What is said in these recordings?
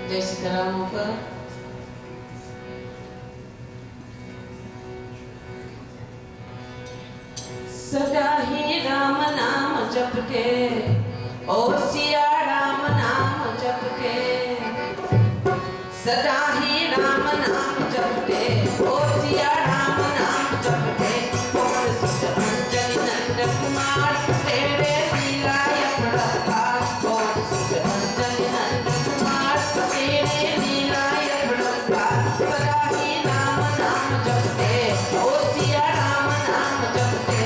जय सीताराम पर सदा ही राम नाम जपते, ओ सिया राम नाम जपते, सदा ही राम नाम जपते, ओ सिया राम नाम जपते, और सुत अंजलि नंद कुमार तेरे लीला यपड़पार, और सुत अंजलि नंद कुमार तेरे लीला यपड़पार, सदा ही राम नाम जपते, ओ सिया राम नाम जपते।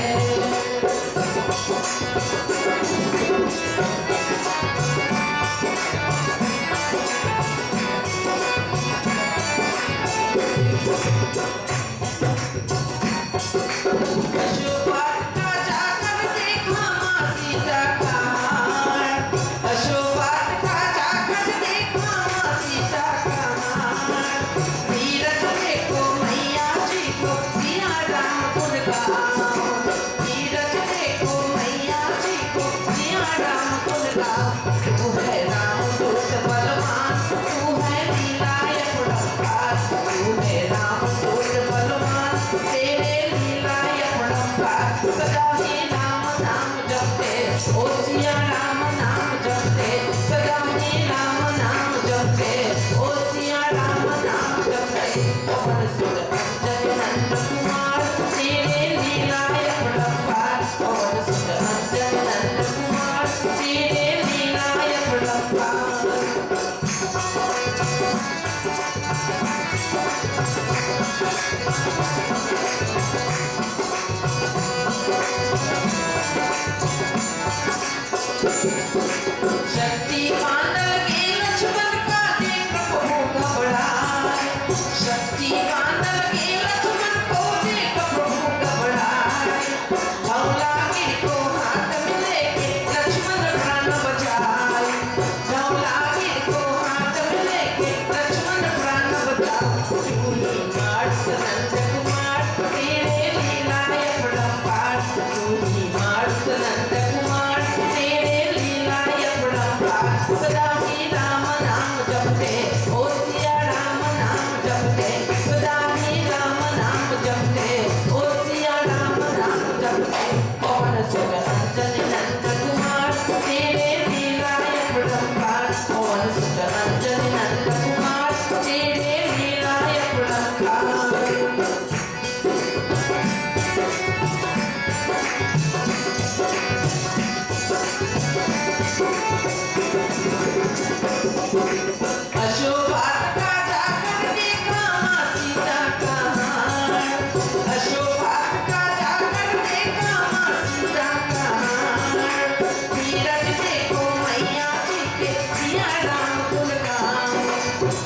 तू है राम दूत बलवान, तू है लीला यपड़पार, जपते, ओ सिया राम नाम जपते, सदा ही राम नाम जपते, ओ सिया राम नाम जपते, पवन सुत अंजनी नंद कुमार तेरे लीलाय अपरंपार, पवन सुत अंजनी नंद कुमार तेरे लीलाय अपरंपार। शक्तिमान लगे लक्ष्मण का देख प्रभु घबराए, शक्तिमान लगे लक्ष्मण को देख प्रभु घबराए, धौलागिरी को हाथ में लेके लक्ष्मण प्राण बचाए, धौलागिरी को हाथ में लेके लक्ष्मण प्राण बचाए। तू ही मार्ग नंद कुमार तेरे लीलाय अपरंपार, तू ही मार्ग नंद कुमार तेरे लीलाय अपरंपार, सदा ही राम नाम जपते, ओ सिया राम नाम जपते, सदा ही राम नाम जपते, ओ सिया राम नाम जपते, पवन सुत अंजनी नंद कुमार तेरे लीलाय अपरंपार, पवन सुत अंजनी नंद कुमार तेरे लीलाय अपरंपार। अशोभात का जाकर देखा माँ सीता का हार, अशोभात का जाकर देखा माँ सीता का हार, धीरज देखो मैया जी के सिया राम गुण गाओ,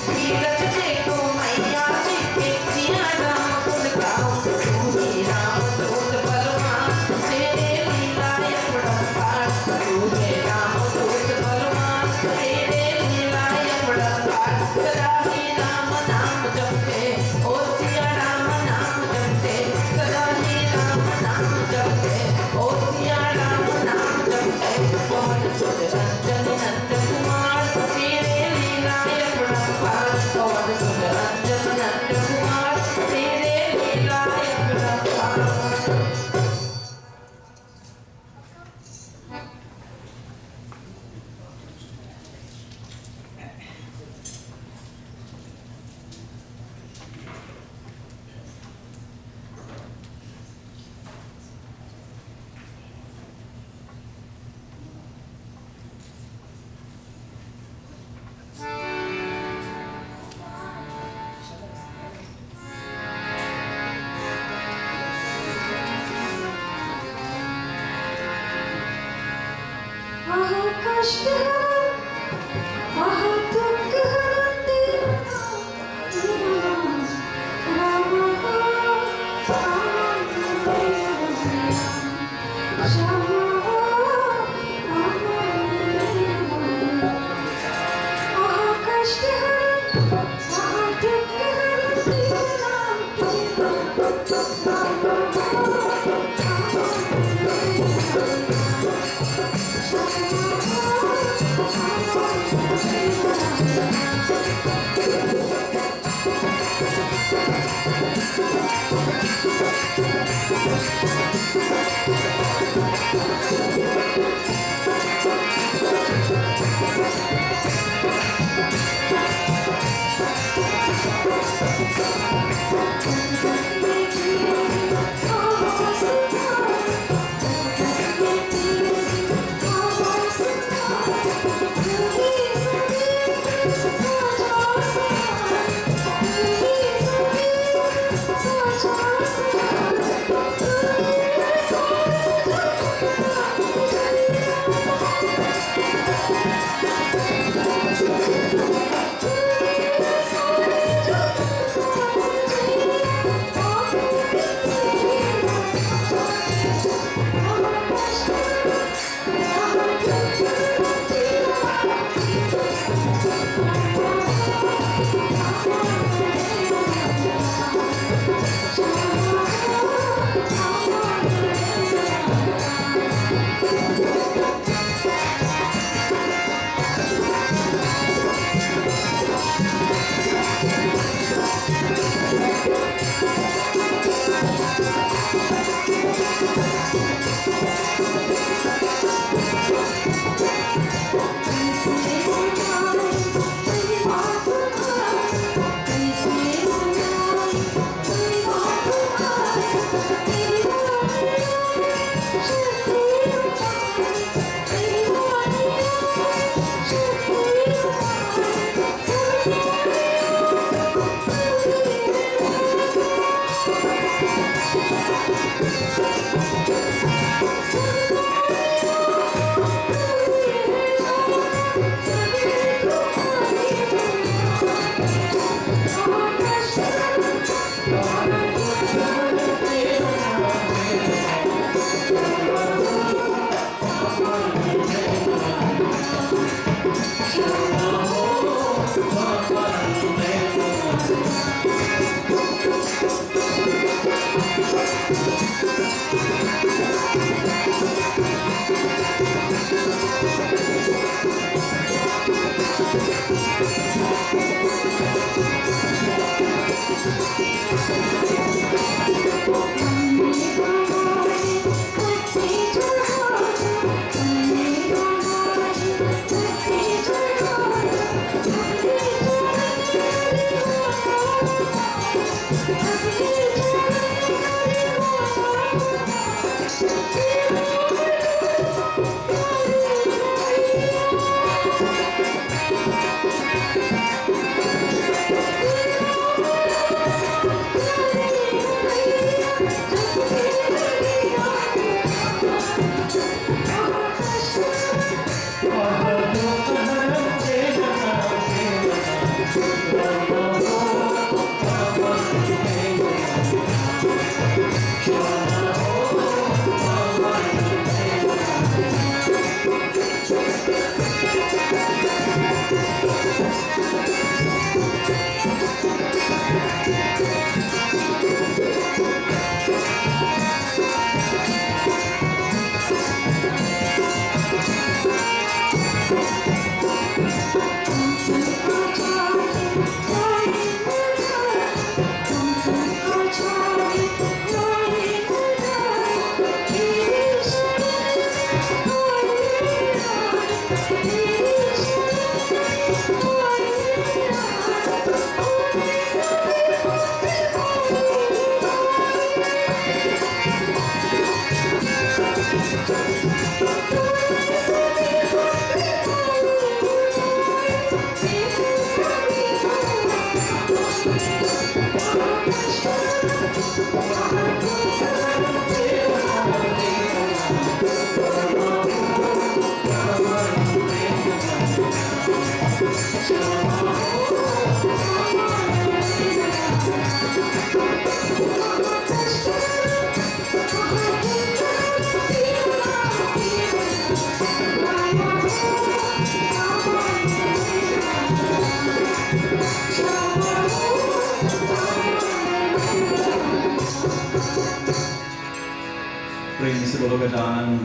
धीरज देखो मैया जी के सिया राम गुण गाओ। तू ही राम दूत बलवान तेरे लीलाय अपरंपार, तू है राम दूत बलवान तेरे लीलाय अपरंपार, सदा ही राम नाम जपते, ओ सिया राम नाम जपते, सदा ही राम नाम जपते, ओ सिया राम नाम जपते, पवन सुत अंजनी नंद कुमार तेरे लीलाय अपरंपार, पवन सुत अंजनी नंद कुमार तेरे लीलाय अपरंपार। कष्ट दुख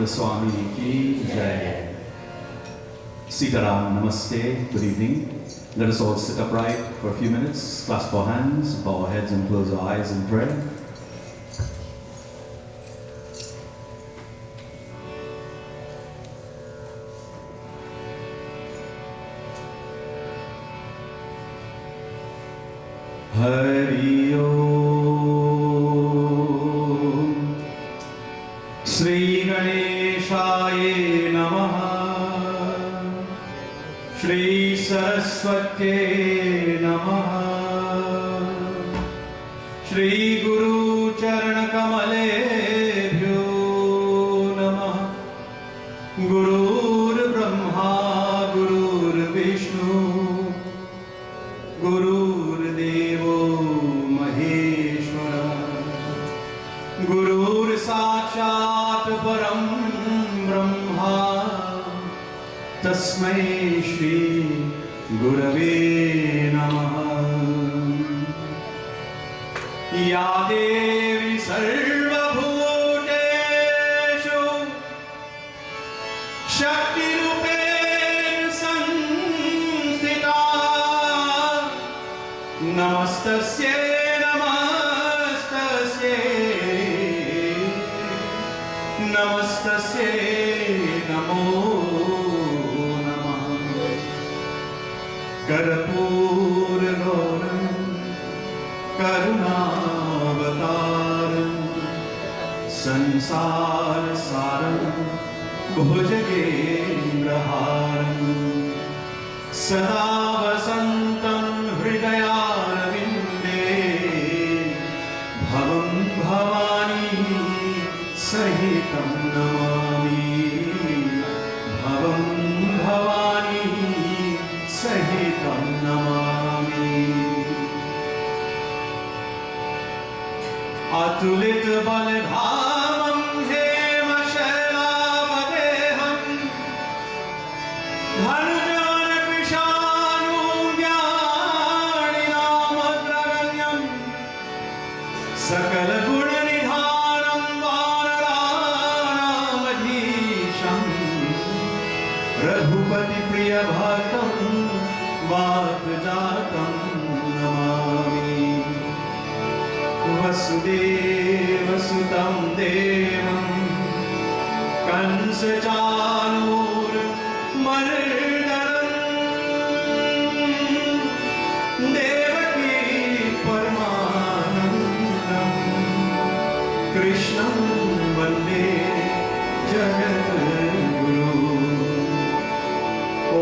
Swami ki jai. Sitaram, namaste, good evening. Let us all sit upright for a few minutes, clasp our hands, bow our heads and close our eyes in prayer. Hari Om. Shri Ganeshaya Namaha. Shri Saraswate Namaha. Shri Guru Charana Kamalebhyo Namaha. Gurur Brahma Gurur Vishnu Gurur Devo Maheshwara Gurur Sakshat Param Brahma Tasmai Shri Gurave Namaha. Ya Devi Sarva Bhuteshu Shakti Rupen Samstita Namastasye Namastasye Namastasye Namo Namah. Karpura Gaurang Karunavataram Sansara Saram Bhujagendraharam Sada Vasantam Hridayarvinde Bhavam Bhavani Sahitam Namami Bhavam Bhavani Sahitam Namami. Atulit Baladhamam Hema Shailavadeham Dhanujan Krishanu Jnaninamadravanyam Sakala Guna Nidhanam Vararanam Adhisham Raghupati प्रिय भक्तं वातजातं नमामि वसुदेवसुतं देवं कंसचाणूरमर्दनं देवकी परमानन्दं कृष्णं वन्दे जगद्गुरुं ॐ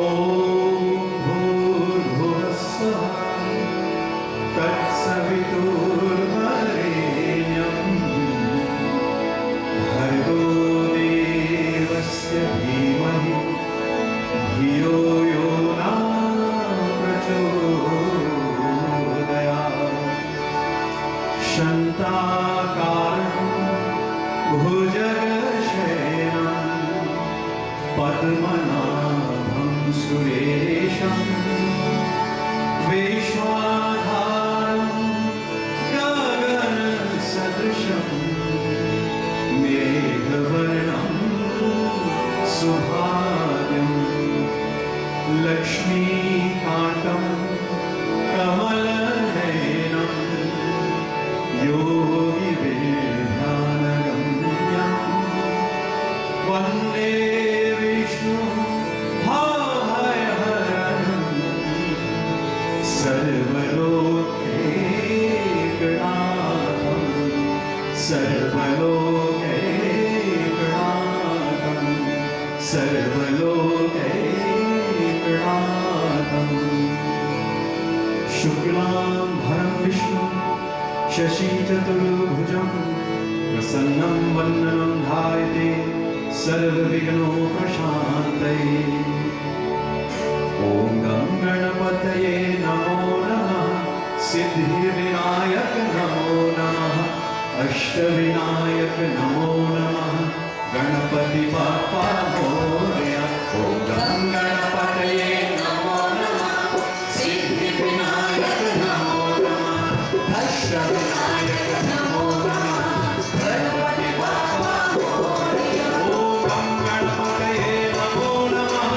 भूर्भुवस्सुः तत्सवितुर्वरेण्यं भर्गो देवस्य धीमहि धियो यो न प्रचोदयात् शान्ताकारं भुजगशयनं पद्मनाभं सुरेशं विश्वाधारं गगनसदृशं मेघवर्णं सुभागं लक्ष्मीकान्तं कमलनयनं योगिवेद्यानगम्यं वन्दे विष्णु भवभयहरं सर्वलोकैकनाथं सर्वलोकैकनाथं सर्वलोकैकनाथं शुक्लां भरं विष्णु शशिचतुर्भुजं प्रसन्नं वन्दनं ध्यायते सर्वविघ्नोपशान्तये ॐ गं गणपतये नमो नमः सिद्धिविनायक नमो नमः अष्टविनायक नमो नमः गणपति बाप्पा मोरया ॐ गं गणपतये नमो नमः सिद्धिविनायक नमो नमः अष्टविनायक नमो नमः गणपति बाप्पा मोरया ॐ गं गणपतये नमो नमः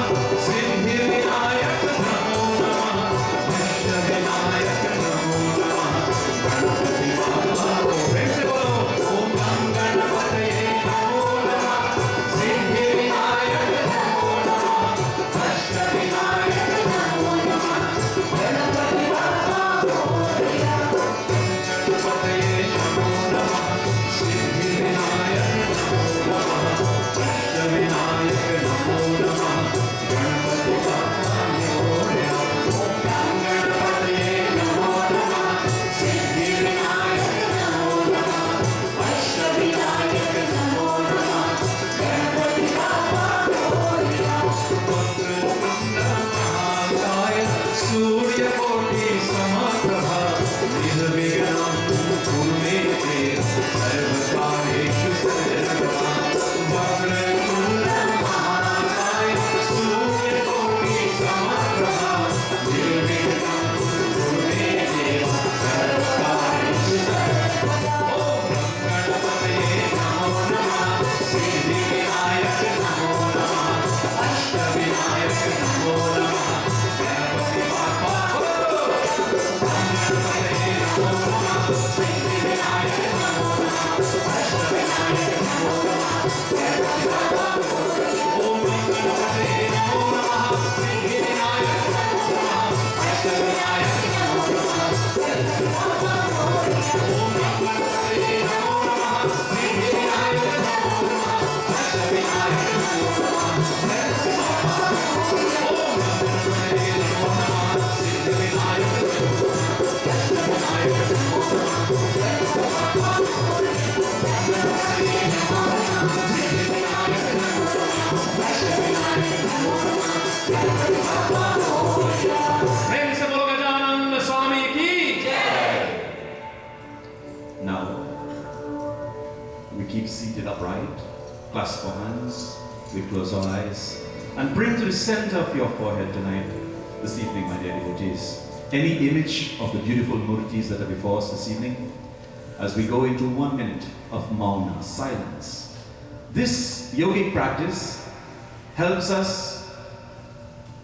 सिद्धिविनायक नमो नमः अष्टविनायक नमो नमः गणपति बाप्पा मोरया ॐ गं गणपतये नमो नमः सिद्धिविनायक नमो नमः अष्टविनायक नमो नमः गणपति बाप्पा मोरया गणपतये नमो नमः सिद्धिविनायक नमो नमः अष्टविनायक नमो नमः गणपति बाप्पा मोरया ॐ गणपतये नमो नमः सिद्धिविनायक नमो नमः अष्टविनायक नमो नमः गणपति बाप्पा मोरया वक्रतुण्ड महाकाय सूर्यकोटि समप्रभा निर्विघ्नं कुरु मे देव सर्वकार्येषु सर्वदा वक्रतुण्ड महाकाय सूर्यकोटि समप्रभा निर्विघ्नं कुरु मे देव सर्वकार्येषु सर्वदा ॐ गणपतये नमो नमः सिद्धिविनायक नमो नमः अष्टविनायक नमो नमः गणपति बाप्पा गणपतये नमो नमः सिद्धिविनायक नमो नमः अष्टविनायक नमो नमः गणपति बाप्पा ॐ गणपतये नमो नमः सिद्धिविनायक नमो नमः अष्टविनायक नमो नमः गणपति बाप्पा ॐ गणपतये नमो नमः सिद्धिविनायक नमो नमः अष्टविनायक नमो नमः गणपति बाप्पा ॐ गणपतये नमो नमः सिद्धिविनायक नमो नमः अष्टविनायक नमो नमः गणपति बाप्पा ॐ गणपतये नमो नमः सिद्धिविनायक नमो नमः अष्टविनायक नमो नमः गणपति बाप्पा मोरया प्रेम से बोलो गजानन स्वामी की जय। Now we keep seated upright, clasp our hands, we close our eyes, and bring to the center of your forehead tonight, this evening, my dear devotees, any image of the beautiful murtis that are before us this evening, as we go into 1 minute of mauna, silence. This yogic practice helps us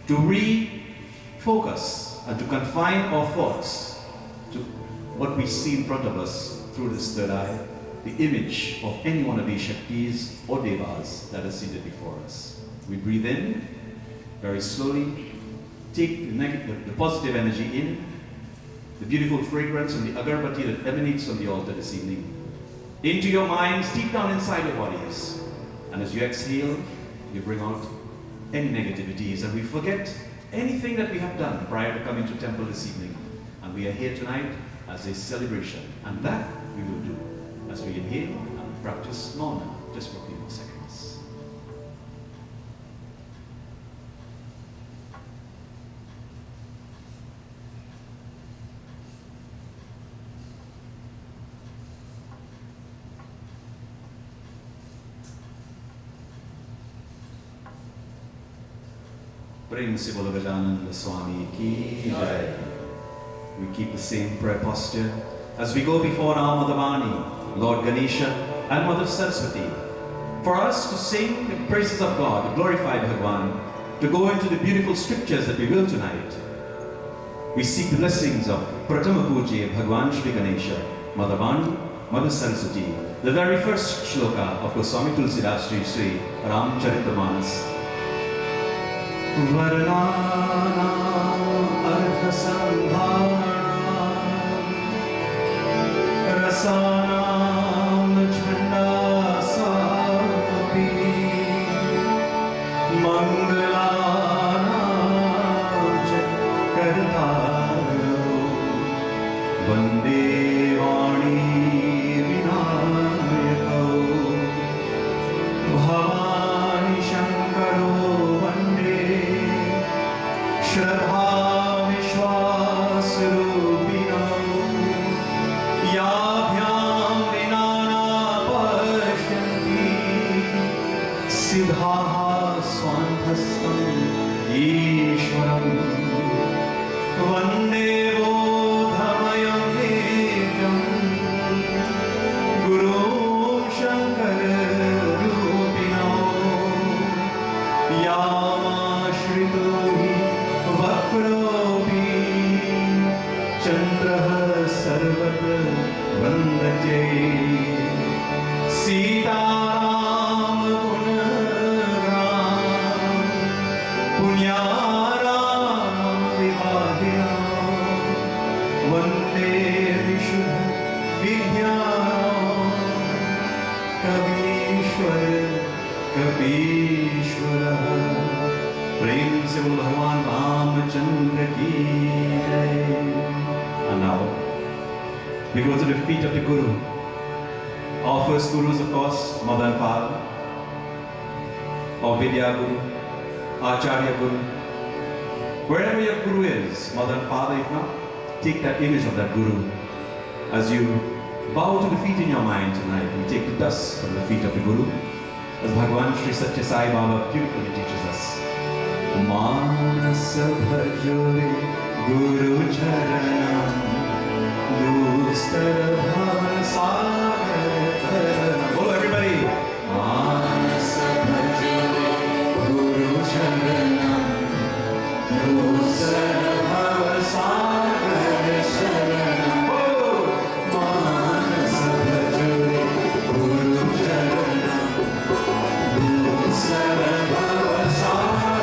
to refocus and to confine our thoughts to what we see in front of us through this third eye, the image of any one of these Shaktis or Devas that are seated before us. We breathe in very slowly, take the positive energy in, the beautiful fragrance and the agarbatti that emanates from the altar this evening, into your minds, deep down inside your bodies. And as you exhale, you bring out any negativities, and we forget anything that we have done prior to coming to temple this evening. And we are here tonight as a celebration, and that we will do as we inhale and practice Mauna just for a few more seconds. Prem se bolo Gajananda Swami ki jai. We keep the same prayer posture as we go before our Mother Vani, Lord Ganesha, and Mother Saraswati, for us to sing the praises of God, to glorify Bhagwan, to go into the beautiful scriptures that we will tonight. We seek the blessings of Pratama Puji of Bhagwan Shri Ganesha, Mother Vani, Mother Saraswati, the very first shloka of Goswami Tulsidas Shri Ramcharitamanas. Varnana Artha Sambhara Rasanam Chanda Sapi Mangalanam Kartaro Vande Vani Vinayako Bhavani Shankaro Shraddha Vishwas Rupino Yabhyam Vinana Pashyanti Siddhaha Swanthastam Ishwaram Vande Bodhamayam Nityam Guru Shankara Rupino Yama Shrito Vakrobi Chandraha Sarvat Vandate Sitaram Punaram Punyaram Vivadinam Vande Vishuddha Vidyanam Kabishwara Prem se bol Bhagwan Ramchandra ki jai. And now we go to the feet of the Guru. Our first Gurus, of course, Mother and Father, our Vidya Guru, Acharya Guru. Wherever your Guru is, Mother and Father, if not, take that image of that Guru. As you bow to the feet in your mind tonight, we take the dust from the feet of the Guru, as Bhagwan Shri Satya Sai Baba beautifully teaches us. Manas bhajore Guru Charanam Dustar bhav sagar taranam. Hello everybody. Manas bhajore Guru Charanam Dustar bhav sagar taranam. Manas bhajore Guru Charanam Dustar bhav sagar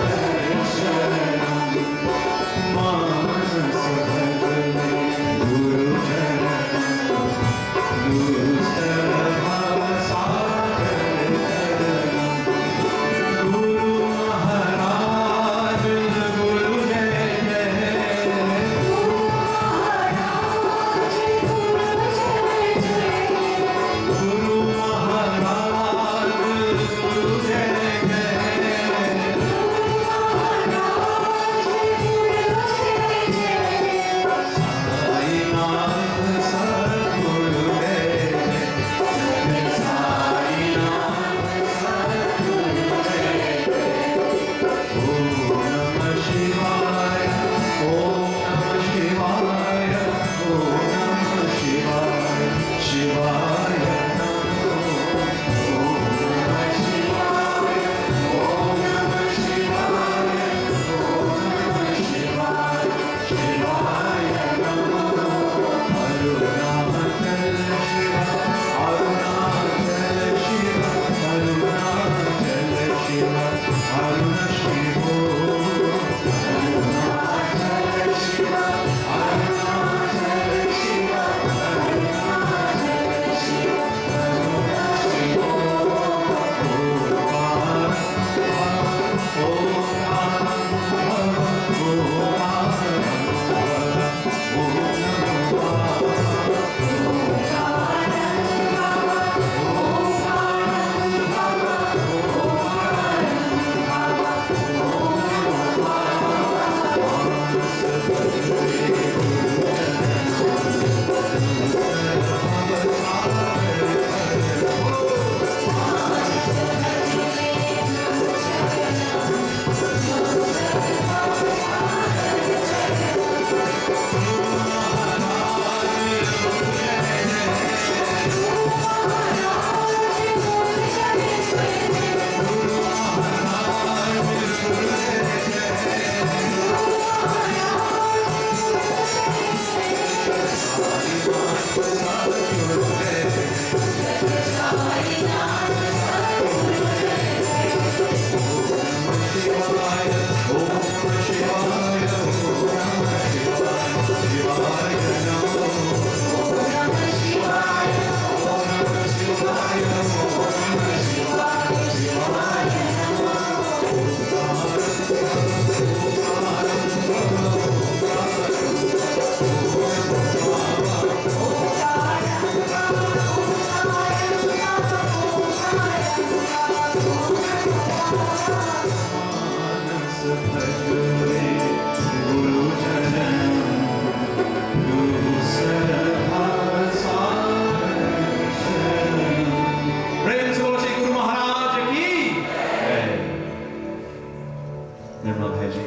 Nirmal Bhaji.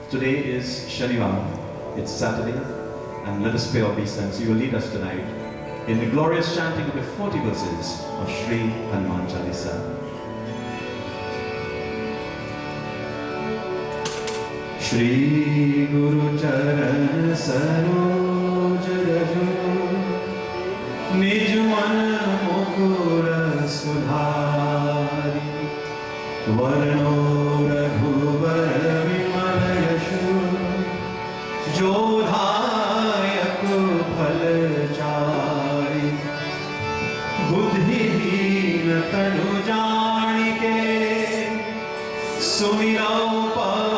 Today is Shanivar, it's Saturday, and let us pay our obeisance. You will lead us tonight in the glorious chanting of the 40 verses of Shri Hanuman Chalisa. Shri Guru Charan Saroj Raju Nij Man Mukur Sudhari Varno Raghuvar Vimal Yashu Jodhayak Phalchari Buddhihin Tanu Janike Sumirao Pan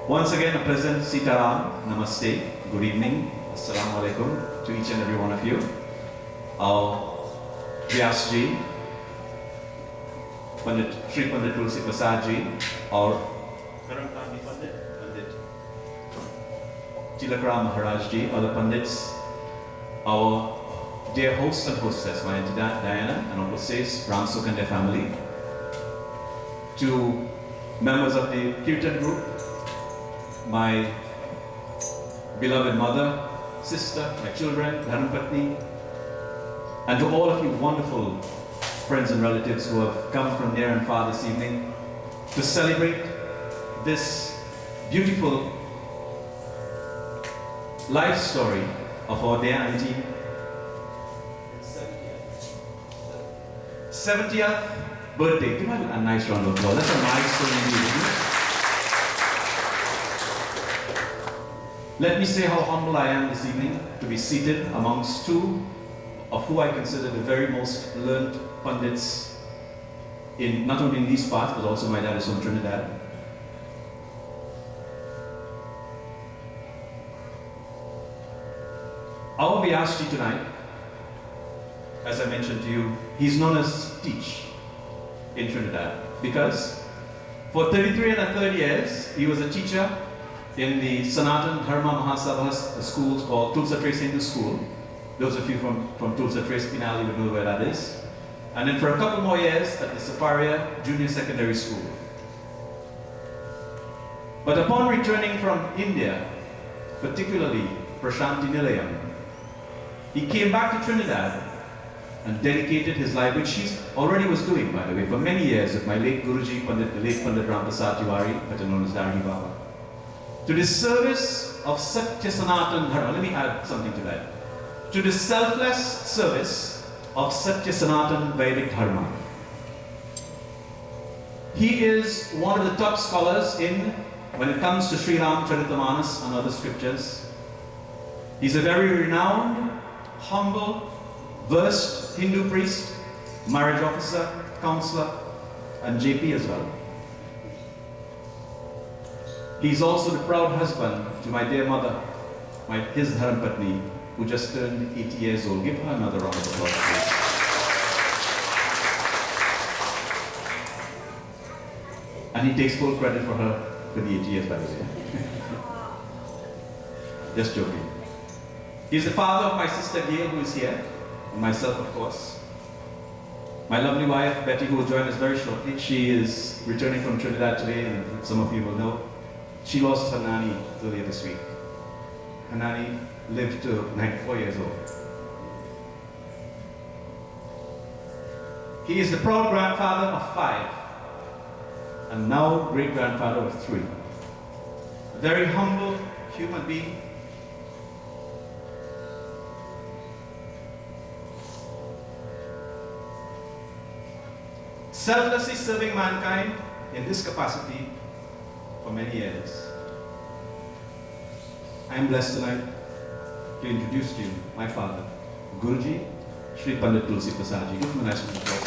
Once again, a pleasant Sitaram, Namaste, good evening, Assalamu alaikum to each and every one of you. Our Vyasji, Pandit, Shri Pandit Toolsie Persad ji, our Pandit Tilakram Maharaj ji, other Pandits, our dear host and hostess, my Auntie Diana and Uncle Sis, Ramsook and their family, to members of the Kirtan group, my beloved mother, sister, my children, Dharmpatni, and to all of you wonderful friends and relatives who have come from near and far this evening to celebrate this beautiful life story of our dear auntie, 70th birthday. Give her a nice round of applause. That's a milestone indeed, isn't it? Let me say how humble I am this evening to be seated amongst two of who I consider the very most learned Pandits in not only in these parts, but also my dad is from Trinidad. Our Vyasji tonight, as I mentioned to you, he's known as Teach in Trinidad because for 33 and a third years, he was a teacher in the Sanatan Dharma Mahasabha schools called Toolsie Persad Hindu School. Those of you from Toolsie Persad Pinali would know where that is. And then for a couple more years at the Saparia Junior Secondary School. But upon returning from India, particularly Prashanti Nilayam, he came back to Trinidad and dedicated his life, which he already was doing, by the way, for many years with my late Guruji, the late Pandit Ramprasad Tiwari, better known as Dari Baba, to the service of Satya Sanatan Dharma. Let me add something to that. To the selfless service of Satya Sanatan Vedic Dharma. He is one of the top scholars when it comes to Sri Ram Charitamanas and other scriptures. He's a very renowned, humble, versed Hindu priest, marriage officer, counselor, and JP as well. He's also the proud husband to my dear mother, his Dharmpatni, who just turned 80 years old. Give her another round of applause, please. And he takes full credit for the 80 years, by the way. Just joking. He's the father of my sister Gail, who is here, and myself, of course. My lovely wife, Betty, who will join us very shortly. She is returning from Trinidad today, and some of you will know. She lost her nanny earlier this week. Her nanny lived to 94 years old. He is the proud grandfather of 5, and now great-grandfather of 3. A very humble human being. Selflessly serving mankind in this capacity for many years. I am blessed tonight to introduce to you my father, Guruji, Shri Pandit Toolsie Persad ji. Give him a nice round of applause.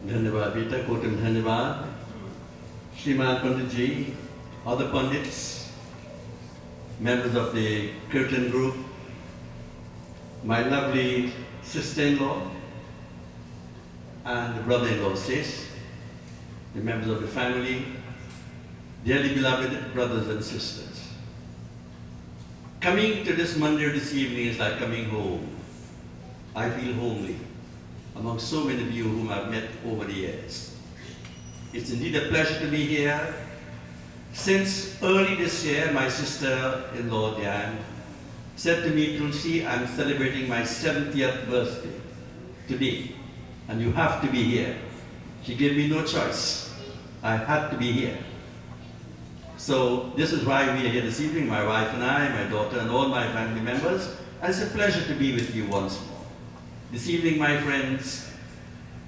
धन्यवाद बेटा, कोटि धन्यवाद श्रीमान Pandit ji, other Pandits, members of the Kirtan group, my lovely sister-in-law and brother-in-law sis, the members of the family, dearly beloved brothers and sisters. Coming to this Mandir this evening is like coming home. I feel homely among so many of you whom I've met over the years. It's indeed a pleasure to be here. Since early this year, my sister-in-law Diane said to me, Toolsie, I'm celebrating my 70th birthday today, and you have to be here. She gave me no choice. I had to be here. So this is why we are here this evening, my wife and I, my daughter and all my family members, and it's a pleasure to be with you once more. This evening, my friends,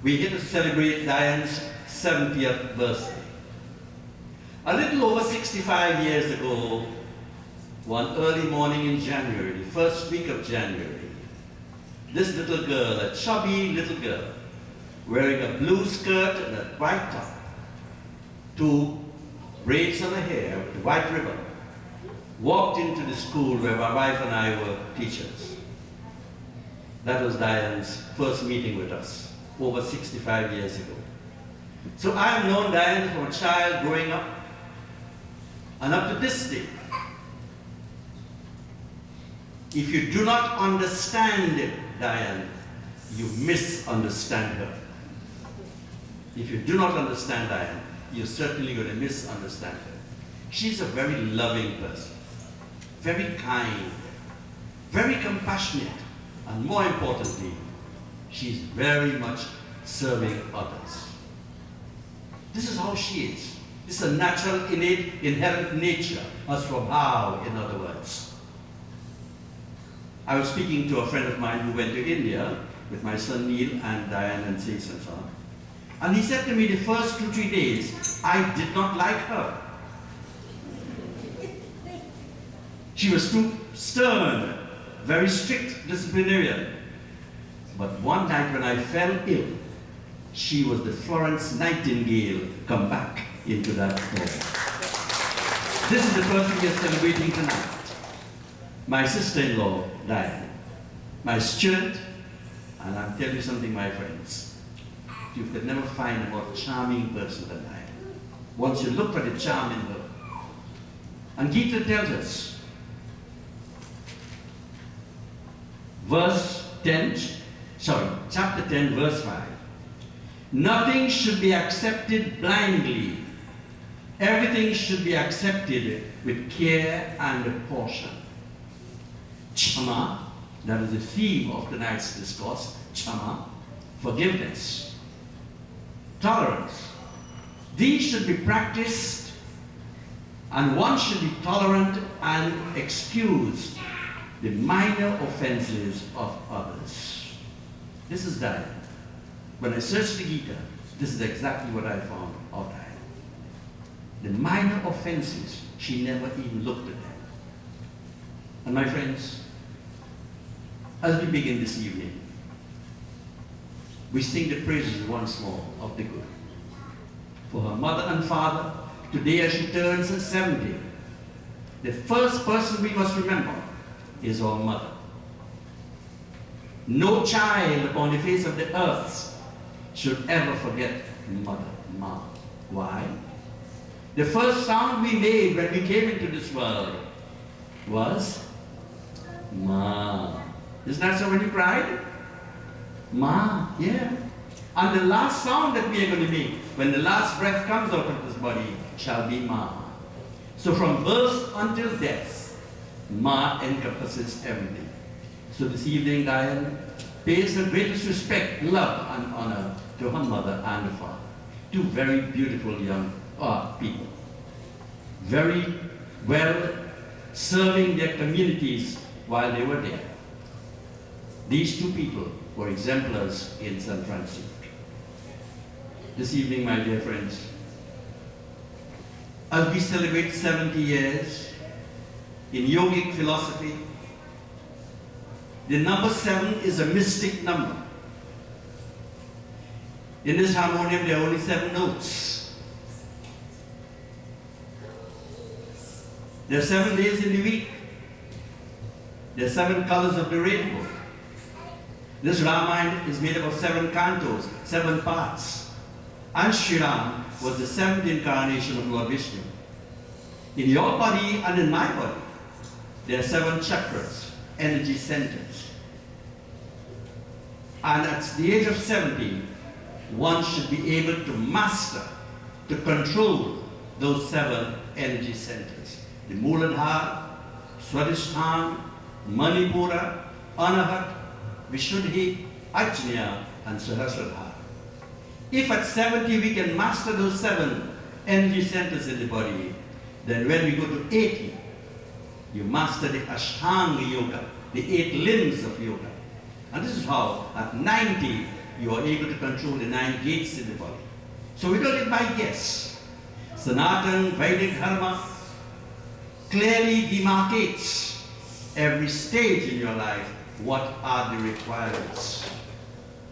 we're here to celebrate Diane's 70th birthday. A little over 65 years ago, one early morning in January, the first week of January, this little girl, a chubby little girl, wearing a blue skirt and a white top, two braids on her hair with a white ribbon, walked into the school where my wife and I were teachers. That was Diane's first meeting with us, over 65 years ago. So I have known Diane from a child growing up, and up to this day. If you do not understand Diane, you misunderstand her. If you do not understand Diane, you're certainly going to misunderstand her. She's a very loving person, very kind, very compassionate, and more importantly, she's very much serving others. This is how she is. This is a natural, innate, inherent nature, a swabhav, in other words. I was speaking to a friend of mine who went to India with my son Neil and Diane and Sis and so on. And he said to me the first 2-3 days, I did not like her. She was too stern, very strict disciplinarian. But one night when I fell ill, she was the Florence Nightingale come back into that home. This is the person we are celebrating tonight. My sister-in-law, Diane, my student, and I'll tell you something, my friends. You could never find a more charming person than Diane. Once you look for the charm in her. And Gita tells us, chapter 10, verse 5. Nothing should be accepted blindly. Everything should be accepted with care and caution. Chama, that is the theme of tonight's discourse. Chama, forgiveness. Tolerance. These should be practiced, and one should be tolerant and excuse the minor offenses of others. This is Diane. When I searched the Gita, this is exactly what I found of Diane. The minor offenses, she never even looked at them. And my friends, as we begin this evening, we sing the praises once more of the good. For her mother and father, today as she turns 70, the first person we must remember is our mother. No child upon the face of the earth should ever forget mother, Ma. Why? The first sound we made when we came into this world was Ma. Isn't that so when you cried? Ma, yeah. And the last sound that we are going to make, when the last breath comes out of this body, shall be Ma. So from birth until death, Ma encompasses everything. So this evening, Diane pays the greatest respect, love, and honor to her mother and her father. Two very beautiful young people. Very well serving their communities while they were there. These two people were exemplars in San Francisco. This evening, my dear friends, as we celebrate 70 years in yogic philosophy, the number 7 is a mystic number. In this harmonium, there are only 7 notes. There are 7 days in the week. There are 7 colors of the rainbow. This Ramayan is made up of 7 cantos, 7 parts. And Shri was the seventh incarnation of Lord Vishnu. In your body and in my body, there are 7 chakras, energy centers. And at the age of 70, one should be able to master, to control those 7 energy centers. The Muladhara, Swadhisthana, Manipura, Anahat, Vishuddhi, Ajna, and Sahasradhara. If at 70 we can master those 7 energy centers in the body, then when we go to 80, you master the Ashtanga Yoga, the 8 limbs of yoga. And this is how, at 90, you are able to control the 9 gates in the body. So we don't live by guess. Sanatana Vedic Dharma clearly demarcates every stage in your life what are the requirements.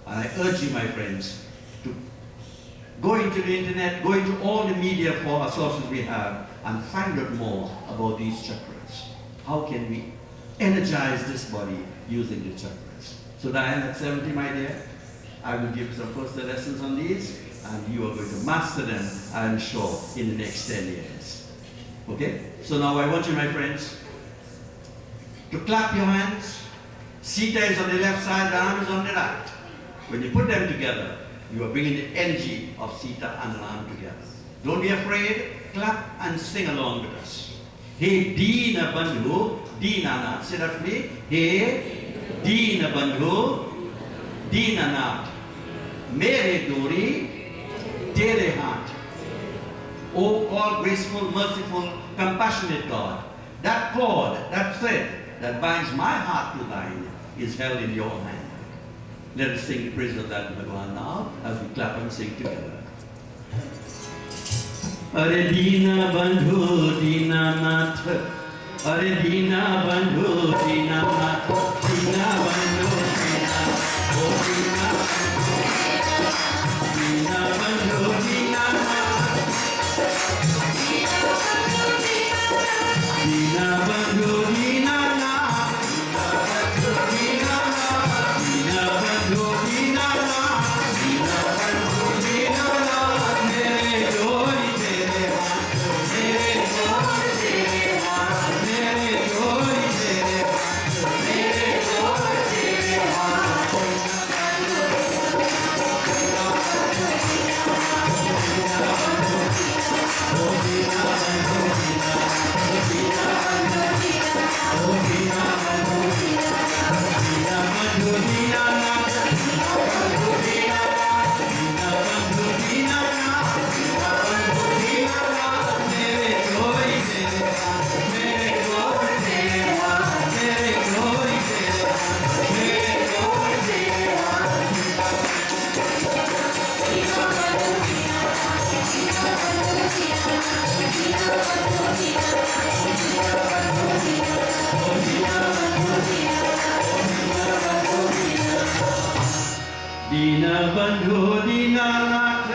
And I urge you, my friends, to go into the internet, go into all the media for sources we have, and find out more about these chakras. How can we energize this body using the chakras? So Diane, at 70, my dear, I will give some personal lessons on these, and you are going to master them, I'm sure, in the next 10 years. Okay? So now I want you, my friends, to clap your hands. Sita is on the left side, Ram is on the right. When you put them together, you are bringing the energy of Sita and Ram together. Don't be afraid, clap and sing along with us. Hey Dina Bandhu, Dina Nath. Say that for me. Hey Dina Bandhu, Dina Nath. Mere Dori, Tere Heart. O all graceful, merciful, compassionate God, that cord, that thread that binds my heart to thine is held in your hand. Let us sing the praise of that Bhagavan now as we clap and sing together. Are Dina Bandhu Dina Nath, Are Dina Bandhu Dina Nath, Dina Bandhu Dina, O Dina Bandhu Dina Nath, Dina Bandhu Dina Nath, Dina Bandhu Dina Nath, Dina Bandhu Dina Nath, Mere Dori Tere Hath, Mere Dori Tere Hath, Mere Dori Tere Hath, Mere Dori Tere Hath. Dina Bandhu Dina Nath,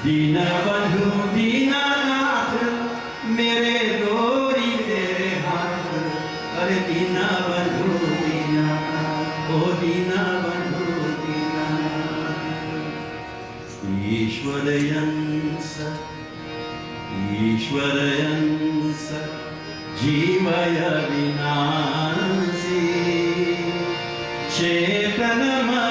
Dina Bandhu Dina Nath, Mere Dori Tere Hath, Are Dina Bandhu Dina Nath, O Dina Bandhu Dina Nath. Ishwarayansa, Ishwarayansa, Jivaya Vinasi, Chetanama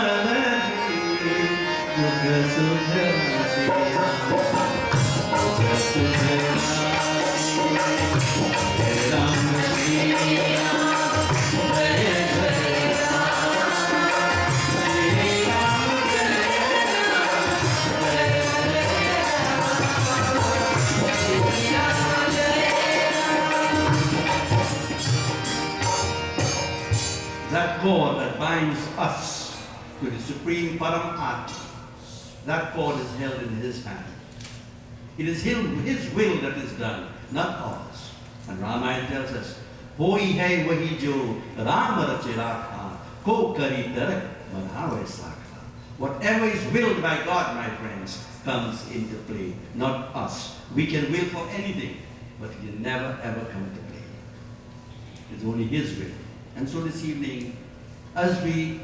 that cord that binds us to the Supreme Paramatma, that cord is held in His hand. It is His will that is done, not ours. And Ramayan tells us, Hoi hai wahi jo Rama rache rakha, ko kari tarak manhave sakha. Whatever is willed by God, my friends, comes into play, not us. We can will for anything, but it can never ever come into play. It's only His will. And so this evening, as we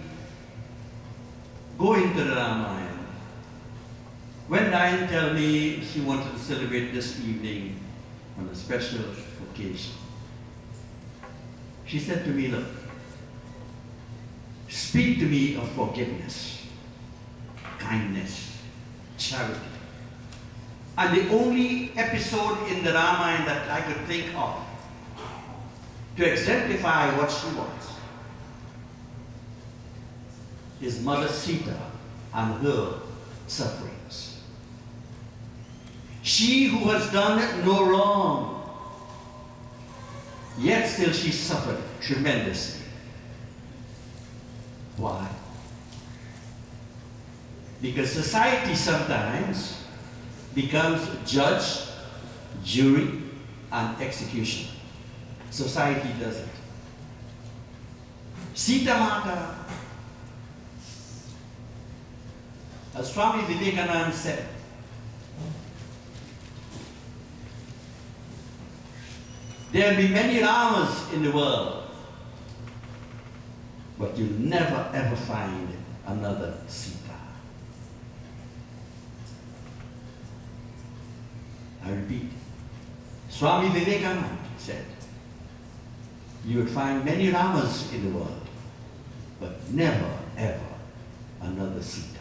go into the Ramayan, When Diane told me she wanted to celebrate this evening on a special occasion, she said to me, look, speak to me of forgiveness, kindness, charity. And the only episode in the Ramayan that I could think of to exemplify what she was is Mother Sita and her sufferings. She who has done no wrong, yet still she suffered tremendously. Why? Because society sometimes becomes judge, jury, and executioner. Society doesn't. Sita Mata, as Swami Vivekananda said, there will be many Ramas in the world, but you'll never ever find another Sita. I repeat, Swami Vivekananda said, you would find many Ramas in the world, but never ever another Sita.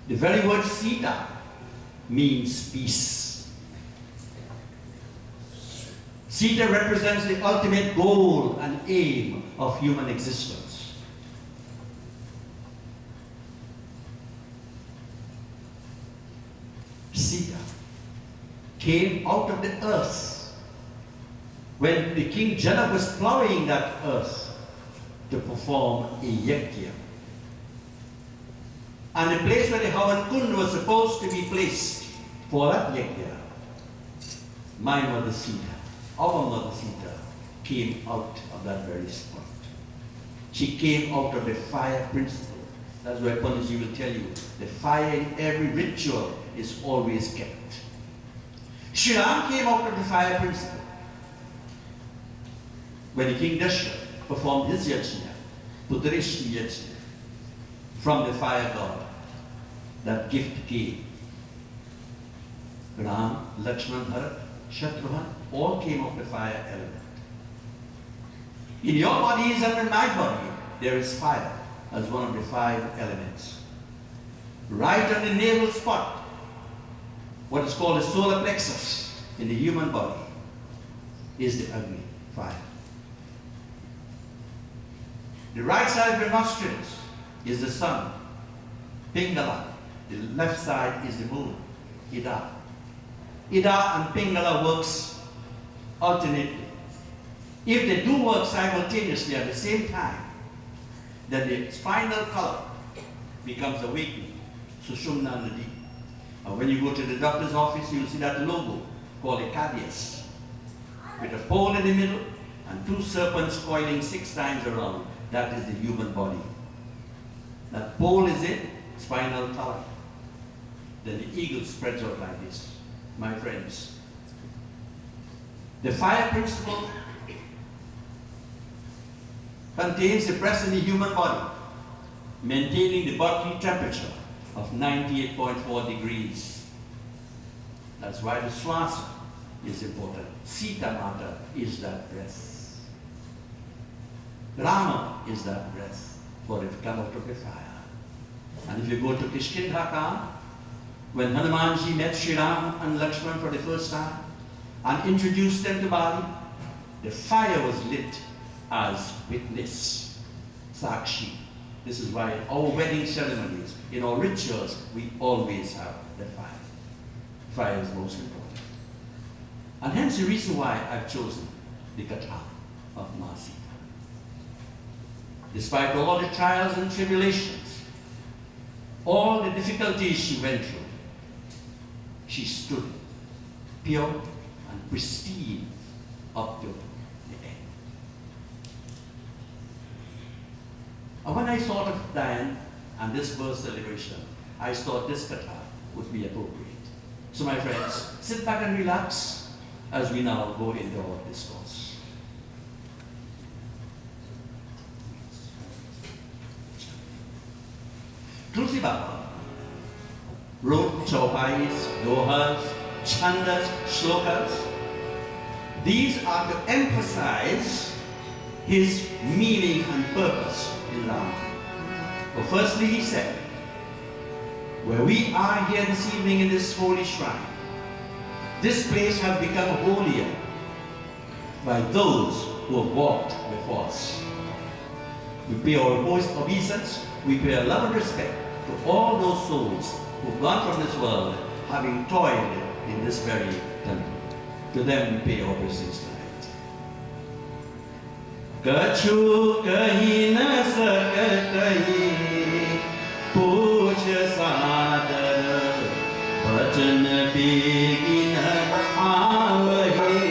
The very word Sita means peace. Sita represents the ultimate goal and aim of human existence. Sita came out of the earth when the King Janak was plowing that earth to perform a yajna. And the place where the Havan Kund was supposed to be placed for that yajna, my mother Sita, our mother Sita, came out of that very spot. She came out of the fire principle. That's why Pandit will tell you, the fire in every ritual is always kept. Shri Ram came out of the fire principle when the King Dashrath performed his yajna, Putrishni yajna, from the fire god. That gift came. Ram, Lakshman, Bharat, Shatrughan all came of the fire element. In your bodies and in my body, there is fire as one of the 5 elements. Right on the navel spot, what is called the solar plexus in the human body, is the Agni, fire. The right side of your nostrils is the sun, Pingala. The left side is the moon, Ida. Ida and Pingala works alternately. If they do work simultaneously at the same time, then the spinal column becomes awakened, Sushumna Nadi. And when you go to the doctor's office, you'll see that logo called a caduceus, with a pole in the middle and 2 serpents coiling 6 times around. That is the human body. That pole is it, spinal column. Then the eagle spreads out like this. My friends, the fire principle contains the breath in the human body, maintaining the bodily temperature of 98.4 degrees. That's why the swasa is important. Sita Mata is that breath. Rama is that breath, for it come out of the fire. And if you go to Kishkindha, when Hanumanji met Shri Ram and Lakshman for the first time and introduced them to Bali, the fire was lit as witness, Sakshi. This is why in our wedding ceremonies, in our rituals, we always have the fire. Fire is most important. And hence the reason why I've chosen the Katha of Masita. Despite all the trials and tribulations, all the difficulties she went through, she stood pure and pristine up to the end. And when I thought of Diane and this birth celebration, I thought this katha would be appropriate. So my friends, sit back and relax as we now go into our discourse. Toolsie Baba wrote chaupais, dohas, chandas, shlokas. These are to emphasize his meaning and purpose in Ramayana. Well, firstly, he said, where we are here this evening in this holy shrine, this place has become holier by those who have walked before us. We pay our most obeisance, we pay our love and respect to all those souls who have gone from this world having toiled in this very temple. To them we pay our obeisance tonight. Kachu kahi na sakatahi puja sadar bhajan begina avahe.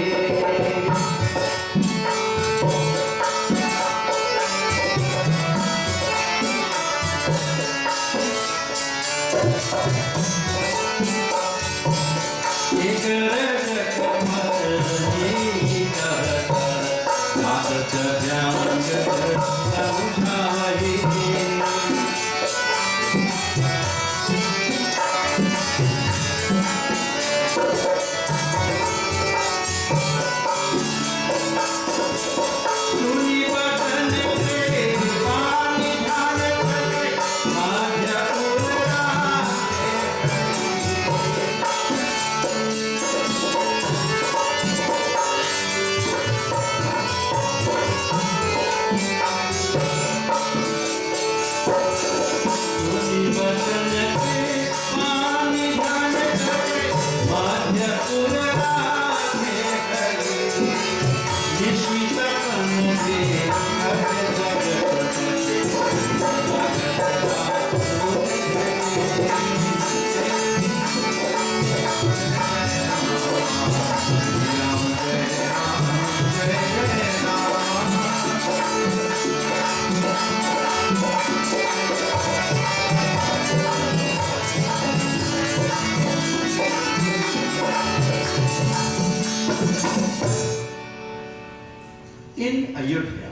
In Ayodhya,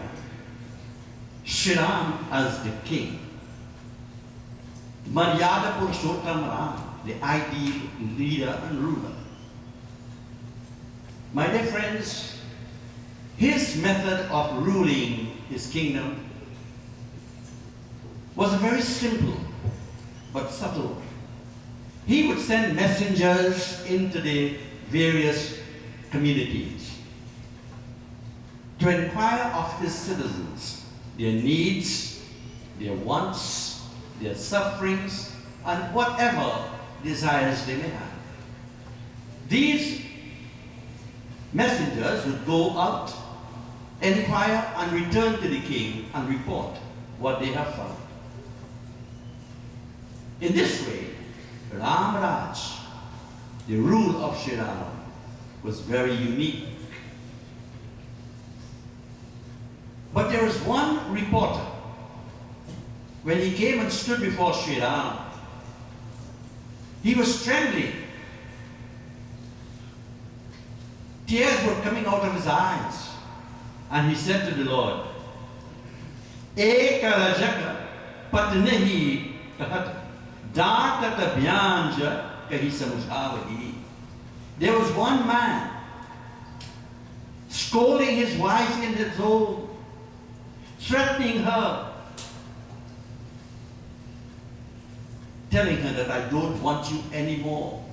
Shri Ram as the king, Maryada Purushottam Ram, the ideal leader and ruler. My dear friends, his method of ruling his kingdom was a very simple but subtle one. He would send messengers into the various communities to inquire of his citizens, their needs, their wants, their sufferings, and whatever desires they may have. These messengers would go out, inquire, and return to the king and report what they have found. In this way, Ram Raj, the rule of Shri Ram, was very unique. But there was one reporter, when he came and stood before Shri Ram, he was trembling. Tears were coming out of his eyes. And he said to the Lord, Eka rajaka patnehi kahat dātata bhyanja kahi samujhavadi. There was one man scolding his wife in the soul, threatening her, telling her that I don't want you anymore.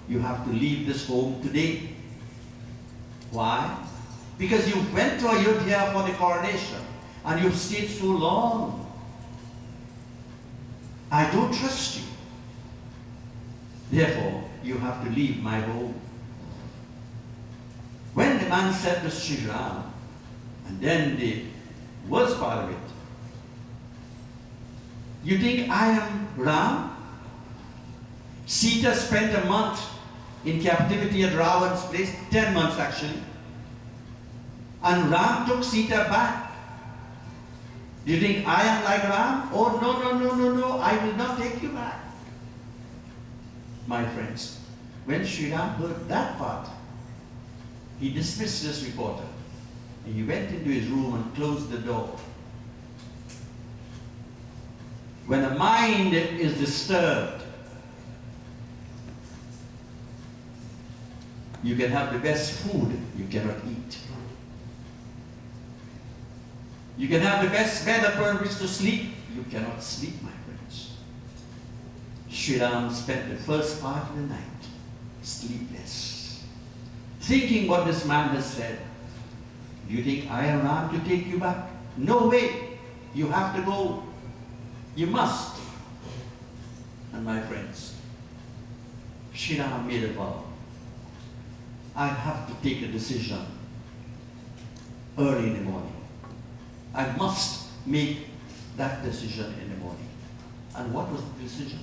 You have to leave this home today. Why? Because you went to Ayodhya for the coronation and you've stayed so long. I don't trust you. Therefore, you have to leave my home. When the man said to Shri Ram, and then the worst part of it, you think I am Ram? Sita spent a month in captivity at Ravan's place, 10 months actually. And Ram took Sita back. Do you think I am like Ram? Oh, no, I will not take you back. My friends, when Shri Ram heard that part, he dismissed this reporter. And he went into his room and closed the door. When a mind is disturbed, You can have the best food, you cannot eat. You can have the best bed upon which to sleep, you cannot sleep, my friends. Shri Ram spent the first part of the night sleepless, thinking what this man has said. Do you think I am Ram to take you back? No way. You have to go. You must. And my friends, Shri Ram made a vow. I have to take a decision early in the morning. I must make that decision in the morning. And what was the decision?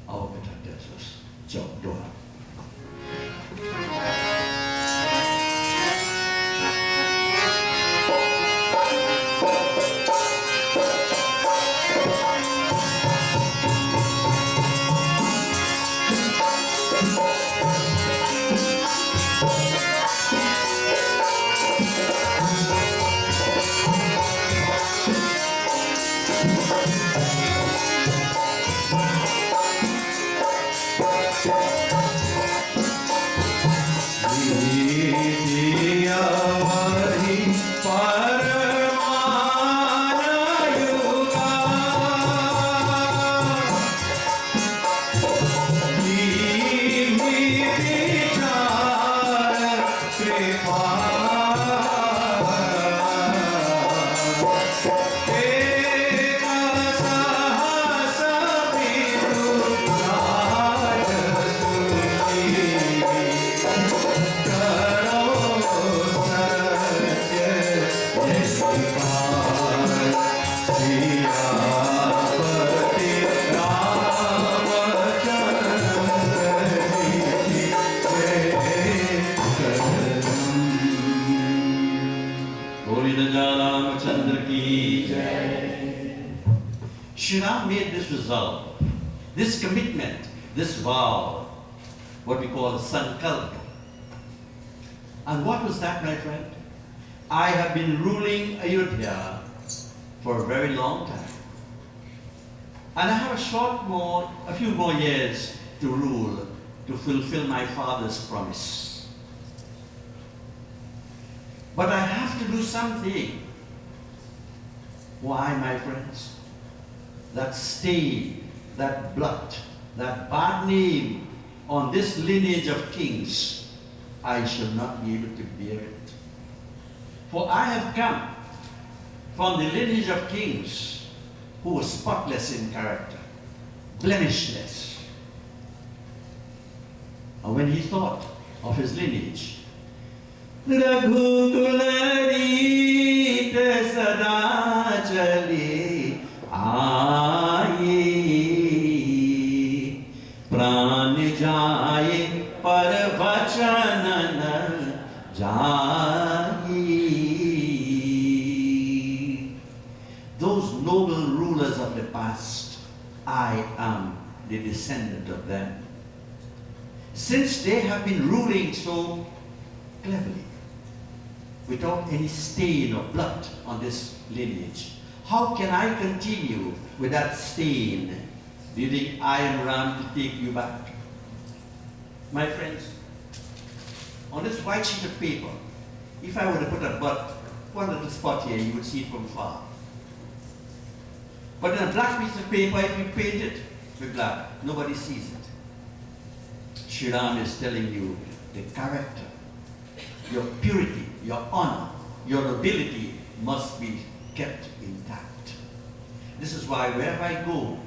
Our Gita tells us. So, Doha. Shri Ram made this resolve, this commitment, this vow, what we call sankalpa. And what was that, my friend? I have been ruling Ayodhya for a very long time. And I have a few more years to rule, to fulfill my father's promise. But I have to do something. Why, my friends? That stain, that blot, that bad name on this lineage of kings, I shall not be able to bear it. For I have come from the lineage of kings who were spotless in character, blemishless. And when he thought of his lineage, प्राण जाए पर वचन न जाए. Those noble rulers of the past, I am the descendant of them. Since they have been ruling so cleverly, without any stain or blood on this lineage, how can I continue with that stain? Do you think I am Ram to take you back? My friends, on this white sheet of paper, if I were to put one little spot here, you would see it from far. But in a black piece of paper, if you paint it with black, nobody sees it. Shri Ram is telling you the character, your purity, your honor, your nobility must be kept intact. This is why wherever I go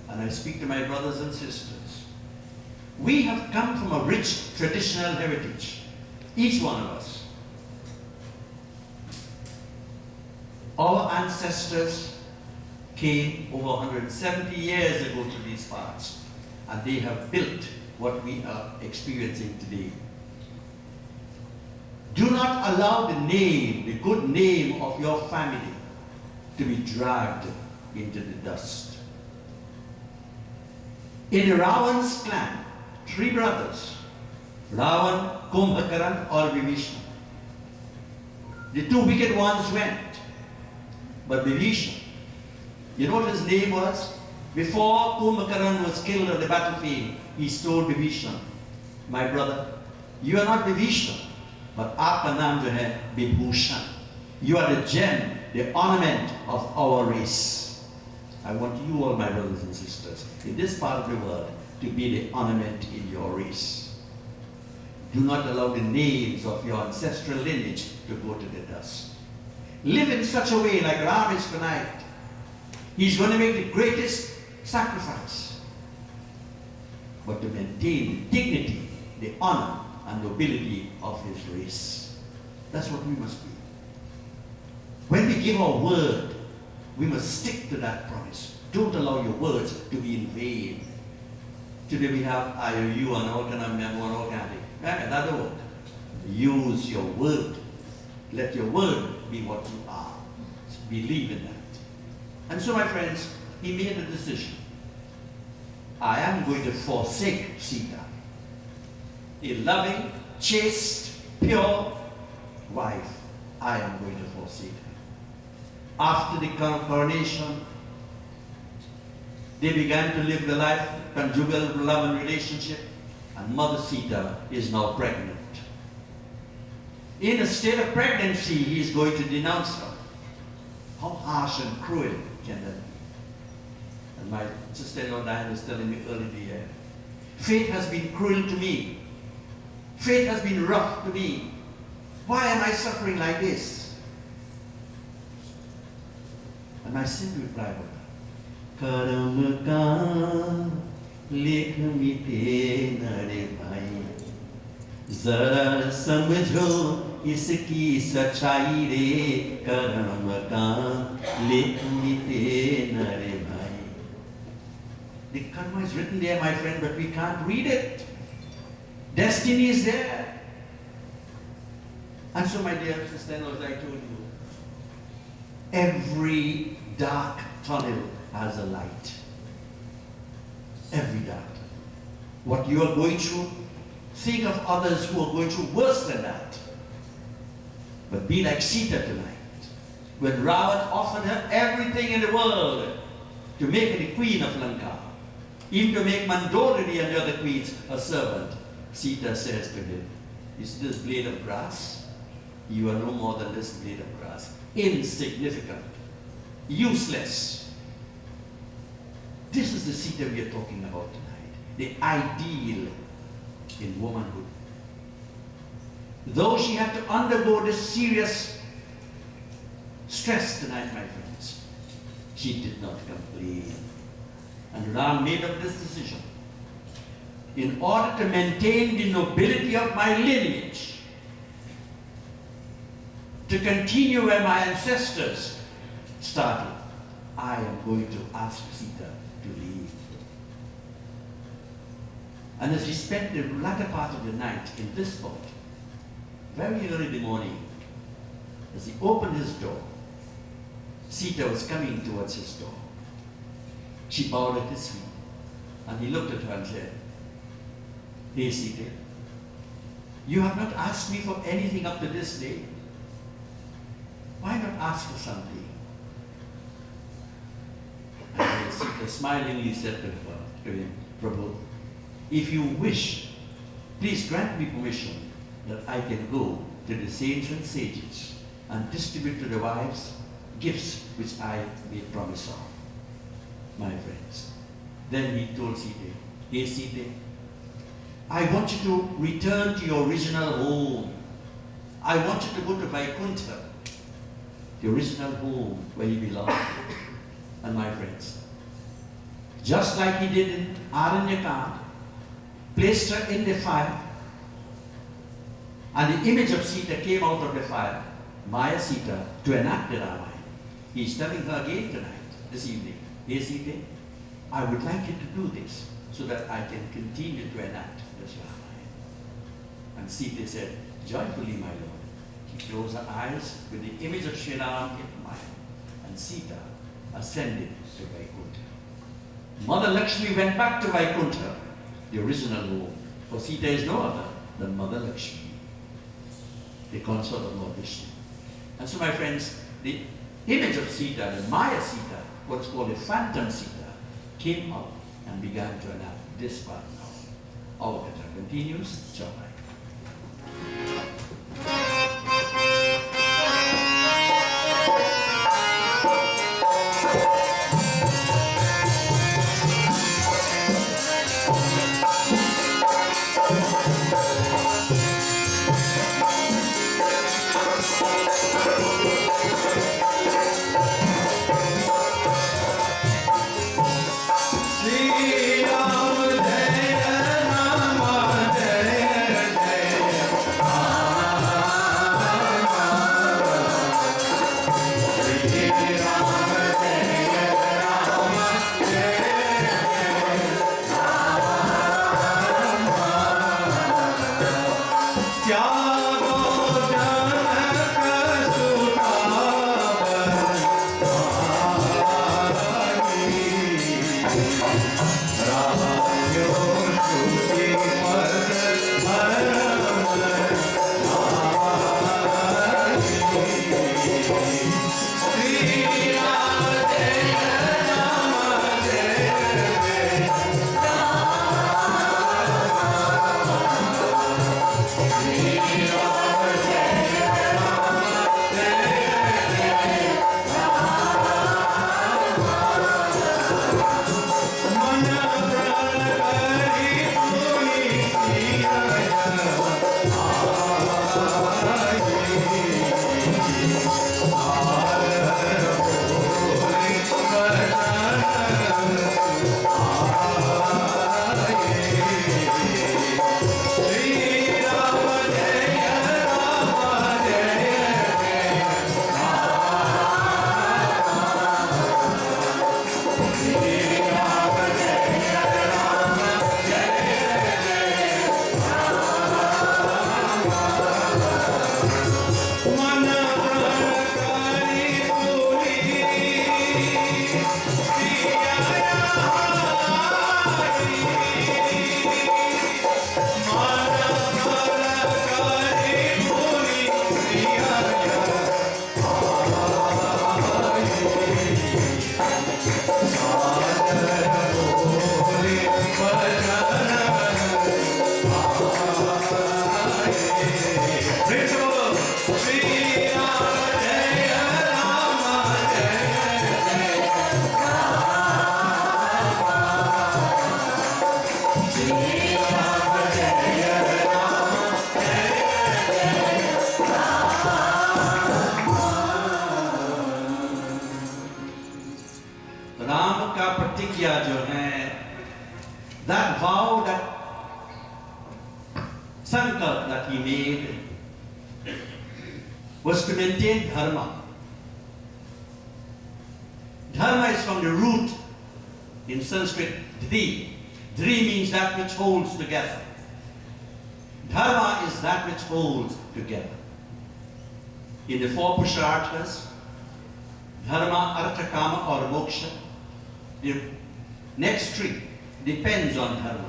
and I speak to my brothers and sisters, we have come from a rich traditional heritage, each one of us. Our ancestors came over 170 years ago to these parts, and they have built what we are experiencing today. Do not allow the name, the good name of your family to be dragged into the dust. In Ravan's clan, 3 brothers, Ravan, Kumbhakaran, or Vibhishana. The 2 wicked ones went, but Vibhishana, you know what his name was? Before Kumbhakaran was killed on the battlefield, he told Vibhishana, my brother, You are not Vibhishna, but आपका नाम जो है Vibhushan. You are the gem, the ornament of our race. I want you all, my brothers and sisters, in this part of the world, to be the ornament in your race. Do not allow the names of your ancestral lineage to go to the dust. Live in such a way like Ram is tonight. He's going to make the greatest sacrifice. But to maintain the dignity, the honor, and nobility of his race. That's what we must be. When we give our word, we must stick to that promise. Don't allow your words to be in vain. Today we have IOU and all kind of memo and all kind of thing. Another word. Use your word. Let your word be what you are. Believe in that. And so, my friends, he made a decision. I am going to forsake Sita, a loving, chaste, pure wife. I am going to forsake her. After the coronation, they began to live the life, conjugal love and relationship, and Mother Sita is now pregnant. In a state of pregnancy, he is going to denounce her. How harsh and cruel can that be? And my sister-in-law Diane was telling me earlier in the year, fate has been cruel to me. Fate has been rough to me. Why am I suffering like this? And my simple reply was, Karam ka lekh mite nare bhai, zara samjho iski sachai re, karam ka lekh mite nare bhai. The karma is written there, my friend, but we can't read it. Destiny is there. And so, my dear sister-in-law, as I told you, every dark tunnel has a light. Every dark tunnel. What you are going through, think of others who are going through worse than that. But be like Sita tonight. When Ravan offered her everything in the world to make her the queen of Lanka, even to make Mandodari and the other queens a servant, Sita says to him, is this blade of grass? You are no more than this blade of grass. Insignificant. Useless. This is the Sita we are talking about tonight. The ideal in womanhood. Though she had to undergo this serious stress tonight, my friends, she did not complain. And Ram made up this decision. In order to maintain the nobility of my lineage, to continue where my ancestors started, I am going to ask Sita to leave. And as he spent the latter part of the night in this spot, very early in the morning, as he opened his door, Sita was coming towards his door. She bowed at his feet, and he looked at her and said, Hey Sita, you have not asked me for anything up to this day. Why not ask for something? And Sita smilingly said to him, Prabhu, if you wish, please grant me permission that I can go to the saints and sages and distribute to the wives gifts which I made promise of. My friends. Then he told Sita, Hey Sita, I want you to return to your original home. I want you to go to Vaikuntha, the original home where you belong. And my friends, just like he did in Aranyakand, placed her in the fire, and the image of Sita came out of the fire, Maya Sita, to enact the Ramayana. He's telling her again tonight, this evening, Hey Sita, I would like you to do this so that I can continue to enact this Ramayana. And Sita said, joyfully, my lord. She closed her eyes with the image of Shri Ram in mind, and Sita ascended to Vaikuntha. Mother Lakshmi went back to Vaikuntha, the original home, for Sita is no other than Mother Lakshmi, the consort of Lord Vishnu. And so, my friends, the image of Sita, the Maya Sita, what's called a phantom Sita, came out and began to enact this part now. Our Katha continues. Joy. that vow, that sankalp that he made was to maintain dharma. Dharma is from the root in Sanskrit, dhri. Dhri means that which holds together. Dharma is that which holds together. In the four Purusharthas, dharma, artha, kama or moksha, the next three depends on dharma.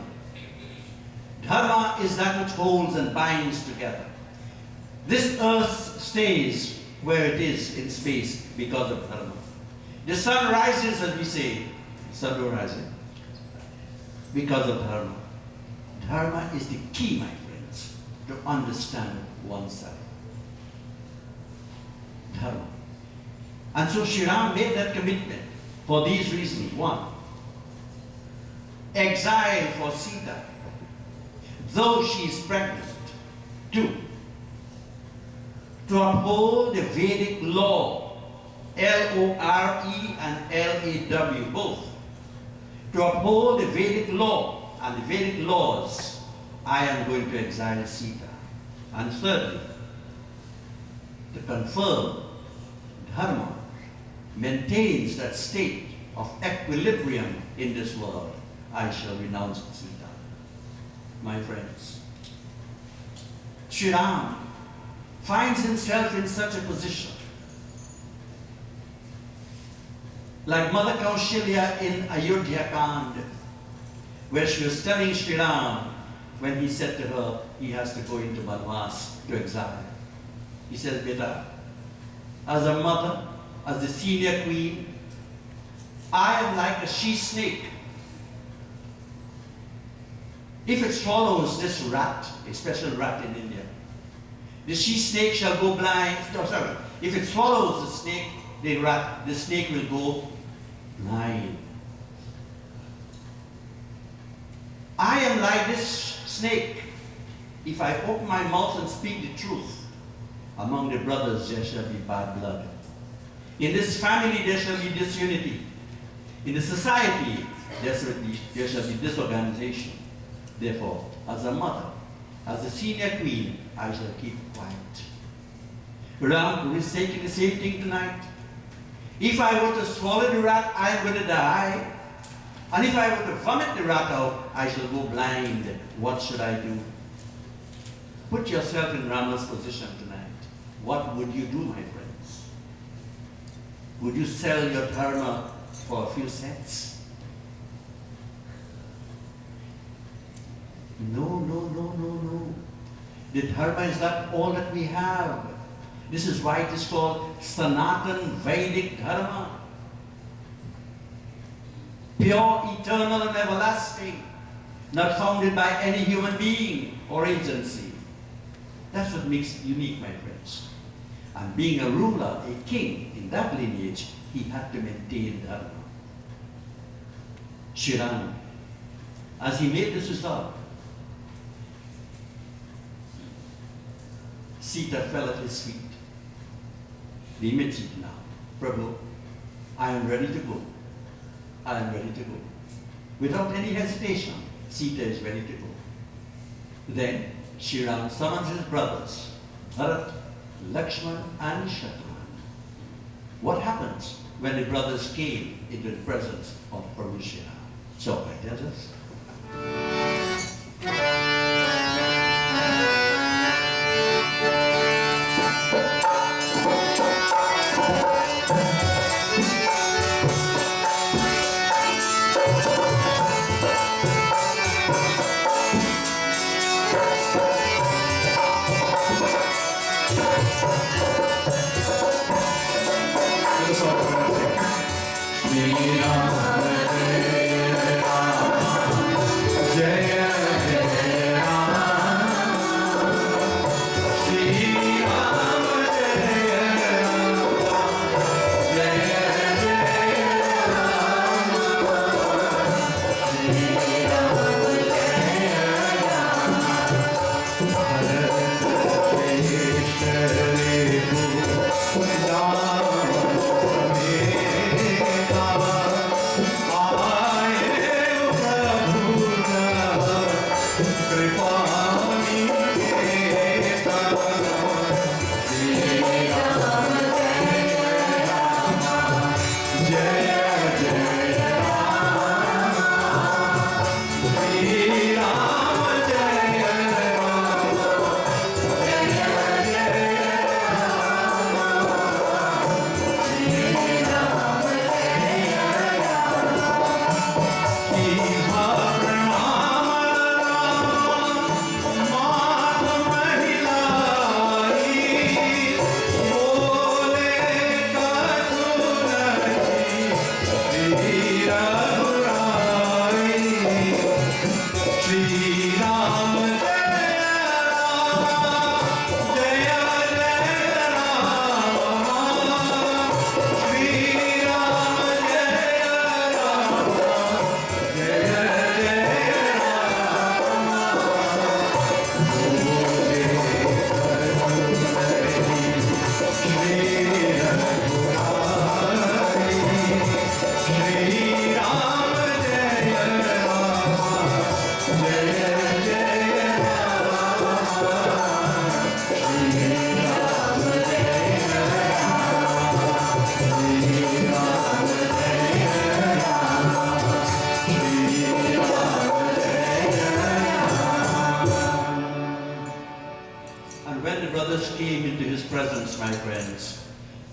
Dharma is that which holds and binds together. This earth stays where it is in space because of dharma. The sun rises, as we say, the sun will rise because of dharma. Dharma is the key, my friends, to understand oneself. Dharma. And so Shri Ram made that commitment for these reasons. One, exile for Sita, though she is pregnant. Two, to uphold the Vedic law, L-O-R-E and L-A-W, both. To uphold the Vedic law and the Vedic laws, I am going to exile Sita. And thirdly, to confirm dharma maintains that state of equilibrium in this world, I shall renounce Sita. My friends, Shri Ram finds himself in such a position, like Mother Kaushalya in Ayodhya Kand, where she was telling Shri Ram when he said to her he has to go into Banvas, to exile. He says, Beta, as a mother, as the senior queen, I am like a she-snake. If it swallows this rat, a special rat in India, the she-snake shall go blind. No, sorry. If it swallows the snake, the rat, the snake will go blind. I am like this snake. If I open my mouth and speak the truth, among the brothers there shall be bad blood. In this family there shall be disunity. In the society there shall be disorganization. Therefore, as a mother, as a senior queen, I shall keep quiet. Ram is saying the same thing tonight. If I were to swallow the rat, I am going to die. And if I were to vomit the rat out, I shall go blind. What should I do? Put yourself in Rama's position tonight. What would you do, my friends? Would you sell your dharma for a few cents? No. The dharma is not all that we have. This is why it is called Sanatan Vedic Dharma. Pure, eternal, and everlasting. Not founded by any human being or agency. That's what makes it unique, my friends. And being a ruler, a king in that lineage, he had to maintain dharma. Shri Ram, as he made this resolve, Sita fell at his feet. They met Sita now. Prabhu, I am ready to go. I am ready to go. Without any hesitation, Sita is ready to go. Then Shri Ram summons his brothers, Bharat, Lakshman, and Shatrughna. What happens when the brothers came into the presence of Prabhu Shri Ram? So, I tell us.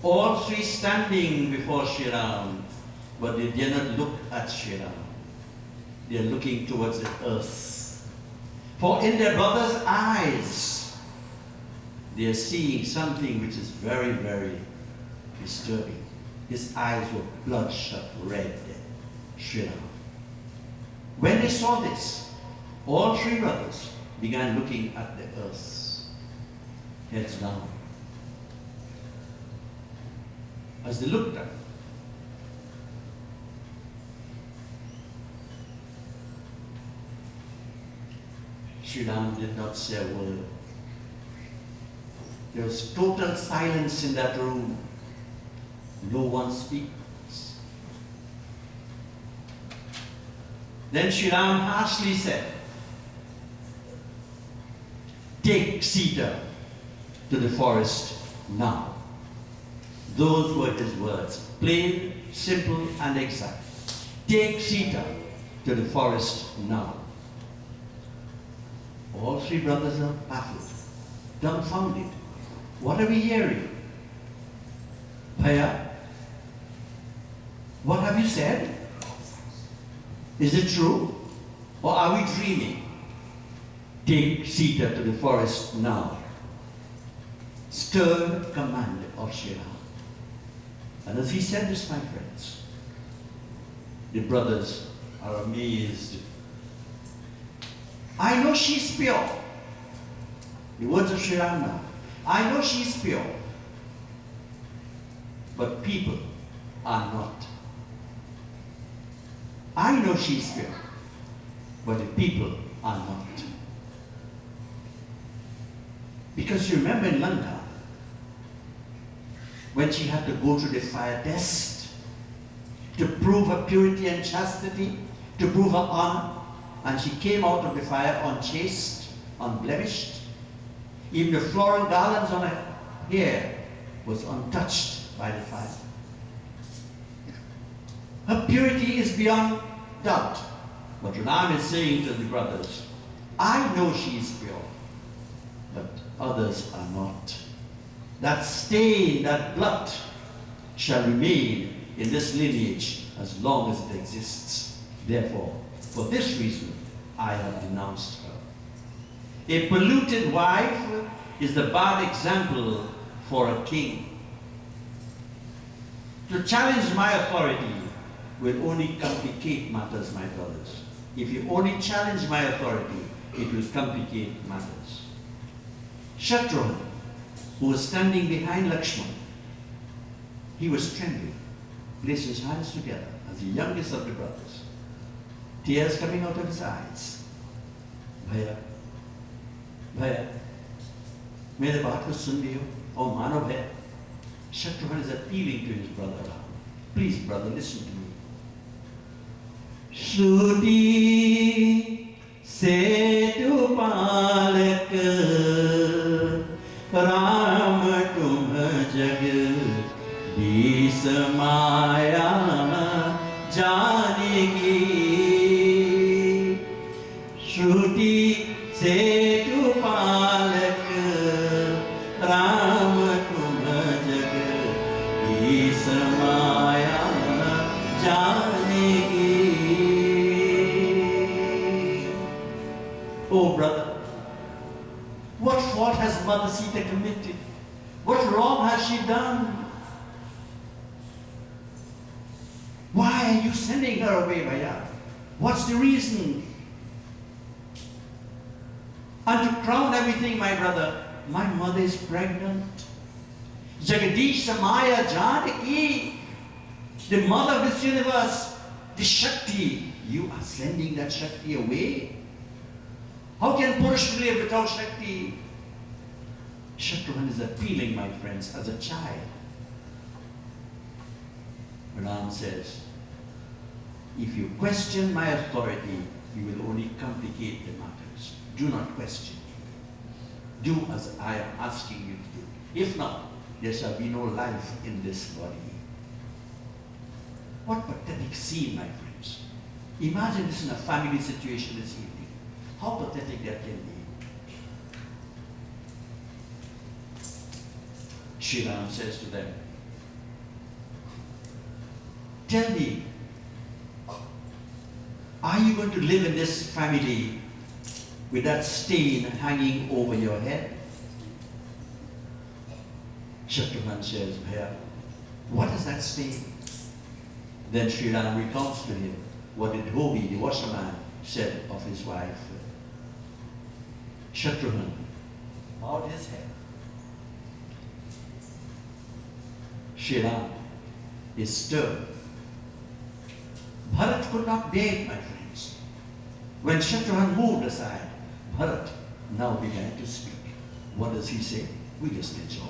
All three standing before Shri Ram, but they dare not look at Shri Ram. They are looking towards the earth. For in their brother's eyes, they are seeing something which is very, very disturbing. His eyes were bloodshot red, Shri Ram. When they saw this, all three brothers began looking at the earth, heads down. As they looked up, Sri Ram did not say a word. There was total silence in that room. No one speaks. Then Sri Ram harshly said, "Take Sita to the forest now." Those were his words, plain, simple, and exact. Take Sita to the forest now. All three brothers are baffled, dumbfounded. What are we hearing? Bhaiya, what have you said? Is it true? Or are we dreaming? Take Sita to the forest now. Stern command of Shri Ram. And as he said this, my friends, the brothers are amazed. I know she's pure. The words of Shri Ram now. I know she's pure. But people are not. I know she's pure. But the people are not. Because you remember in Lanka, when she had to go through the fire test to prove her purity and chastity, to prove her honor, and she came out of the fire unchaste, unblemished. Even the floral garlands on her hair was untouched by the fire. Her purity is beyond doubt. But Ram is saying to the brothers, I know she is pure, but others are not. That stain, that blood shall remain in this lineage as long as it exists. Therefore, for this reason, I have denounced her. A polluted wife is the bad example for a king. To challenge my authority will only complicate matters, my brothers. If you only challenge my authority, it will complicate matters. Shatrughan, who was standing behind Lakshman, he was trembling, placed his hands together as the youngest of the brothers, tears coming out of his eyes. Bhaiya, Bhaiya, मेरे बात को सुन लियो और मानो भैया. Shatrughan is appealing to his brother Ram. Please, brother, listen to me. Shruti setu palak Ram tum jag dis maya janegi. Shruti setu palak Ram tum jag dis maya janegi. Oh brother, what fault has Mother Sita committed? What wrong has she done? Why are you sending her away, Bhaiya? What's the reason? And to crown everything, my brother, my mother is pregnant. Jagadish Samaya Janaki, the mother of this universe, the Shakti, you are sending that Shakti away. How can Purush live without Shakti? Shatrughan is appealing, my friends, as a child. Ram says, if you question my authority, you will only complicate the matters. Do not question me. Do as I am asking you to do. If not, there shall be no life in this body. What pathetic scene, my friends. Imagine this in a family situation this evening. How pathetic that can be. Shri Ram says to them, tell me, are you going to live in this family with that stain hanging over your head? Shatrughan says, Bhaiya, what is that stain? Then Sri Ram recounts to him what the Dhobi, the washerman, said of his wife. Shatrughan bowed his head. Shri Ram is stirred. Bharat could not bear it, my friends. When Shatrughan moved aside, Bharat now began to speak. What does he say? We just enjoy.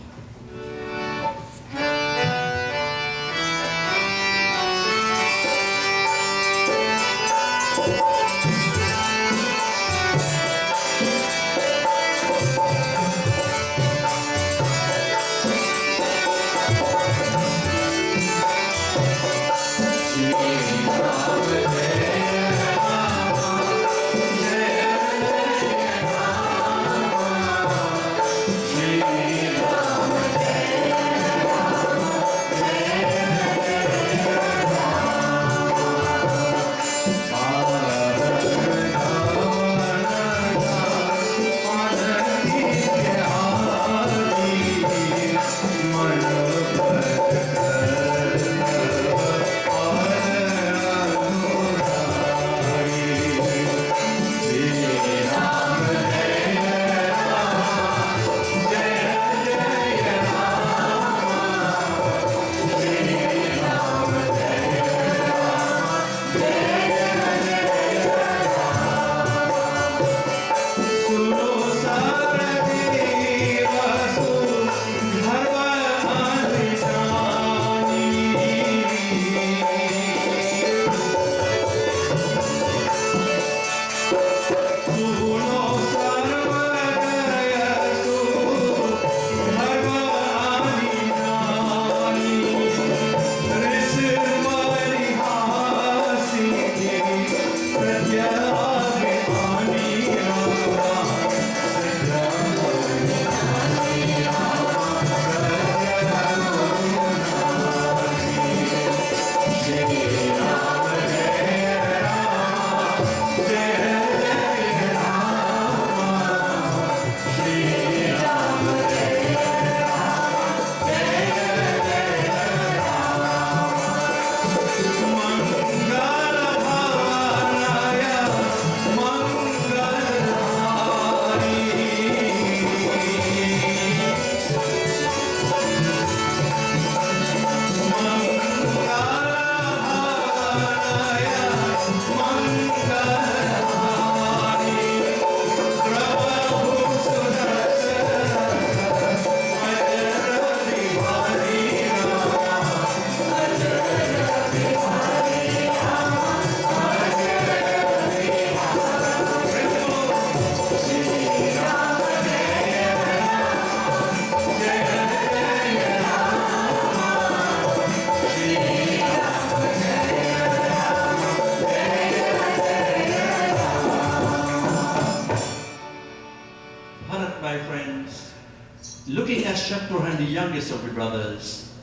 Shatrughan, the youngest of the brothers,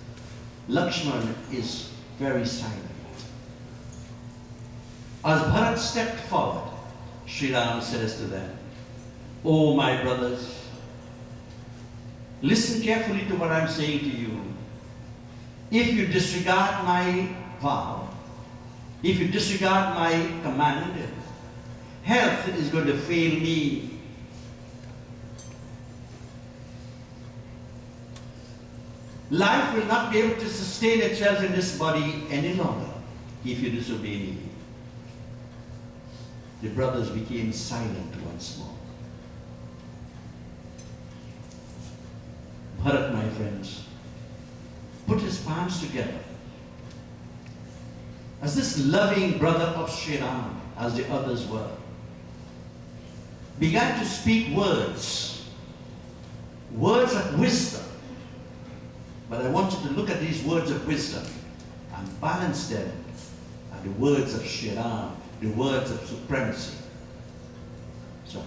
Lakshman is very silent. As Bharat stepped forward, Sri Ram says to them, "Oh, my brothers, listen carefully to what I'm saying to you. If you disregard my vow, if you disregard my command, health is going to fail me. Life will not be able to sustain itself in this body any longer if you disobey me." The brothers became silent once more. Bharat, my friends, put his palms together as this loving brother of Sri Ram, as the others were, began to speak words of wisdom. But I want you to look at these words of wisdom and balance them at the words of Sri Ram, the words of supremacy. So,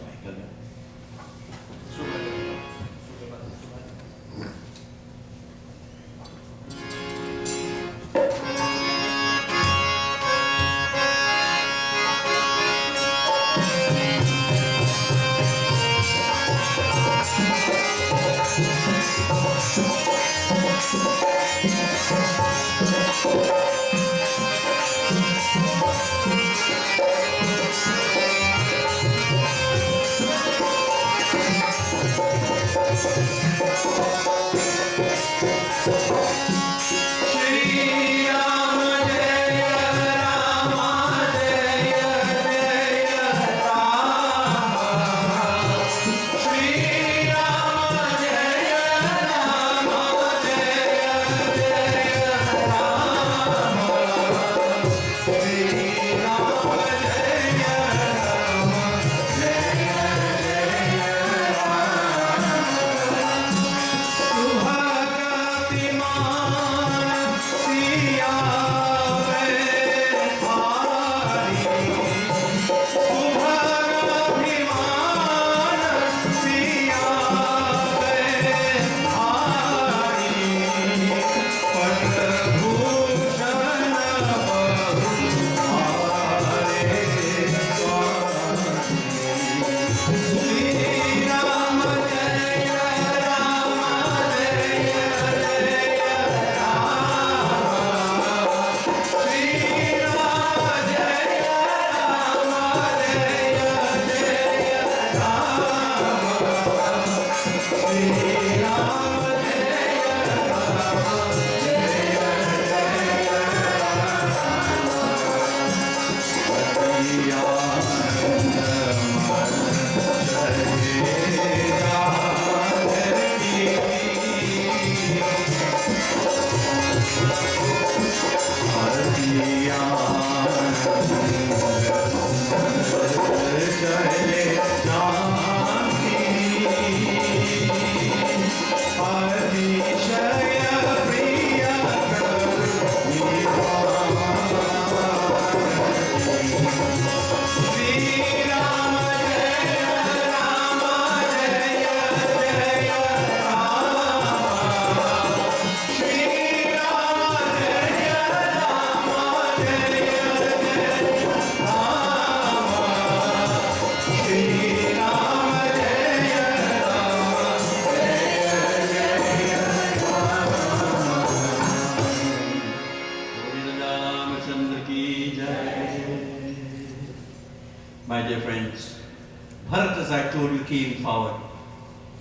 came forward,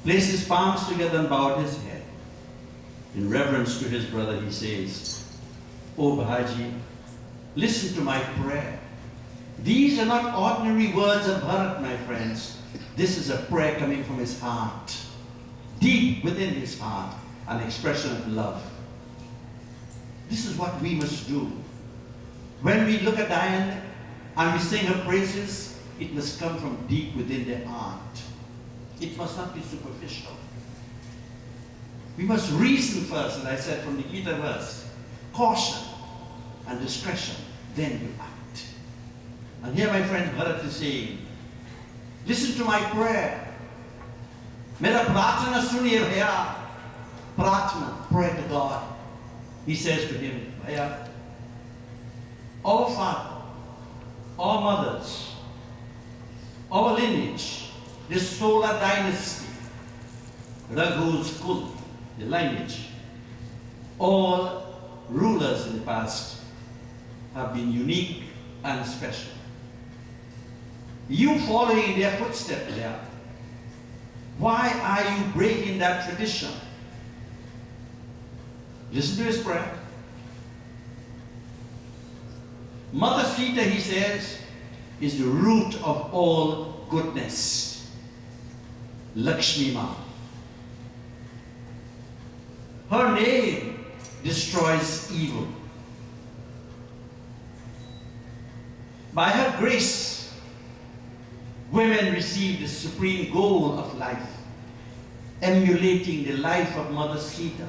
placed his palms together and bowed his head. In reverence to his brother, he says, "O Bahaji, listen to my prayer. These are not ordinary words of Bharat, my friends. This is a prayer coming from his heart, deep within his heart, an expression of love." This is what we must do. When we look at Diane and we sing her praises, it must come from deep within their heart. It must not be superficial. We must reason first, as I said from the Gita verse, caution and discretion, then you act. And here my friend Bharat is saying, listen to my prayer. Mera pratana suniye bhaiya. Pratana, pray to God. He says to him, "Bhaiya, our father, our mothers, our lineage, this Solar dynasty, Raghu's Kul, the lineage, all rulers in the past have been unique and special. You following in their footsteps there, why are you breaking that tradition?" Listen to his prayer. Mother Sita, he says, is the root of all goodness. Lakshmi Ma. Her name destroys evil. By her grace, women receive the supreme goal of life, emulating the life of Mother Sita.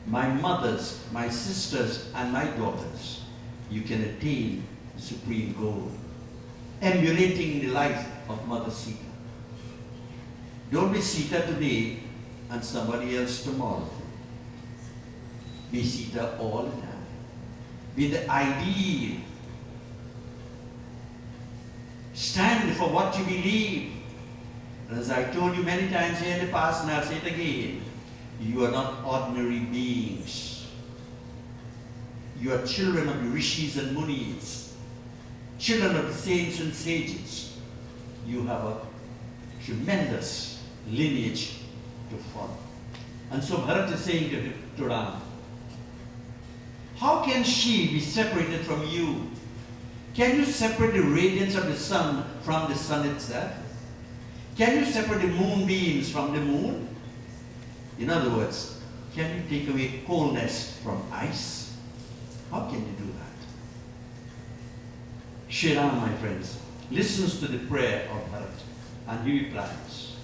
My mothers, my sisters, and my daughters, you can attain the supreme goal, emulating the life of Mother Sita. Don't be Sita today and somebody else tomorrow. Be Sita all the time. Be the ideal. Stand for what you believe. And as I told you many times here in the past, and I'll say it again, you are not ordinary beings. You are children of the rishis and munis, children of the saints and sages. You have a tremendous lineage to follow. And so Bharat is saying to Ram, how can she be separated from you? Can you separate the radiance of the sun from the sun itself? Can you separate the moonbeams from the moon? In other words, can you take away coldness from ice? How can you do that? Shri Ram, my friends, listens to the prayer of Bharat and he replies,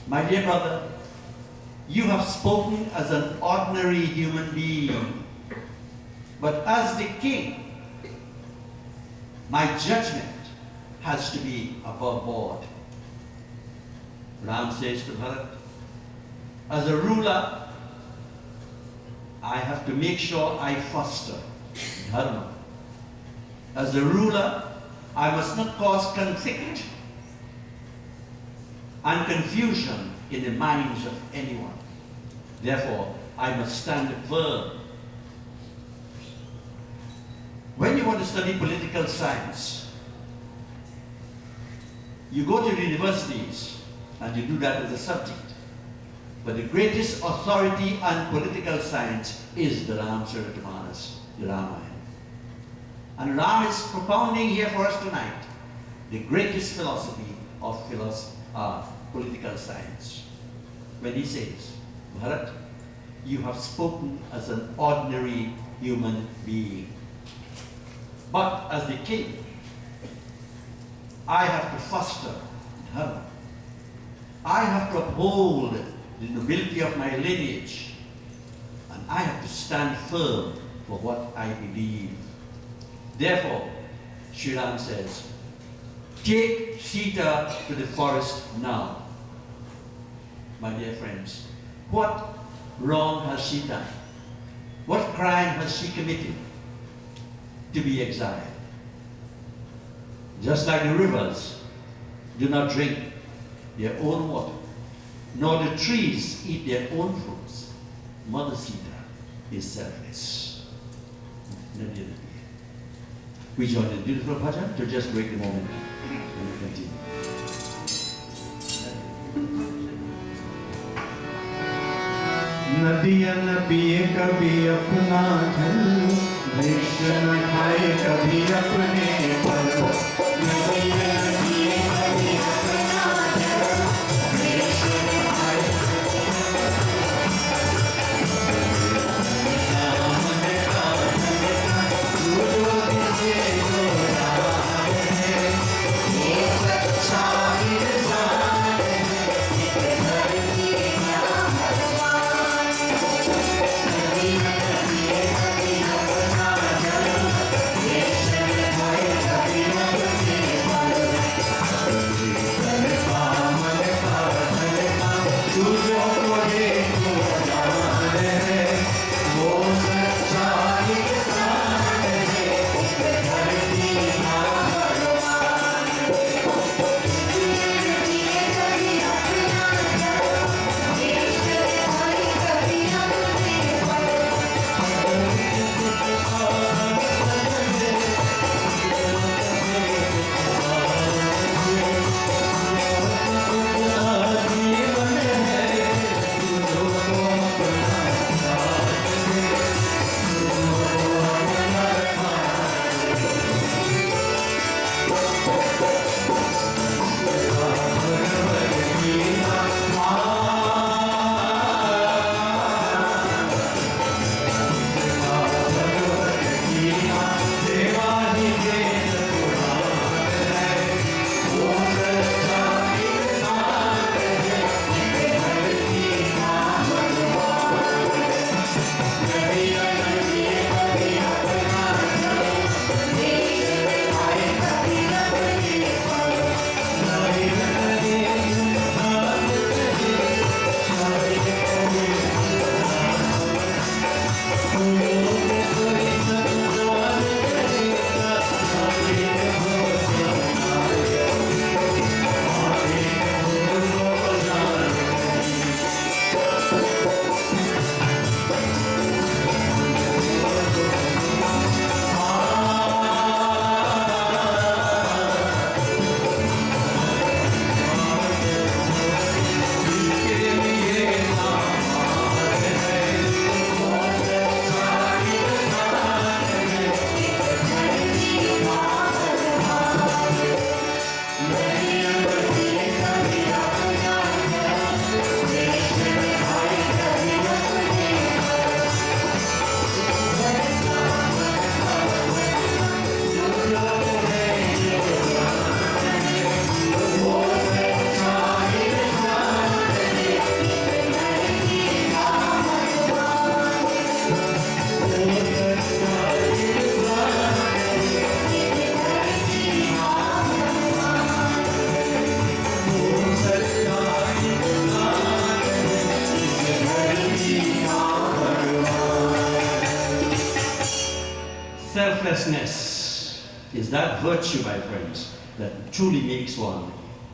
"My dear brother, you have spoken as an ordinary human being, but as the king, my judgment has to be above board." Ram says to Bharat, as a ruler, I have to make sure I foster dharma. As a ruler, I must not cause conflict and confusion in the minds of anyone. Therefore, I must stand firm. When you want to study political science, you go to the universities and you do that as a subject. But the greatest authority on political science is the Ramcharitamanas, the Ramayan. And Ram is propounding here for us tonight the greatest philosophy of political science. When he says, Bharat, you have spoken as an ordinary human being. But as the king, I have to foster dharma. I have to uphold the nobility of my lineage. And I have to stand firm for what I believe. Therefore, Shri Ram says, take Sita to the forest now. My dear friends, what wrong has she done? What crime has she committed to be exiled? Just like the rivers do not drink their own water, nor the trees eat their own fruits, Mother Sita is selfless. We join in beautiful bhajan to just break the moment and we continue. नदियाँ न पिए कभी अपना जल, वृक्ष न खाए कभी अपने फल। नदियाँ न पिए कभी अपना जल, वृक्ष न खाए Selflessness is that virtue, my friends, that truly makes one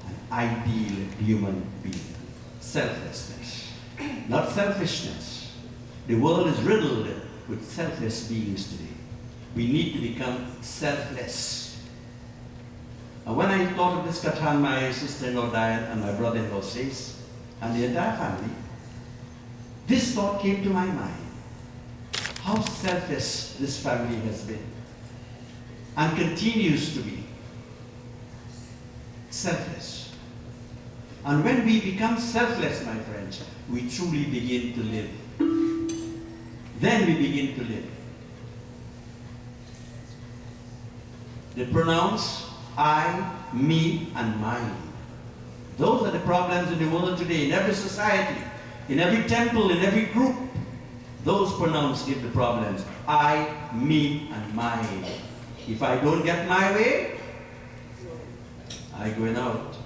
an ideal human being. Selflessness, not selfishness. The world is riddled with selfless beings today. We need to become selfless. And when I thought of this Katan, my sister-in-law Diane and my brother-in-law says, and the entire family, this thought came to my mind. How selfless this family has been and continues to be selfless. And when we become selfless, my friends, we truly begin to live. Then we begin to live. The pronouns I, me, and mine. Those are the problems in the world today, in every society, in every temple, in every group. Those pronouns give the problems. I, me, and mine. If I don't get my way, I going out.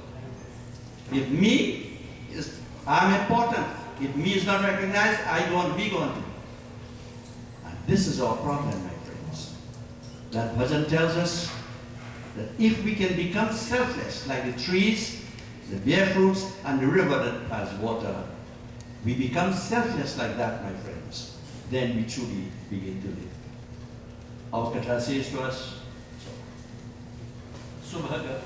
If me is, I'm important. If me is not recognized, I don't want to be gone to. And this is our problem, my friends. That bhajan tells us that if we can become selfless, like the trees, the bare fruits, and the river that has water, we become selfless like that, my friends, then we truly begin to live. Our Kata says to us, Subhaga.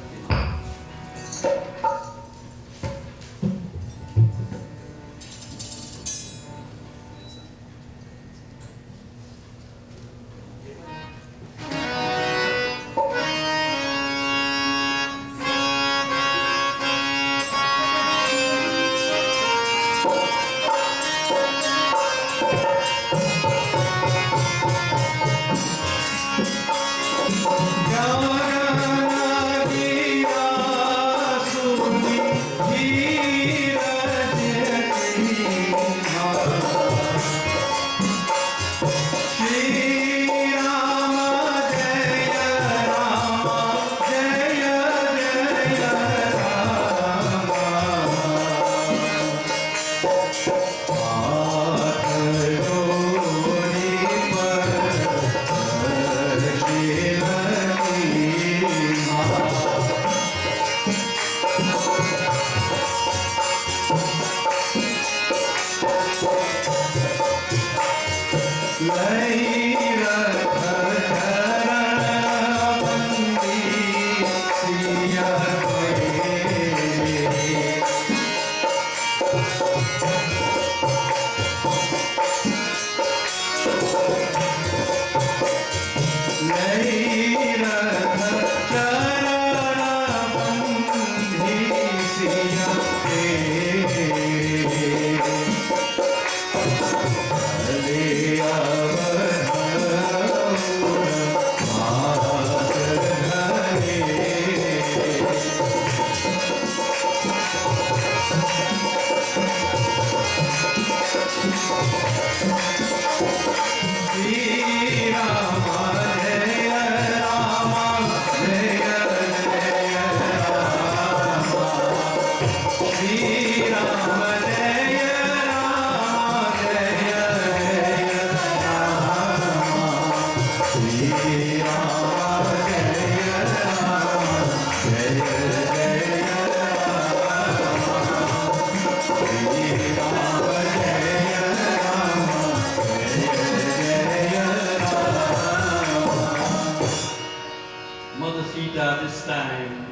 Mother Sita this time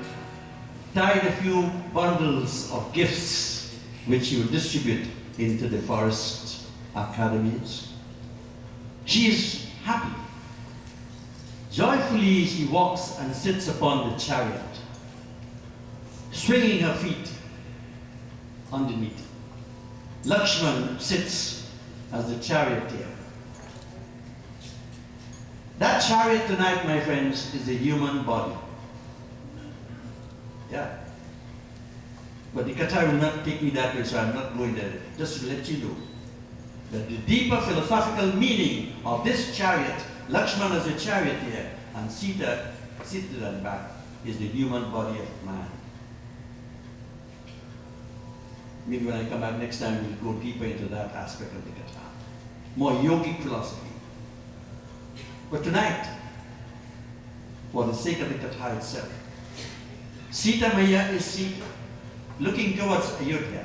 tied a few bundles of gifts which she will distribute into the forest academies. She is happy. Joyfully she walks and sits upon the chariot, swinging her feet underneath. Lakshman sits as the charioteer. That chariot tonight, my friends, is a human body. Yeah. But the Katha will not take me that way, so I'm not going there. Just to let you know that the deeper philosophical meaning of this chariot, Lakshman as a charioteer, and Sita seated at the back, is the human body of man. Maybe when I come back next time, we'll go deeper into that aspect of the Katha. More yogic philosophy. But tonight, for the sake of the Katha itself, Sita Maya is seated, looking towards Ayodhya.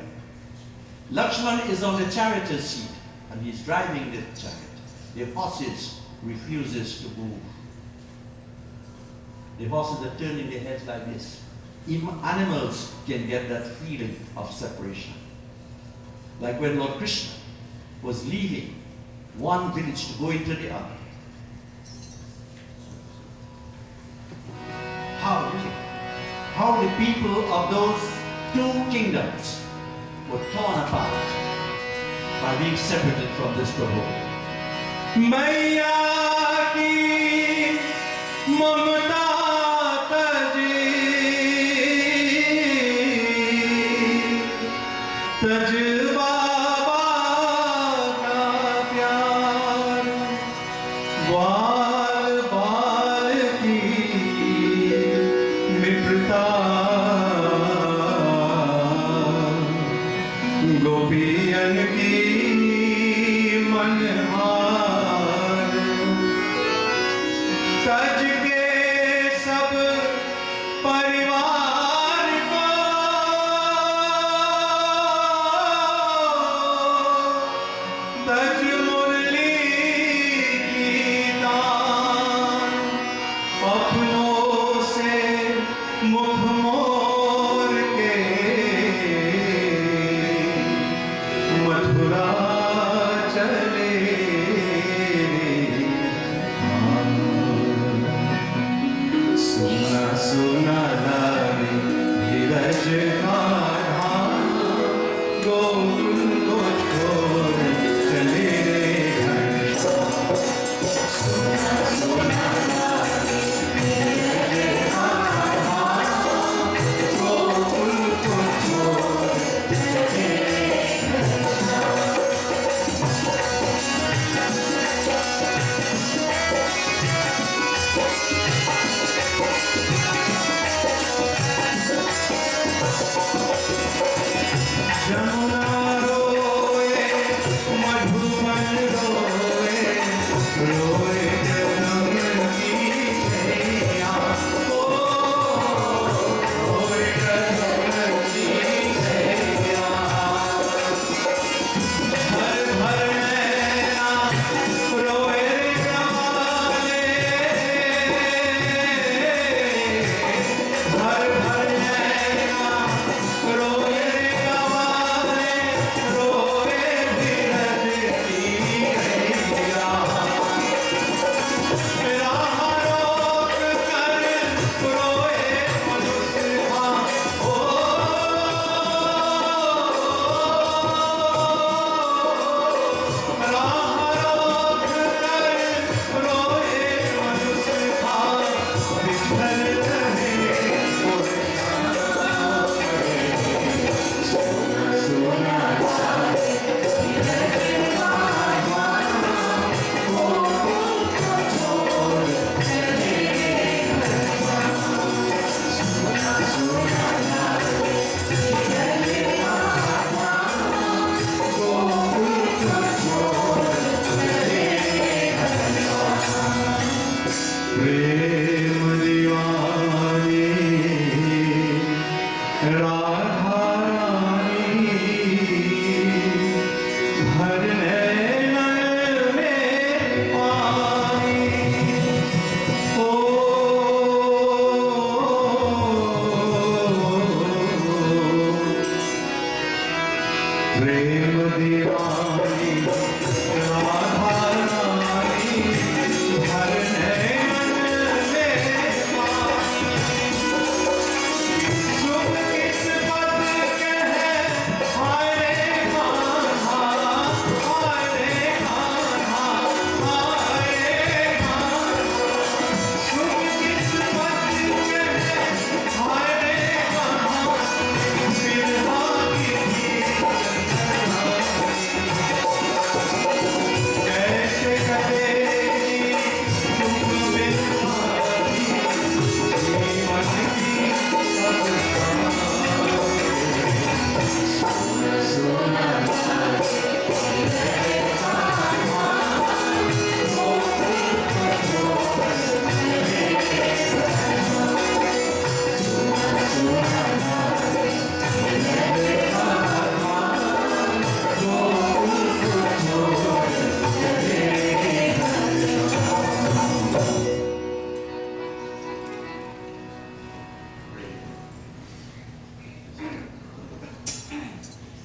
Lakshman is on the charioteer's seat, and he's driving the chariot. The horses refuses to move. The horses are turning their heads like this. Even animals can get that feeling of separation. Like when Lord Krishna was leaving one village to go into the other. How the people of those two kingdoms were torn apart by being separated from this Prabhu. Maya ki mamata taj baba ka pyar baal baal ki mitrata gopiyan ki manhar taj ke sab परिवार को तज मुरली की दान अपनों से मुख मोर के मथुरा चले सुना सुना लागे धीरज का धाम गोकुल को छोड़ चले रे घनश्याम सुना सुना लागे धीरज का धाम गोकुल को छोड़ चले रे घनश्याम जमुना प्रेम दीवानी राधा रानी हर नयन में पानी सुख किस्मत के है हाय रे कान्हा हाय रे कान्हा हाय रे कान्हा सुख किस्मत के है हाय रे कान्हा बिरहा की कैसे कटेगी सुख बिरहानी जीवन की सब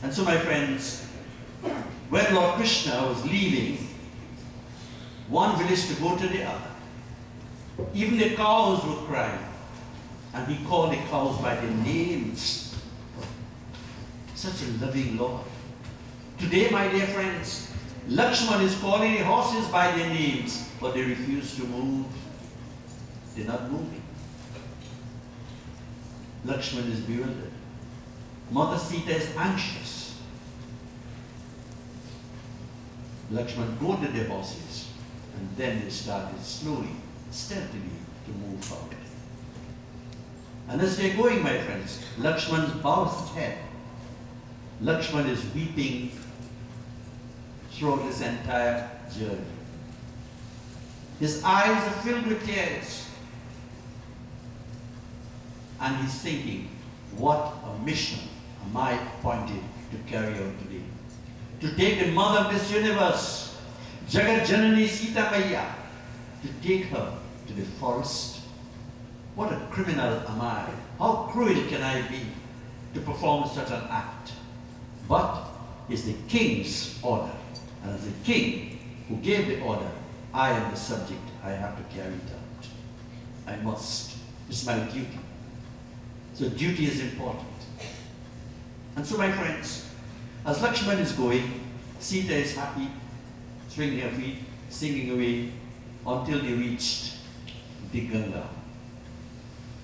And so, my friends, when Lord Krishna was leaving one village to go to the other, even the cows were crying, and he called the cows by their names. Such a loving Lord. Today, my dear friends, Lakshman is calling the horses by their names, but they refuse to move. They're not moving. Lakshman is bewildered. Mother Sita is anxious. Lakshman goaded their horses, and then they started slowly, stealthily to move forward. And as they're going, my friends, Lakshman bows his head. Lakshman is weeping throughout this entire journey. His eyes are filled with tears. And he's thinking, what a mission am I appointed to carry out today? To take the mother of this universe, Jagat Janani Sita Maya, to take her to the forest. What a criminal am I? How cruel can I be to perform such an act? But it's the king's order. And as the king who gave the order, I am the subject. I have to carry it out. I must. It's my duty. So duty is important. And so, my friends, as Lakshman is going, Sita is happy, swinging her feet, singing away, until they reached the Ganga.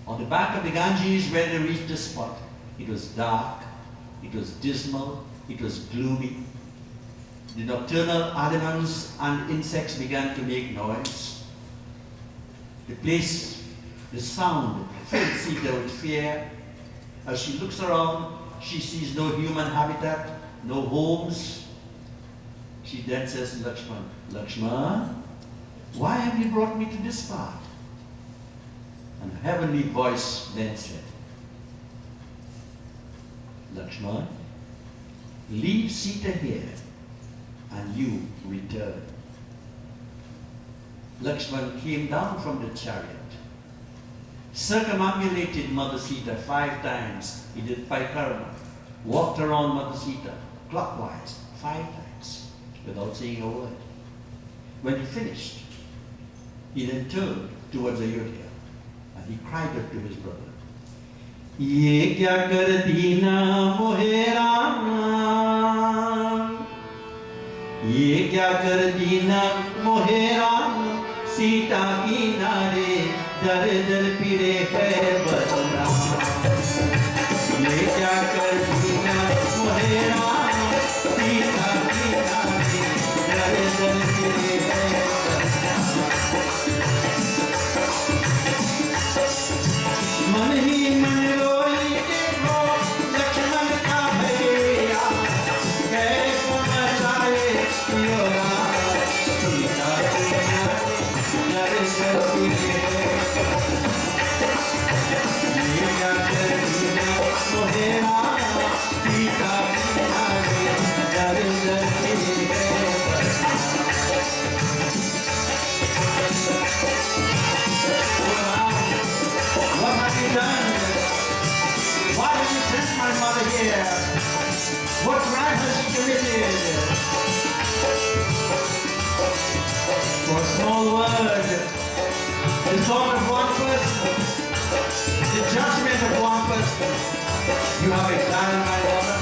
On the bank of the Ganges, where they reached the spot, it was dark, it was dismal, it was gloomy. The nocturnal animals and insects began to make noise. The place, the sound, filled Sita with fear. As she looks around, she sees no human habitat, no homes. She then says to Lakshman, Lakshman, why have you brought me to this part? And a heavenly voice then said, Lakshman, leave Sita here and you return. Lakshman came down from the chariot, circumambulated Mother Sita 5 times. He did Parikrama, walked around Mother Sita clockwise 5 times without saying a word. When he finished, he then turned towards Ayodhya and he cried out to his brother, Ye kya kar dina mohe Ram, Ye kya kar dina mohe Ram, Sita kinare dar dar pire hai badnaam. Ye kya kar dina mohe Ram, Sita kinare dar dar pire hai badnaam. Man hi man roi dekho Lakshman ka bhaiya, kaise machaye yora Sita kinare dar dar pire hai badnaam. result of one person, the judgment of one person. You have a plan, my daughter.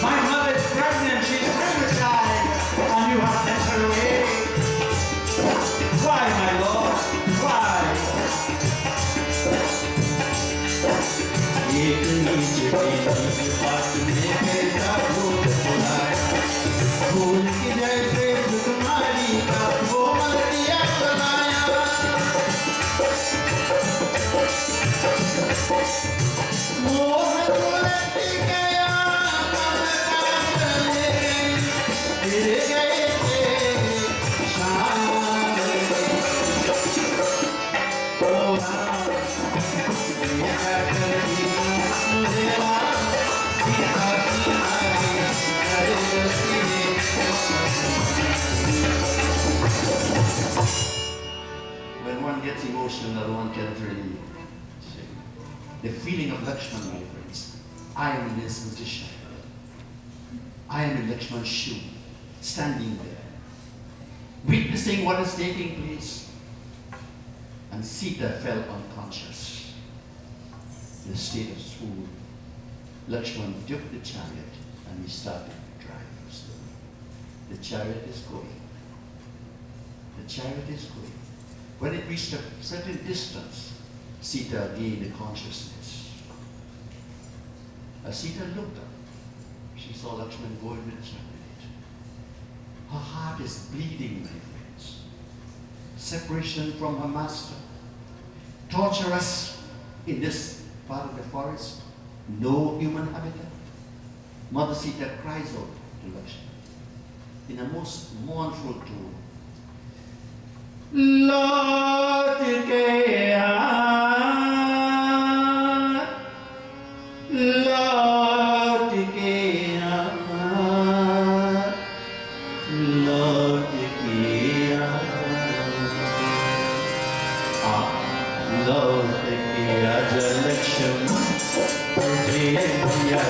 My mother is pregnant, she's pregnant, and you have sent her away. Why, my Lord? Why? When one gets emotional, one can really sing. The feeling of Lakshman, my friends. I am in this position. I am in Lakshman's shoe, standing there, witnessing what is taking place. And Sita fell unconscious in a state of swoon. Lakshman took the chariot and he started to drive slowly. The chariot is going. The chariot is going. When it reached a certain distance, Sita gained a consciousness. As Sita looked up, she saw Lakshman going with the chariot. Her heart is bleeding, my friends. Separation from her master. Torturous in this part of the forest. No human habitat. Mother Sita cries out to Lakshman in a most mournful tone. Lord Gaya, Lord Gaya, Lord Gaya, Lord Gaya, Jalakshmi, Jaya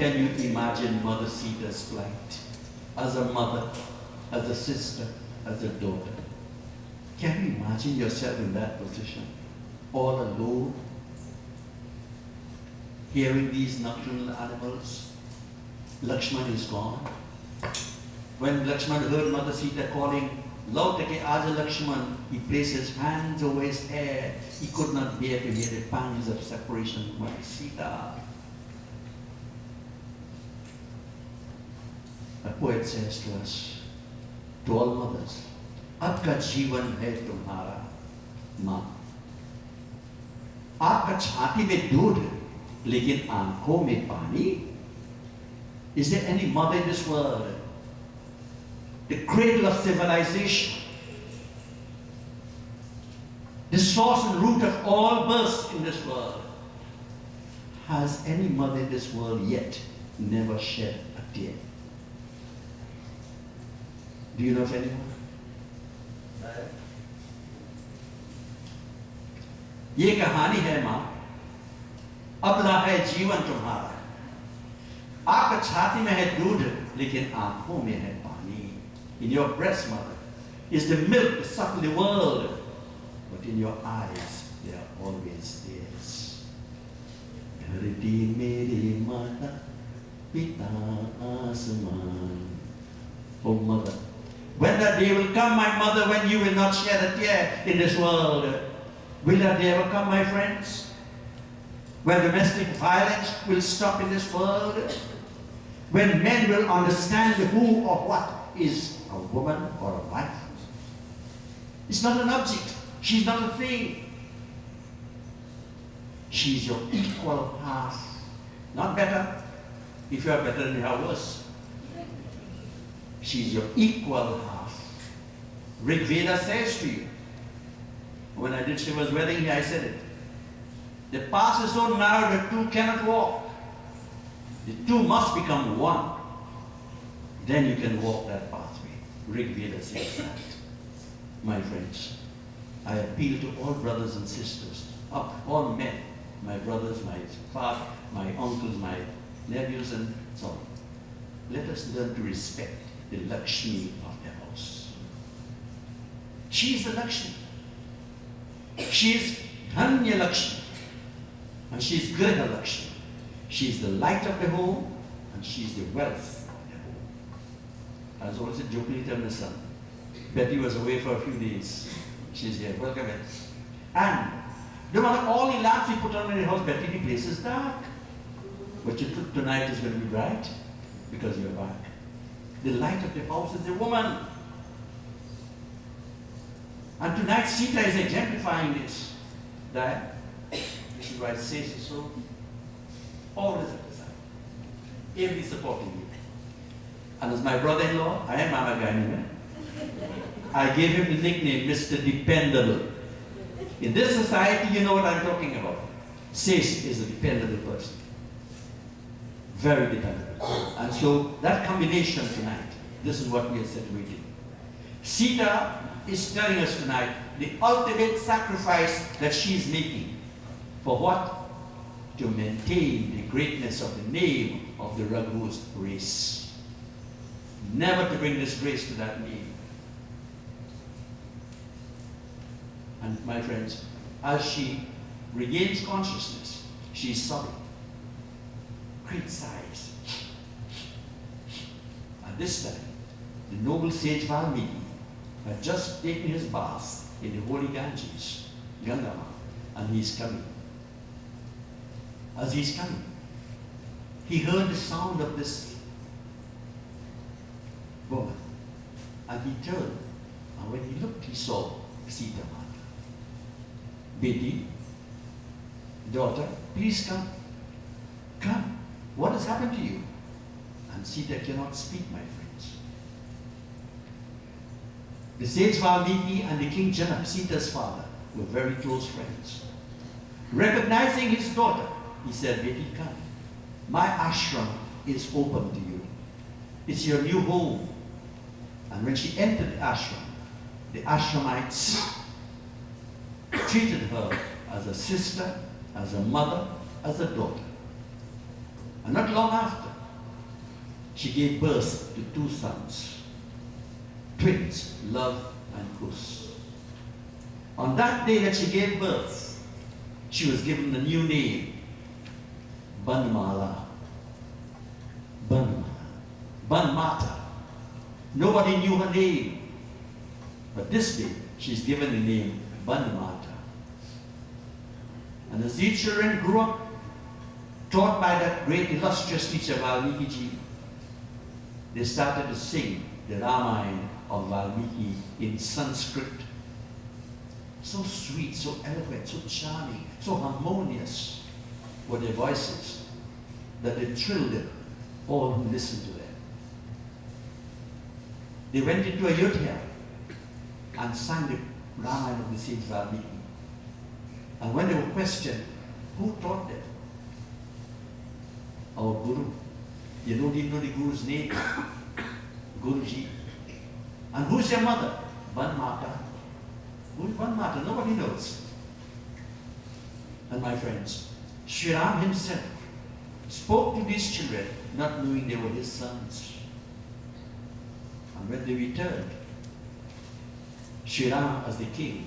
Can you imagine Mother Sita's plight as a mother, as a sister, as a daughter? Can you imagine yourself in that position, all alone, hearing these nocturnal animals? Lakshman is gone. When Lakshman heard Mother Sita calling Lauderdale Aja Lakshman, he placed his hands over his hair. He could not bear to hear the pangs of separation from his Sita. A poet says to us, to all mothers, आपका जीवन है तुम्हारा माँ, आपका छाती में दूध लेकिन आंखों में पानी. Is there any mother in this world, the cradle of civilization, the source and root of all births in this world, has any mother in this world yet never shed a tear? Do you know of anyone? ये कहानी है माँ, अबला है जीवन तुम्हारा, आपका छाती में है दूध लेकिन आंखों में है पानी. In your breast, mother, is the milk to suckle the world, but in your eyes they are always tears. धरती मेरी माता, पिता आसमान. Oh mother, when that day will come, my mother, when you will not shed a tear in this world, will that day ever come, my friends? When domestic violence will stop in this world? When men will understand who or what is a woman or a wife? It's not an object. She's not a thing. She's your equal half. Not better. If you are better, then you are worse. She's your equal half. Rig Veda says to you, when I did Shiva's wedding here, I said it. The path is so narrow that two cannot walk. The two must become one. Then you can walk that pathway. Rig Veda says that. My friends, I appeal to all brothers and sisters, all men, my brothers, my father, my uncles, my nephews, and so on. Let us learn to respect the Lakshmi of the house. She is the Lakshmi. She is Dhanya Lakshmi. And she is Griha Lakshmi. She is the light of the home, and she is the wealth of the home. As always said, Jupiter and the sun. Betty was away for a few days. She's here. Welcome, Betty. And no matter all the lamps we put on in the house, Betty, the place is dark. But tonight is going to be bright because you're back. The light of the house is the woman. And tonight Sita is exemplifying this. That this is why it says so. Always at the side. Every supporting you. And as my brother-in-law, I am Mama Gani. I gave him the nickname Mr. Dependable. In this society, you know what I'm talking about. Sis is a dependable person. Very dependable. And so that combination tonight, this is what we are celebrating. Sita is telling us tonight the ultimate sacrifice that she is making. For what? To maintain the greatness of the name of the Raghu's race. Never to bring disgrace to that name. And my friends, as she regains consciousness, she is sobbing. Great sighs. At this time, the noble sage Valmiki had just taken his bath in the holy Ganges, Gangama, and he is coming. As he is coming, he heard the sound of this woman, and he turned, and when he looked, he saw Sita Mata. Beti, daughter, please come. Come. What has happened to you? And Sita cannot speak, my friends. The sage Valmiki and the King Janak, Sita's father, were very close friends. Recognizing his daughter, he said, Beti, come. My ashram is open to you. It's your new home. And when she entered the ashramites treated her as a sister, as a mother, as a daughter. And not long after, she gave birth to two sons, twins, Love and Kus. On that day that she gave birth, she was given the new name, Banmala. Banmala. Banmata. Nobody knew her name. But this day, she's given the name Banmata. And as these children grew up, taught by that great illustrious teacher Valmiki Ji, they started to sing the Ramayan of Valmiki in Sanskrit. So sweet, so eloquent, so charming, so harmonious were their voices that they thrilled all who listened to them. They went into Ayodhya and sang the Ramayan of the sage Valmiki. And when they were questioned, who taught them? Our Guru. You know, didn't know the Guru's name? Guruji. And who's your mother? Banmata. Who's Banmata? Nobody knows. And my friends, Shri Ram himself spoke to these children, not knowing they were his sons. And when they returned, Shri Ram, as the king,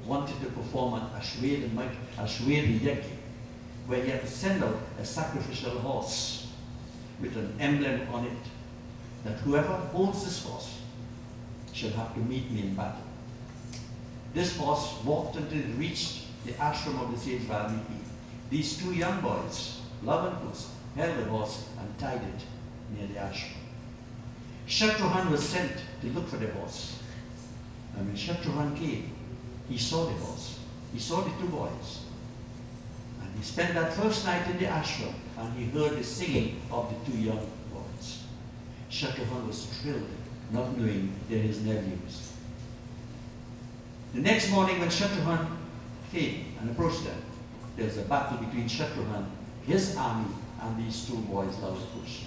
wanted to perform an Ashweda Yajna, where he had to send out a sacrificial horse with an emblem on it, that whoever holds this horse shall have to meet me in battle. This horse walked until it reached the ashram of the sage Valmiki. These two young boys, Love and Kush, held the horse and tied it near the ashram. Shatrughan was sent to look for the horse. And when Shatrughan came, he saw the horse. He saw the two boys. And he spent that first night in the ashram and he heard the singing of the two young boys. Shatrughan was thrilled, not knowing they're his nephews. The next morning when Shatrughan came and approached them, there was a battle between Shatrughan, his army, and these two boys, Love and Kush.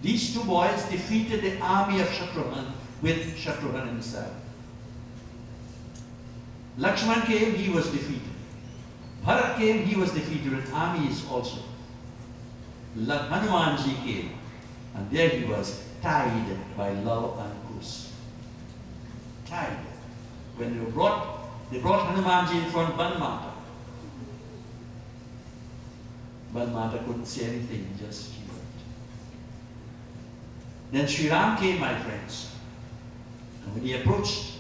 These two boys defeated the army of Shatrughan with Shatrughan himself. Lakshman came, he was defeated. Bharat came, he was defeated with armies also. Hanumanji came, and there he was, tied by Love and Kush. Tied. When they brought Hanumanji in front of Banmata. Banmata couldn't say anything, just he wept. Then Shri Ram came, my friends. And when he approached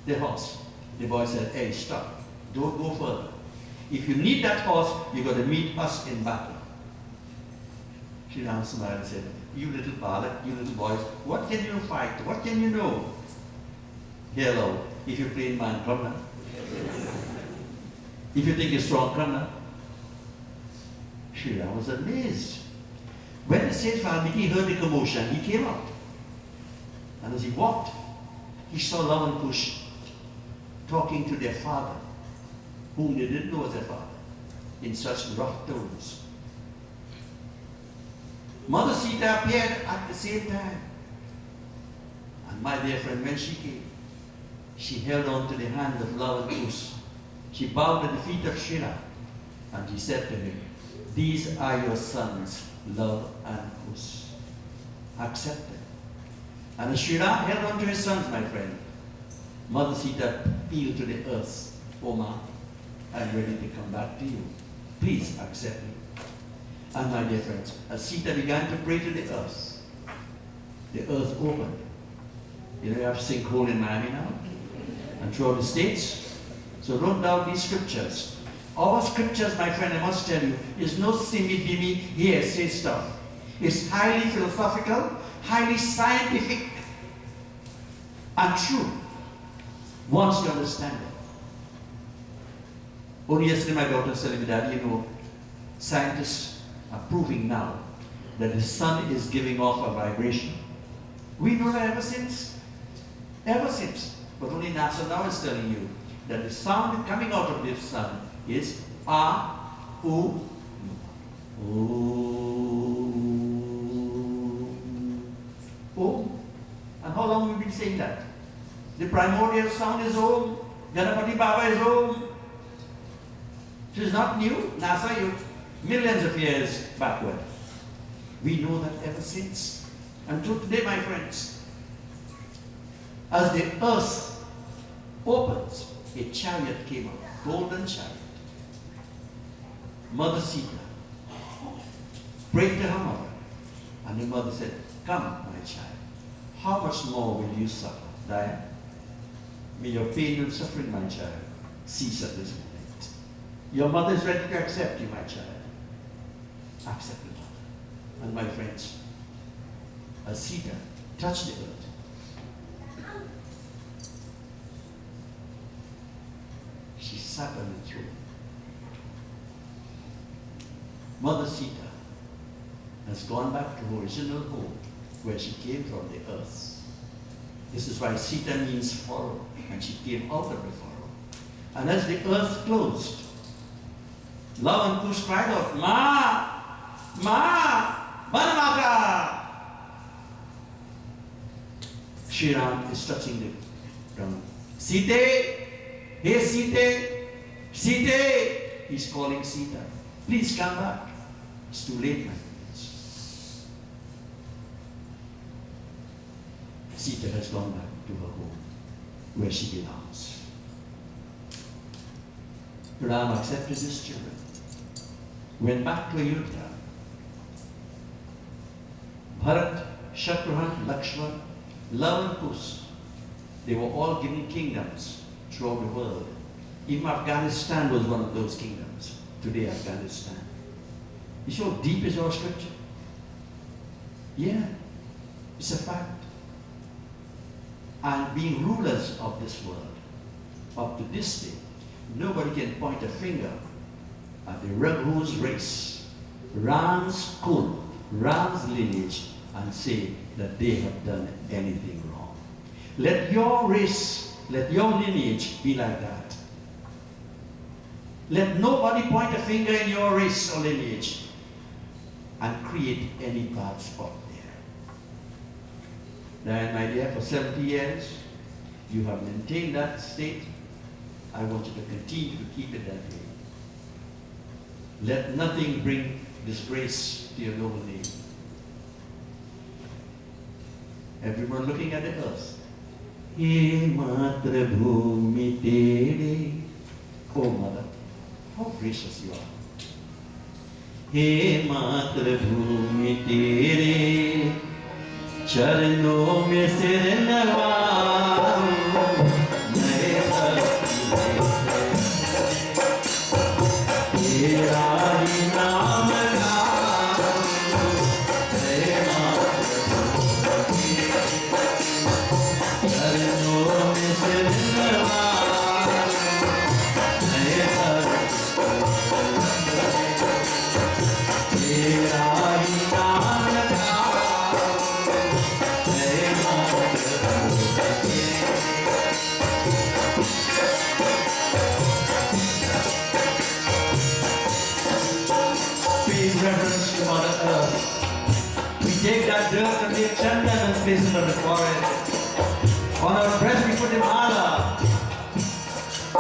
the horse, the boy said, hey, stop. Don't go further. If you need that horse, you've got to meet us in battle. Shri Ram smiled and said, you little Balak, you little boys, what can you fight? What can you know? Hello, if you play man, come now. If you think you're strong, come now. Shri Ram was amazed. When the sage Valmiki heard the commotion, he came out. And as he walked, he saw Love and Kush talking to their father, whom they didn't know as their father, in such rough tones. Mother Sita appeared at the same time. And my dear friend, when she came, she held on to the hand of Love and Kush. She bowed at the feet of Shri Ram, and she said to him, these are your sons, Love and Kush. Accept them. And as Shri Ram held on to his sons, my friend, Mother Sita appealed to the earth, oh ma, I'm ready to come back to you. Please accept me. And my dear friends, as Sita began to pray to the earth opened. You know, you have sinkhole in Miami now, and throughout the States. So don't doubt these scriptures. Our scriptures, my friend, I must tell you, is no simmy-dimmy, here, say stuff. It's highly philosophical, highly scientific, and true, once you understand it. Only yesterday my daughter was telling me that, you know, scientists are proving now that the sun is giving off a vibration. We know that ever since. But only NASA now is telling you that the sound coming out of this sun is A-U. Om. And how long have we been saying that? The primordial sound is Om. Ganapati Baba is Om. It is not new. NASA, you millions of years backward. We know that ever since. Until today, my friends, as the earth opens, a chariot came out, golden chariot. Mother Sita prayed to her mother, and the mother said, come, my child, how much more will you suffer? Diane, May your pain and suffering, my child, cease at this moment. Your mother is ready to accept you, my child. Accept the mother. And my friends, as Sita touched the earth, she sat on the throne. Mother Sita has gone back to her original home, where she came from, the earth. This is why Sita means furrow, and she came out of the furrow. And as the earth closed, Love and Kush cried out, Ma! Ma! Banamata! Shri Ram is touching the ground. Sita! Hey Sita! Sita! He's calling Sita. Please come back. It's too late, my friends. Sita has gone back to her home, where she belongs. Ram accepted his children, went back to Ayodhya. Bharat, Shatrughan, Lakshman, Lava and Kush, they were all given kingdoms throughout the world. Even Afghanistan was one of those kingdoms. Today, Afghanistan. You see how deep is our scripture? Yeah, it's a fact. And being rulers of this world, up to this day, nobody can point a finger at the Raghu's race, Ram's kull, Ram's lineage, and say that they have done anything wrong. Let your race, let your lineage be like that. Let nobody point a finger in your race or lineage and create any bad spot there. Then, my dear, for 70 years, you have maintained that state. I want you to continue to keep it that way. Let nothing bring disgrace to your noble name. Everyone looking at the earth. He matra bhumi tere. Oh, mother, how gracious you are. He matra bhumi tere. Charano mein sir nawao. Take that dirt and the chandan and place it on the forehead. On our breast we put the mala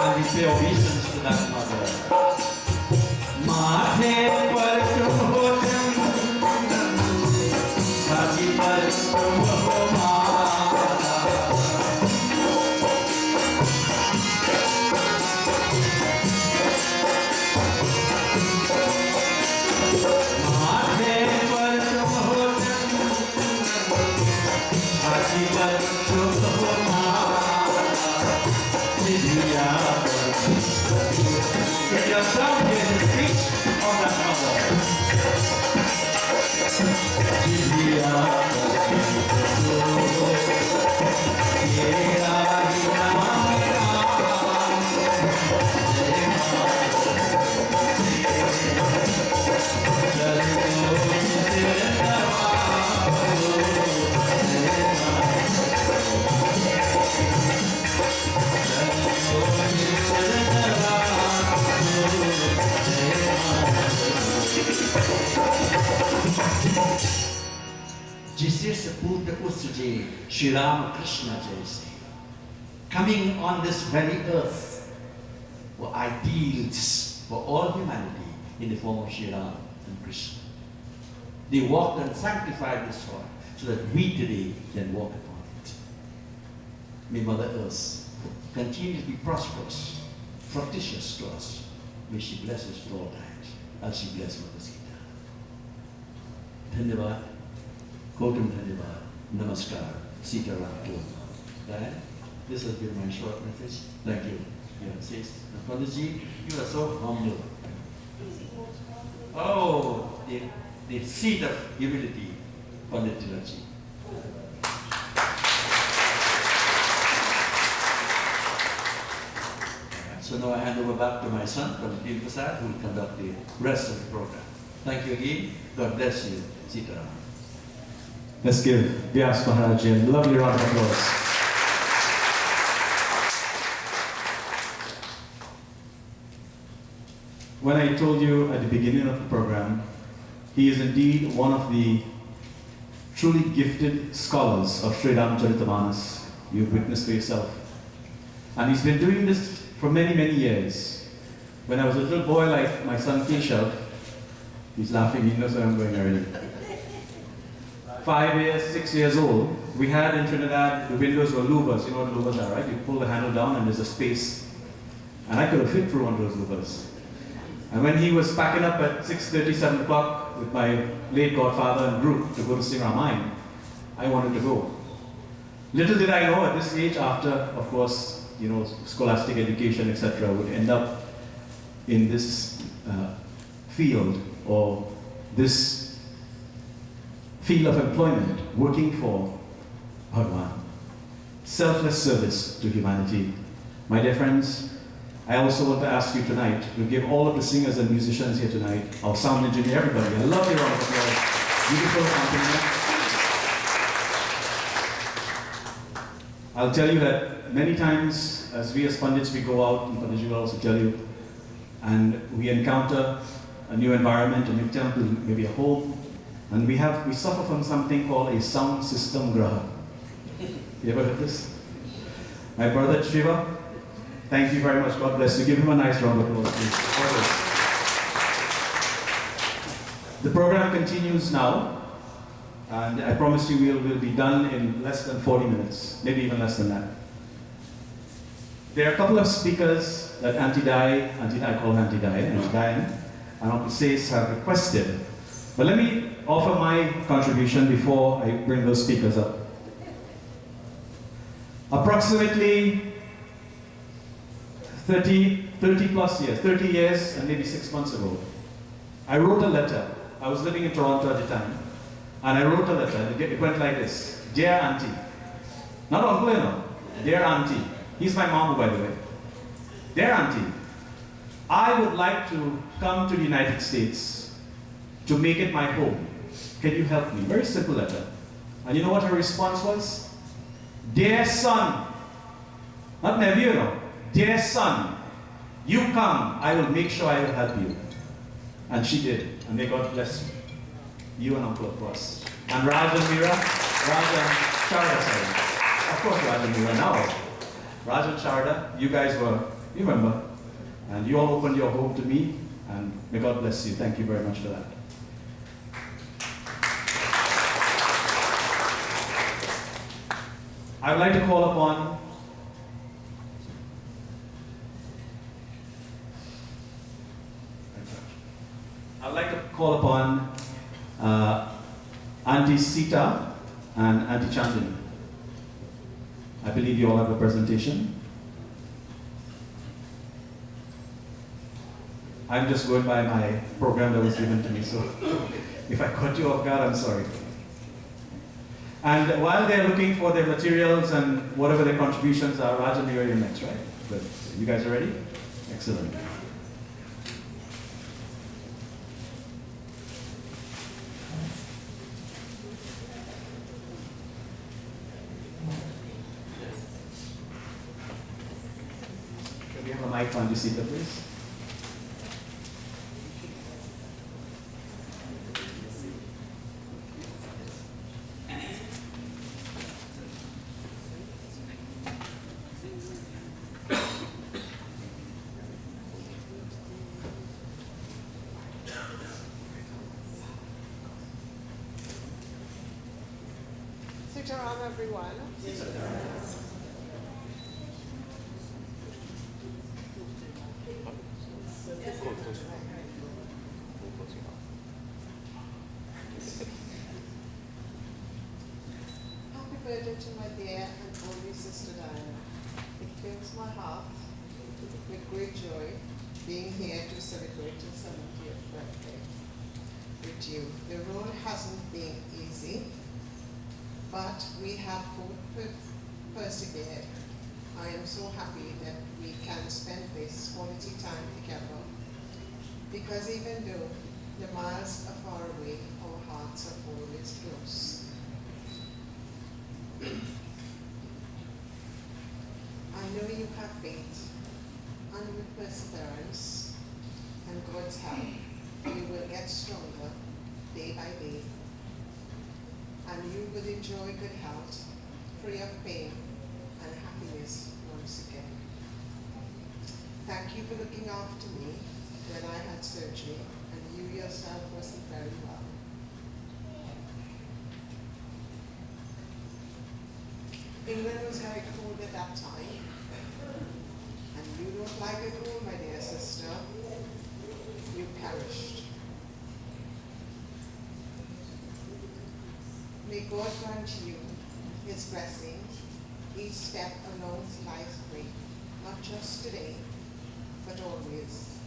and we pay obeisance to that mother. Maathe par tum ho chhati par tum ho mata. Get yourself here in the speech of that mother. जिसे सपूत उसजे श्री राम कृष्ण जैसे. Coming on this very earth were ideals for all humanity in the form of Shri Ram and Krishna. They walked and sanctified this soil so that we today can walk upon it. May Mother Earth continue to be prosperous, propitious to us. May she bless us for all times as she blessed Mother Sita. Dhanyavad. Kotum Dhanyavad. Namaskar. Sita Ram. Right? This has been my short message. Thank you. Yeah, it says, Panditji, you are so humble. Oh, the seed of humility, Pandit Tilaji. So now I hand over back to my son, Toolsie Persad, who will conduct the rest of the program. Thank you again. God bless you. Sitaram. Let's give Vyas Maharaj a lovely round of applause. When I told you at the beginning of the program, he is indeed one of the truly gifted scholars of Sri Ramcharitamanas. You've witnessed for yourself. And he's been doing this for many, many years. When I was a little boy like my son Keshav, he's laughing, he knows where I'm going already. 5 years, 6 years old, we had in Trinidad, the windows were louvers. You know what louvers are, right? You pull the handle down and there's a space. And I could have fit through one of those louvers. And when he was packing up at 6:30, 7 o'clock with my late godfather and group to go to sing Ramayan, I wanted to go. Little did I know at this age, after, of course, you know, scholastic education, etc., would end up in this field or this field of employment, working for Bhagwan. Selfless service to humanity. My dear friends, I also want to ask you tonight to give all of the singers and musicians here tonight, our sound engineer, everybody, a lovely round of applause. Beautiful accompaniment. I'll tell you that many times, as we as Pandits, we go out, and Pandit will also tell you, and we encounter a new environment, a new temple, maybe a home, and we suffer from something called a sound system graha. You ever heard this? My brother Shiva, thank you very much. God bless you. Give him a nice round of applause, please. The program continues now, and I promise you we'll be done in less than 40 minutes, maybe even less than that. There are a couple of speakers that Auntie I call Auntie Diane, and Uncle Says have requested. But let me offer my contribution before I bring those speakers up. Approximately 30 plus years, 30 years and maybe 6 months ago, I wrote a letter. I was living in Toronto at the time, and I wrote a letter. It went like this: Dear Auntie, not Uncle, you know, dear Auntie. He's my mom, by the way. Dear Auntie, I would like to come to the United States to make it my home. Can you help me? Very simple letter. And you know what her response was? Dear son, not nephew, you know. Dear son, you come, I will make sure I will help you. And she did, and may God bless you. You and Uncle, of course. And Raj and Sharda, sorry. Of course Raj and Mira now. Raj and Sharda, you guys were, you remember, and you all opened your home to me, and may God bless you. Thank you very much for that. I would like to call upon Auntie Sita and Auntie Chandani. I believe you all have a presentation. I'm just going by my program that was given to me, so if I caught you off guard, I'm sorry. And while they're looking for their materials and whatever their contributions are, Raj and Mira, you're next, right? Good. You guys are ready? Excellent. Can we have a mic for Auntie Sita, please? Sitaram, everyone. Happy birthday to my dear and only sister Diana. heart with great joy being here to celebrate your 70th birthday with you. The road hasn't been easy, but we have both persevered. I am so happy that we can spend this quality time together, because even though the miles are far away, our hearts are always close. I know you have faith, and with perseverance and God's help, you will get stronger day by day, and you will enjoy good health, free of pain and happiness once again. Thank you for looking after me when I had surgery, and you yourself wasn't very well. England was very cold at that time, and you don't like it cold, my dear sister. You perished. May God grant you His blessings each step along life's way, not just today, but always.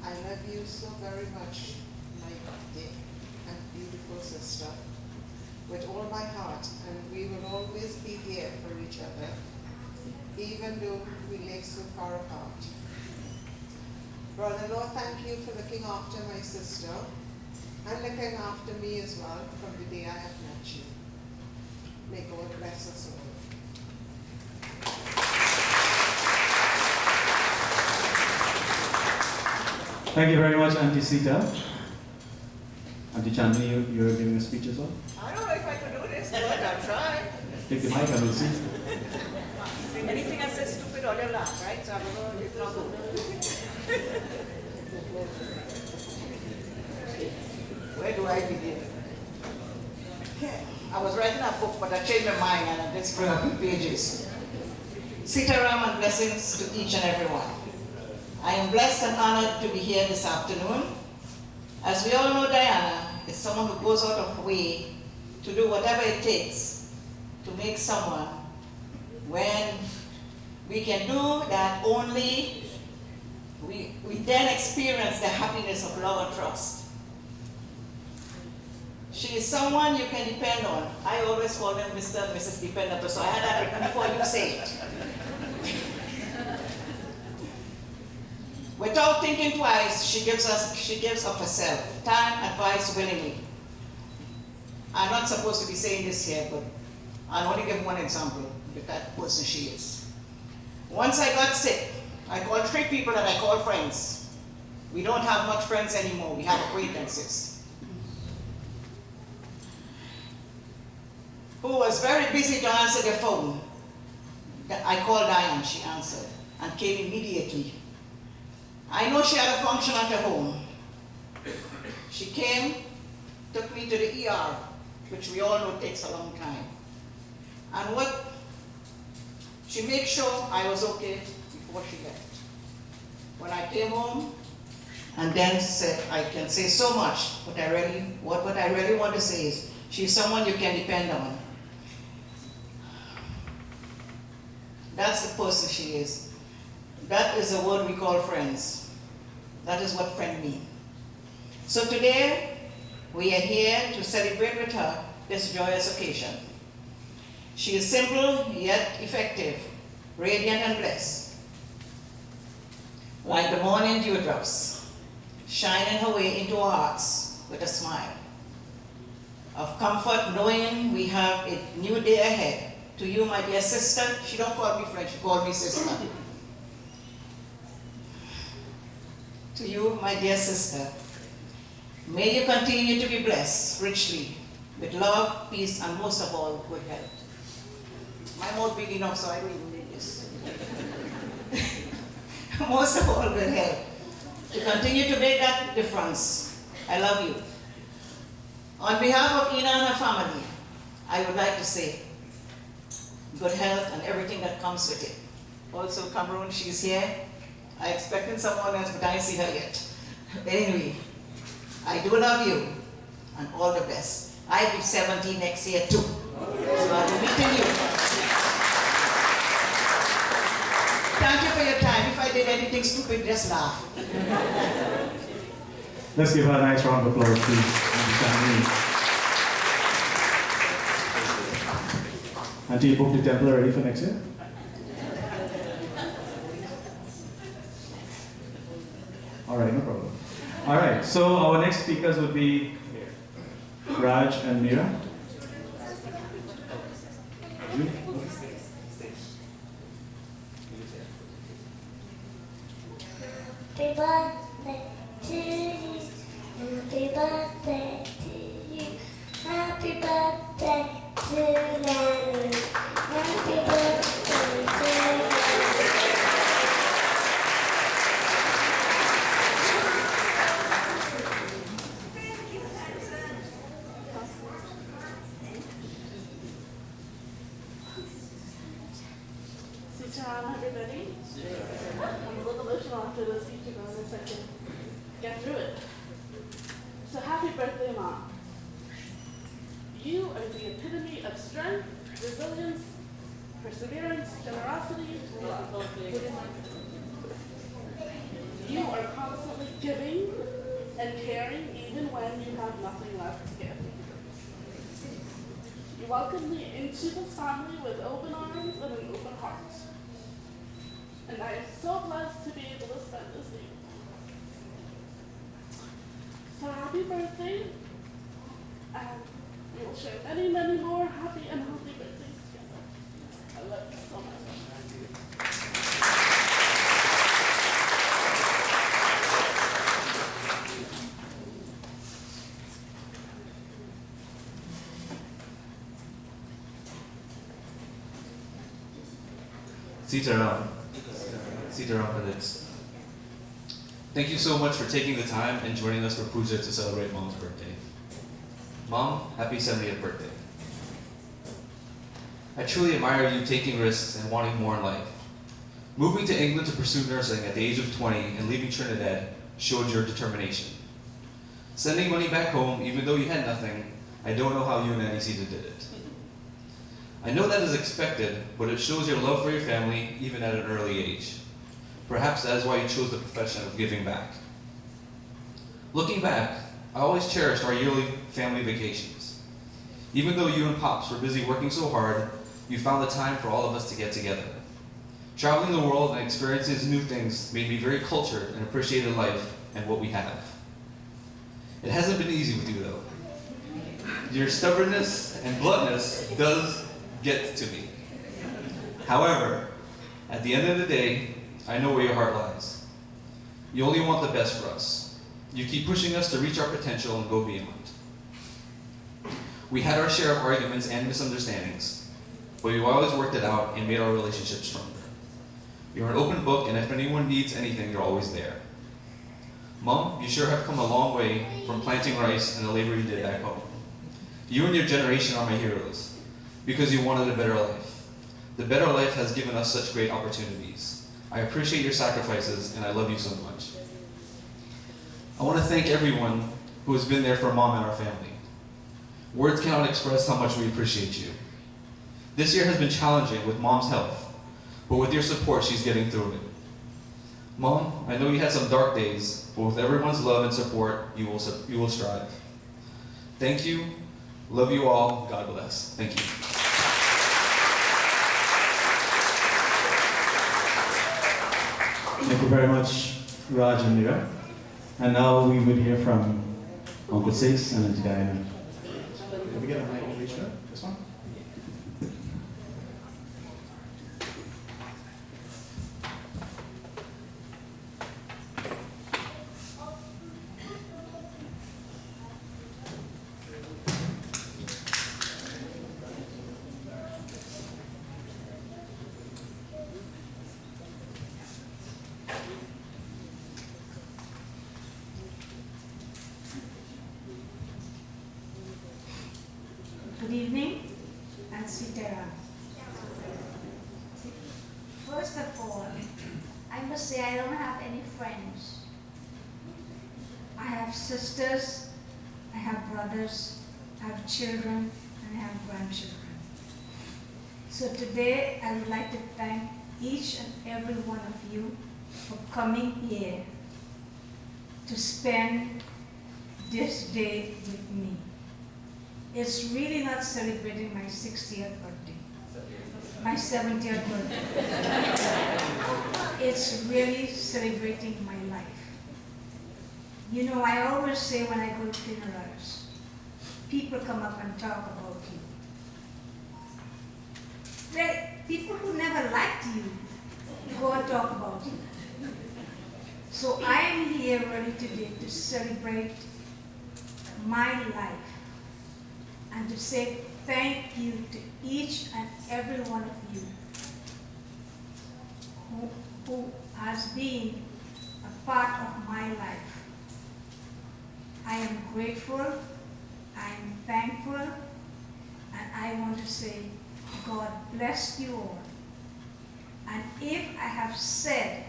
I love you so very much, my dear and beautiful sister, with all my heart, and we will always be there for each other, even though we live so far apart. Brother-in-law, thank you for looking after my sister and looking after me as well from the day I have met you. May God bless us all. Thank you very much, Auntie Sita. Auntie Chandni, you're giving a speech as well? I don't know if I can do this, but I'll try. Take the mic and we'll see. Anything I say stupid, all you laugh, right? So I don't know if it's not good. Where do I begin? I was writing a book, but I changed my mind and I did spring up the pages. Sitaram and blessings to each and every one. I am blessed and honored to be here this afternoon. As we all know, Diana is someone who goes out of her way to do whatever it takes to make someone, when we can do that, only we then experience the happiness of love and trust. She is someone you can depend on. I always call them Mr. and Mrs. Dependable, so I had that written before you say it. Without thinking twice, she gives of herself, time, advice willingly. I'm not supposed to be saying this here, but I'll only give one example of that person she is. Once I got sick, I called 3 people that I call friends. We don't have much friends anymore, we have acquaintances. Who was very busy to answer the phone. I called Diane, she answered, and came immediately. I know she had a function at her home. She came, took me to the ER, which we all know takes a long time. And she made sure I was okay before she left. When I came home, and then said, I can say so much, but what I really want to say is, she's someone you can depend on. That's the person she is. That is a word we call friends. That is what friend means. So today, we are here to celebrate with her this joyous occasion. She is simple, yet effective, radiant and blessed. Like the morning dewdrops, shining her way into our hearts with a smile. Of comfort, knowing we have a new day ahead. To you, my dear sister, she don't call me friend, she called me sister. To you, my dear sister, may you continue to be blessed richly with love, peace, and most of all, good health. My mouth big enough, so I don't even need this. Most of all, good health. To continue to make that difference. I love you. On behalf of Ina and her family, I would like to say good health and everything that comes with it. Also, Cameroon, she's here. I expected someone else, but I didn't see her yet. Anyway, I do love you and all the best. I'll be 70 next year too. So I'll be meeting you. Thank you for I did anything stupid, just laugh. Let's give her a nice round of applause, please. Auntie, you booked the temple already for next year? All right, no problem. All right, so our next speakers would be Raj and Meera. Happy birthday to you. Happy birthday to you. Happy birthday to Larry. Happy birthday to you. Sit down, everybody. I'm a little emotional after this speech, but I'm going to get through it. So happy birthday, Mom. You are the epitome of strength, resilience, perseverance, generosity, and love. You are constantly giving and caring even when you have nothing left to give. You welcome me into this family with open arms and an open heart. And I am so blessed to be able to spend this day with you. So happy birthday, and we will share many, many more happy and healthy birthdays together. I love you so much. Sitaram. Sitaram Pandit. Thank you so much for taking the time and joining us for puja to celebrate Mom's birthday. Mom, happy 70th birthday. I truly admire you taking risks and wanting more in life. Moving to England to pursue nursing at the age of 20 and leaving Trinidad showed your determination. Sending money back home even though you had nothing, I don't know how you and Auntie Sita did it. I know that is expected, but it shows your love for your family even at an early age. Perhaps that is why you chose the profession of giving back. Looking back, I always cherished our yearly family vacations. Even though you and Pops were busy working so hard, you found the time for all of us to get together. Traveling the world and experiencing new things made me very cultured and appreciated life and what we have. It hasn't been easy with you though. Your stubbornness and bluntness does get to me. However, at the end of the day, I know where your heart lies. You only want the best for us. You keep pushing us to reach our potential and go beyond. We had our share of arguments and misunderstandings, but we always worked it out and made our relationship stronger. You're an open book, and if anyone needs anything, you're always there. Mom, you sure have come a long way from planting rice and the labor you did back home. You and your generation are my heroes, because you wanted a better life. The better life has given us such great opportunities. I appreciate your sacrifices, and I love you so much. I want to thank everyone who has been there for Mom and our family. Words cannot express how much we appreciate you. This year has been challenging with Mom's health, but with your support, she's getting through it. Mom, I know you had some dark days, but with everyone's love and support, you will strive. Thank you. Love you all. God bless. Thank you. Thank you very much, Raj and Meera. And now we will hear from Uncle Six and Auntie Diana. Can we get a mic over each one? This one? Good evening and Sitaram. First of all, I must say I don't have any friends. I have sisters, I have brothers, I have children, and I have grandchildren. So today I would like to thank each and every one of you for coming here to spend this day with me. It's really not celebrating my 60th birthday, my 70th birthday. It's really celebrating my life. You know, I always say when I go to funerals, people come up and talk about you. People who never liked you go and talk about you. So I am here really today to celebrate my life and to say thank you to each and every one of you who has been a part of my life. I am grateful, I am thankful, and I want to say God bless you all. And if I have said,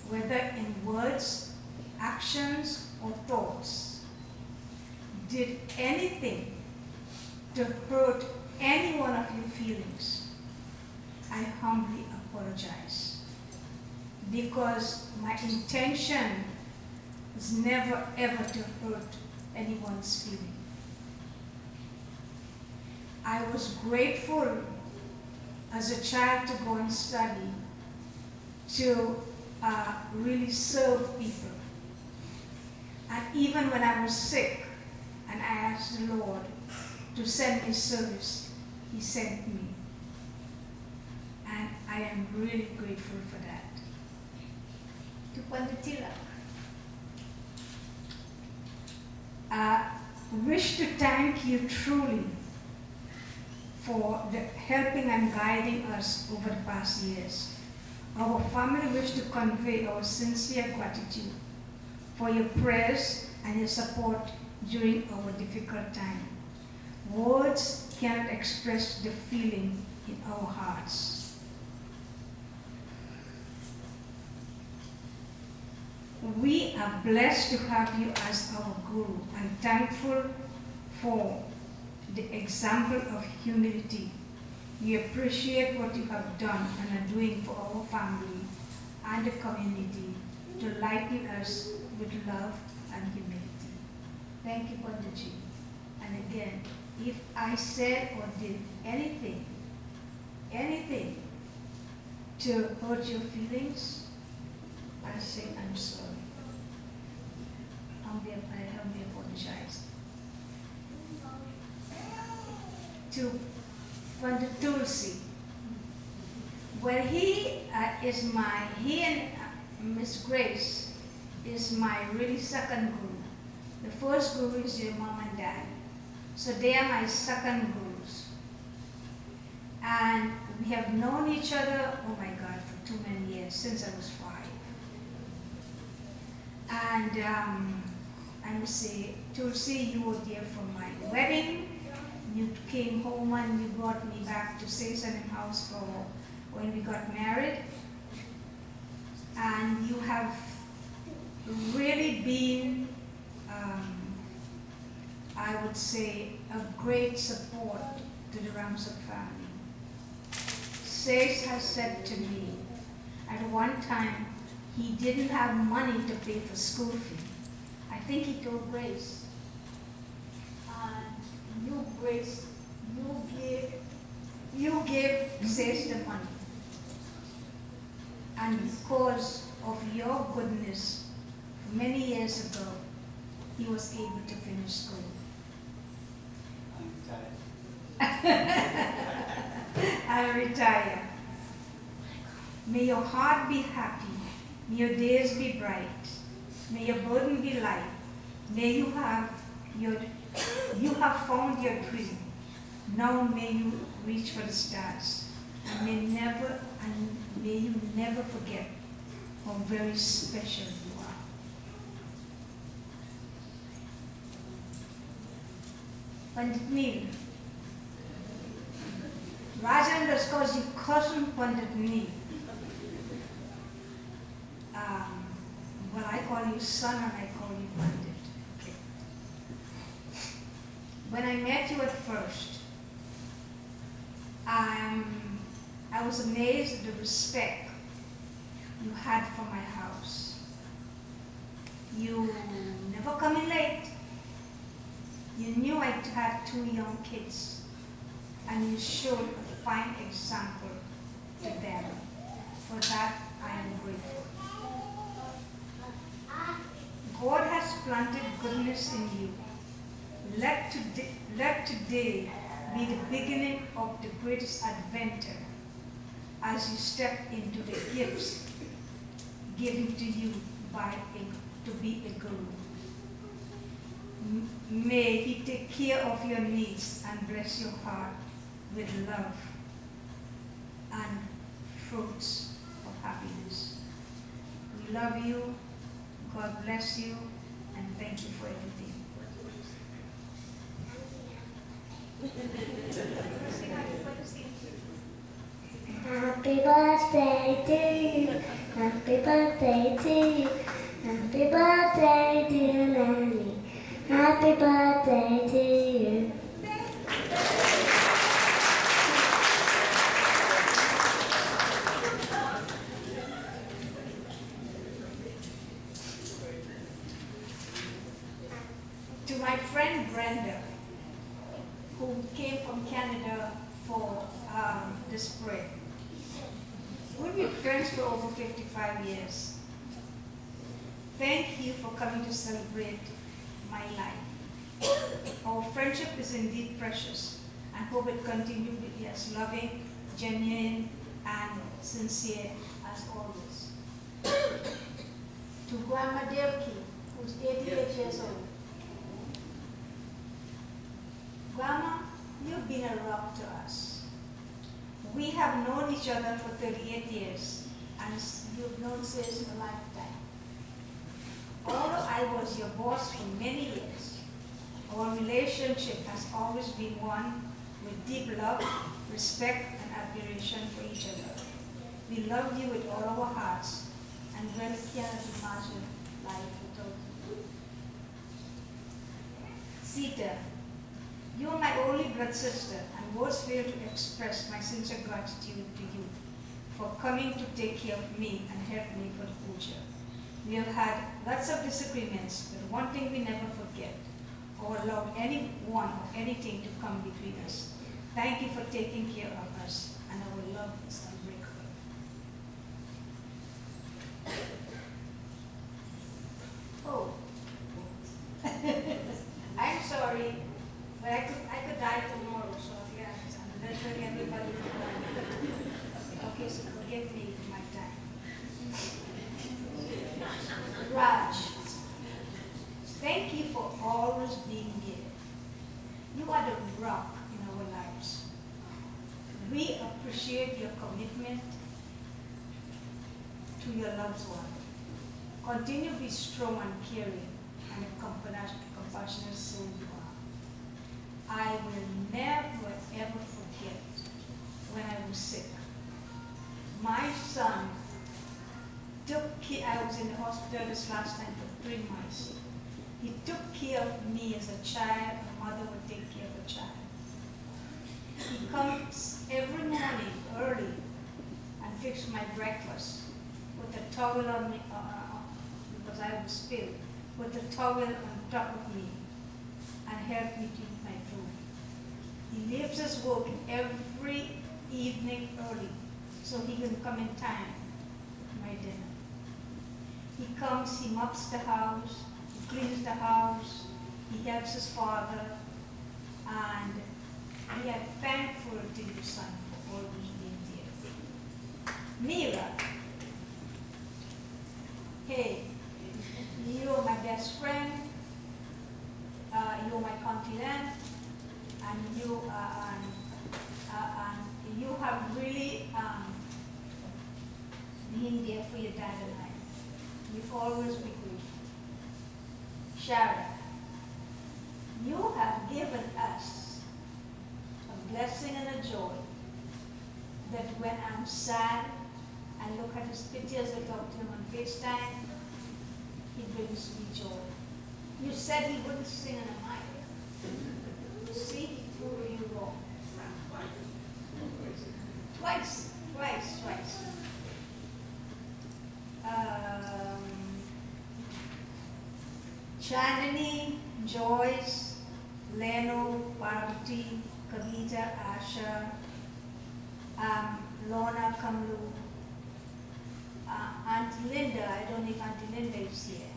whether in words, actions, or thoughts, did anything to hurt any one of your feelings, I humbly apologize. Because my intention is never ever to hurt anyone's feeling. I was grateful as a child to go and study, to really serve people. And even when I was sick and I asked the Lord to send me service, He sent me. And I am really grateful for that. To Pandit, wish to thank you truly for the helping and guiding us over the past years. Our family wish to convey our sincere gratitude for your prayers and your support during our difficult time. Words cannot express the feeling in our hearts. We are blessed to have you as our Guru and thankful for the example of humility. We appreciate what you have done and are doing for our family and the community to lighten us with love and humility. Thank you, Pandit. And again, if I said or did anything to hurt your feelings, I say I'm sorry. I humbly apologize. To Pandit Toolsie, well, he and Miss Grace is my really second guru. The first guru is your mom and dad. So they are my second gurus. And we have known each other, oh my God, for too many years, since I was 5. And I must say, Toolsie, you were there for my wedding. You came home and you brought me back to Satsangh house for when we got married. And you have really been, I would say, a great support to the Ramsook family. Sage has said to me, at one time, he didn't have money to pay for school fee. I think he told Grace. And Grace, you gave Sage the money. And because of your goodness, many years ago, he was able to finish school. I retire. May your heart be happy. May your days be bright. May your burden be light. May you have found your dream. Now may you reach for the stars. And may you never forget how very special you are. Pandit Neil. Rajan calls you cousin Pandit Neil. Well, I call you son and I call you Pandit. Okay. When I met you at first, I was amazed at the respect you had for my house. You never come in late. You knew I had 2 young kids, and you showed a fine example to them. For that, I am grateful. God has planted goodness in you. Let today be the beginning of the greatest adventure as you step into the gifts given to you to be a guru. May He take care of your needs and bless your heart with love and fruits of happiness. We love you. God bless you, and thank you for everything. Happy birthday to you. Happy birthday to you. Happy birthday, dear Nanny. Happy birthday to you. To my friend Brenda, who came from Canada for the spring. We've been friends for over 55 years. Thank you for coming to celebrate my life. Our friendship is indeed precious, and hope it continues to be as loving, genuine, and sincere as always. To Grandma Delkey, who's 88 years old. Grandma, you've been a rock to us. We have known each other for 38 years, and you've known us a lifetime. Although I was your boss for many years, our relationship has always been one with deep love, respect, and admiration for each other. We love you with all our hearts, and really cannot imagine life without you. Sita, you are my only blood sister, and words fail to express my sincere gratitude to you for coming to take care of me and help me for the future. We have had lots of disagreements, but one thing we never forget, or allow anyone or anything to come between us. Thank you for taking care of us, and our love is unbreakable. Oh, I'm sorry, but I could die tomorrow, so yeah, I'm letting everybody know. Okay, so forgive me for my time. Raj, thank you for always being here. You are the rock in our lives. We appreciate your commitment to your loved one. Continue to be strong and caring and a compassionate soul you are. I will never ever forget when I was sick. My son I was in the hospital this last time for 3 months. He took care of me as a child. A mother would take care of a child. He comes every morning early and fixes my breakfast with a towel on me, because I was spilled, with a towel on top of me and help me to eat my food. He leaves his work every evening early so he can come in time to my dinner. He comes, he mops the house, he cleans the house, he helps his father, and we are thankful to you, son, for all these being here. Mira, hey, you are my best friend, you are my confidant, and you have really been there for your dad and I. You'll always be grateful. Shara, you have given us a blessing and a joy that when I'm sad, I look at his pictures, I talk to him on FaceTime, he brings me joy. You said he wouldn't sing in a mic. See, he proved you wrong. Twice. Chandani, Joyce, Leno, Parvati, Kavita, Asha, Lorna, Kamlu, Auntie Linda. I don't know if Auntie Linda is here.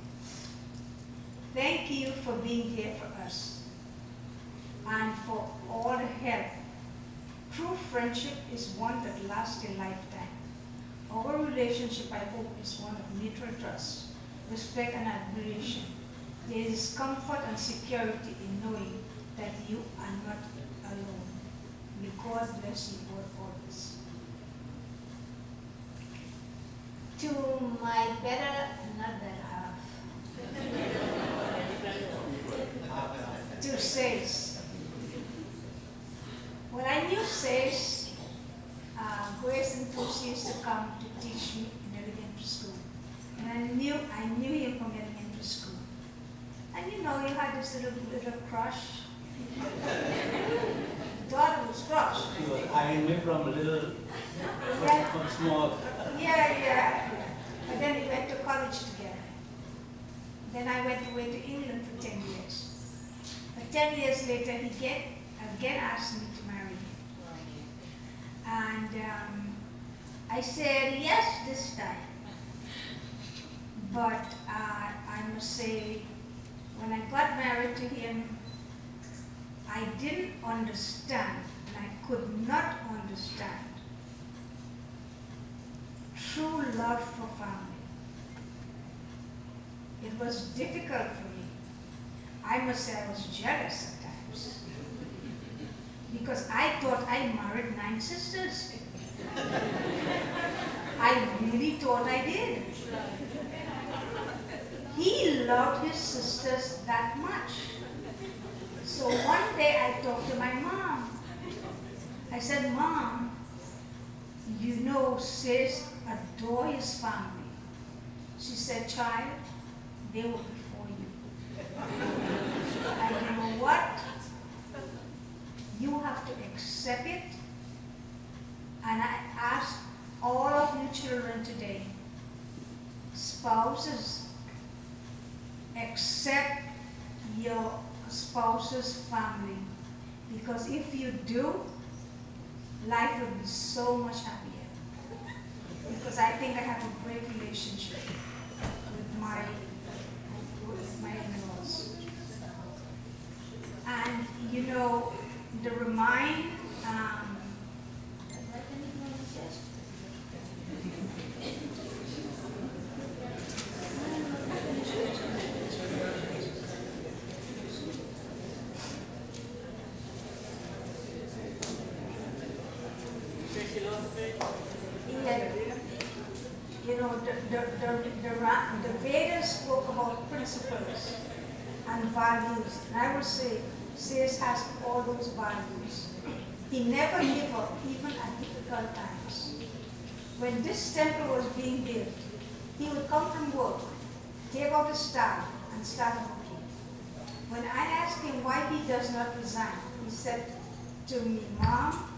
Thank you for being here for us and for all the help. True friendship is one that lasts a lifetime. Our relationship, I hope, is one of mutual trust, respect, and admiration. There is comfort and security in knowing that you are not alone. May God bless you both always. To my better, not better half, to Says. When I knew Says, Grace and Toolsie used to come to teach me in elementary school. And I knew him from elementary school. And you know, you had this little crush. Daughter was crushed. I went from little, from small. Yeah. But then we went to college together. Then I went away to England for 10 years. But 10 years later, he again asked me to marry him. And I said yes this time. But I must say, when I got married to him, I didn't understand, and I could not understand true love for family. It was difficult for me. I must say I was jealous at times. Because I thought I married 9 sisters. I really thought I did. He loved his sisters that much. So one day I talked to my mom. I said, Mom, you know Sis adore his family. She said, child, they were before you. And you know what? You have to accept it. And I ask all of you children today, spouses, accept your spouse's family. Because if you do, life will be so much happier. Because I think I have a great relationship with my in-laws. And you know, the Ramayan, you know, the Vedas spoke about principles and values, and I would say Sis has all those values. He never gave up, even at difficult times. When this temple was being built, he would come from work, take out his staff, and start working. When I asked him why he does not resign, he said to me, Mom,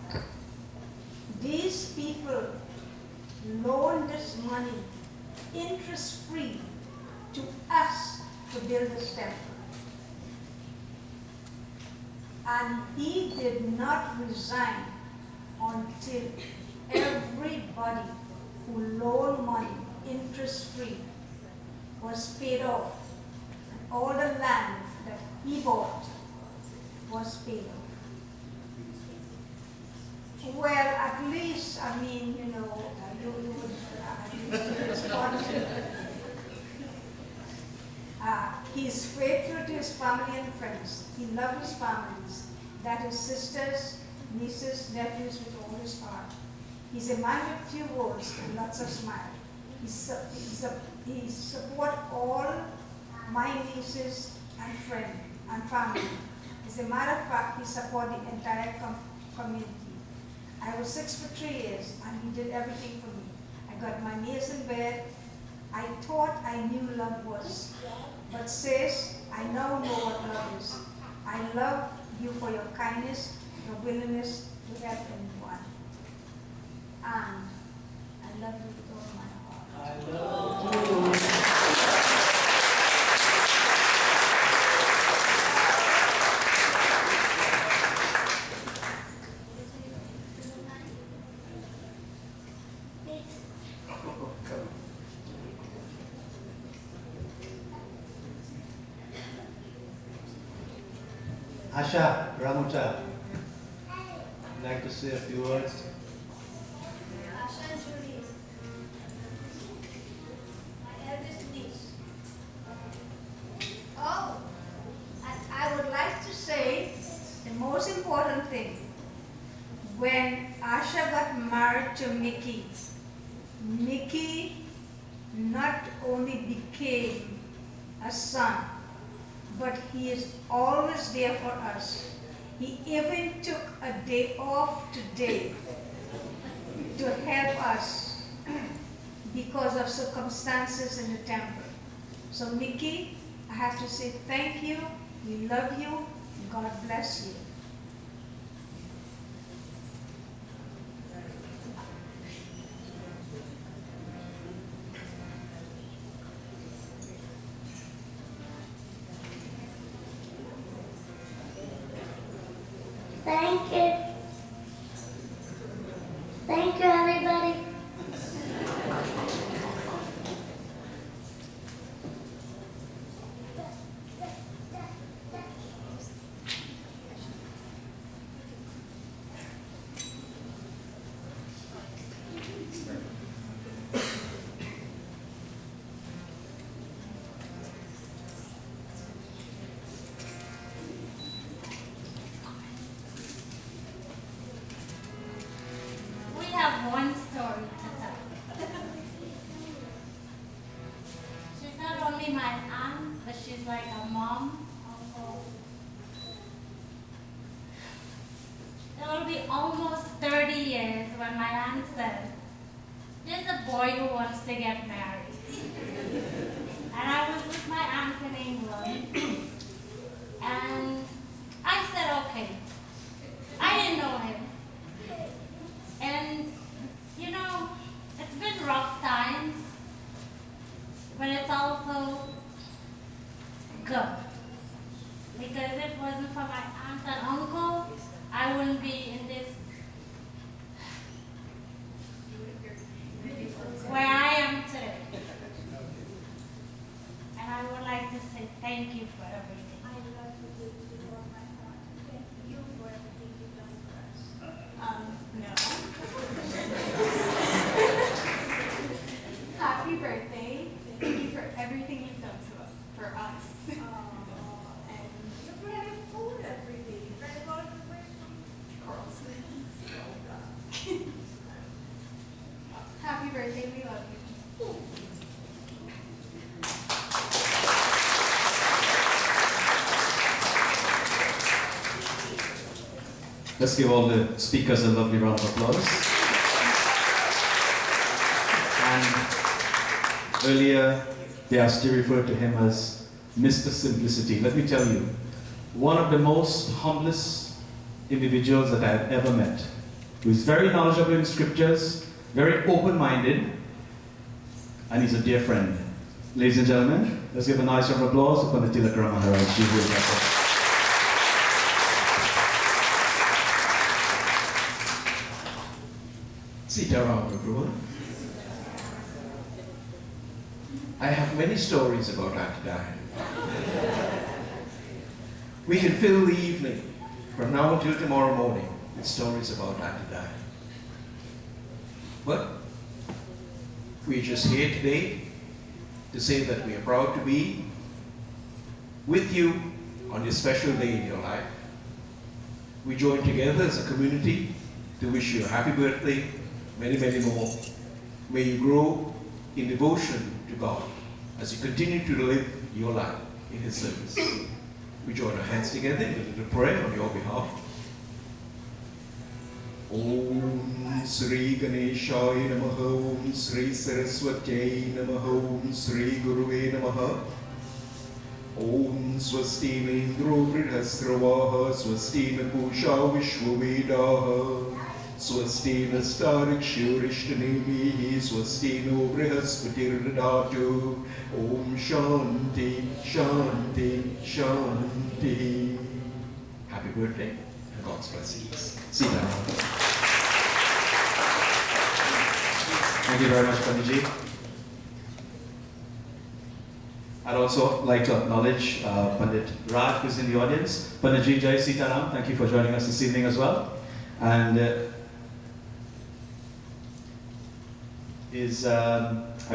these people loan this money interest-free to us to build this temple. And he did not resign until everybody who loaned money interest-free was paid off, and all the land that he bought was paid off. Well, at least, I mean, you know, you would respond to he's faithful to his family and friends. He loves his families, that is sisters, nieces, nephews with all his heart. He's a man with few words and lots of smile. He supports all my nieces and friends and family. As a matter of fact, he supports the entire community. I was 6 for 3 years, and he did everything for me. I got my meals in bed. I thought I knew love was, but Sis, I now know what love is. I love you for your kindness, your willingness to help anyone. And I love you with all my heart. I love you. Asha, Ramuta, like to say a few words? Asha and Julie, my eldest niece. Oh, I would like to say the most important thing. When Asha got married to Mickey, Mickey not only became a son, but he is always there for us. He even took a day off today to help us because of circumstances in the temple. So Mickey, I have to say thank you, we love you, and God bless you. Thank you. Thank you, everybody. We have one story to tell. She's not only my aunt, but she's like a mom also. It will be almost 30 years when my aunt said, "There's a boy who wants to get married." And I was with my aunt in England. And I said, okay. I didn't know him. And, you know, it's been rough times, but it's also good. Because if it wasn't for my aunt and uncle, I wouldn't be in this, where I am today. And I would like to say thank you for everything. I love you with all my heart. Thank you for everything you've done for us. No. Happy birthday. Thank you for everything you've done for us. And you're bringing food every day. You're going to go to the break from Carlson's. Happy birthday. We love you. Let's give all the speakers a lovely round of applause. And earlier, they asked to refer to him as Mr. Simplicity. Let me tell you, one of the most humblest individuals that I have ever met, who is very knowledgeable in scriptures, very open-minded, and he's a dear friend. Ladies and gentlemen, let's give a nice round of applause for Pandit Ramayan. Sit around, everyone. I have many stories about Auntie Diane. We can fill the evening from now until tomorrow morning with stories about Auntie Diane. But we're just here today to say that we are proud to be with you on this special day in your life. We join together as a community to wish you a happy birthday, many, many more. May you grow in devotion to God as you continue to live your life in His service. We join our hands together in a little prayer on your behalf. Om Sri Ganeshaya Namaha, Om Sri Saraswatyai Namaha, Om Sri Guruve Namaha. Om Swasti Indro Vrihasravaha, Swasti Pusha Vishwavedaha, Swasti Nastarikshurishtanivihi, Swasti No Vrihaspatirnadatu. Om Shanti, Shanti, Shanti. Happy birthday and God's blessings. See you down. Thank you very much, Pandit. I'd also like to acknowledge Pandit Raj, who's in the audience. Pandit Jai Sitaram, thank you for joining us this evening as well. And I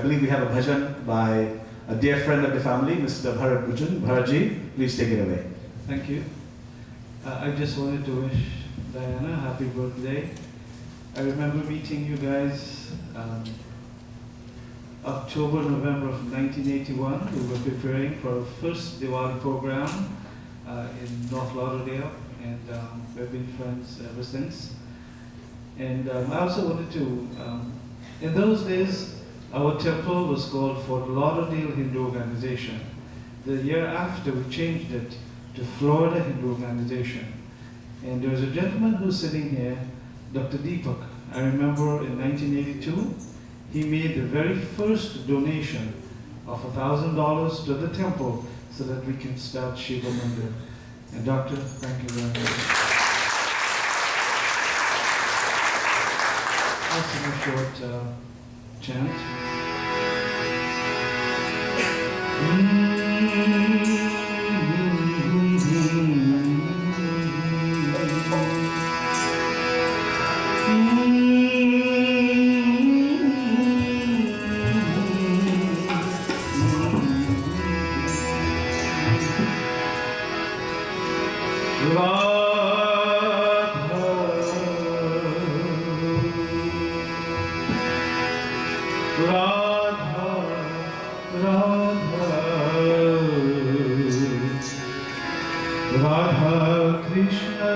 believe we have a bhajan by a dear friend of the family, Mr. Bharat Bhujan. Bharatji, please take it away. Thank you. I just wanted to wish Diana a happy birthday. I remember meeting you guys October, November of 1981. We were preparing for our first Diwali program in North Lauderdale, and we've been friends ever since. And I also wanted to, in those days, our temple was called for Lauderdale Hindu Organization. The year after, we changed it to Florida Hindu Organization. And there's a gentleman who's sitting here, Dr. Deepak. I remember in 1982, he made the very first donation of $1,000 to the temple so that we can start Shiva Mandir. And Doctor, thank you very much. I'll sing a short chant. Krishna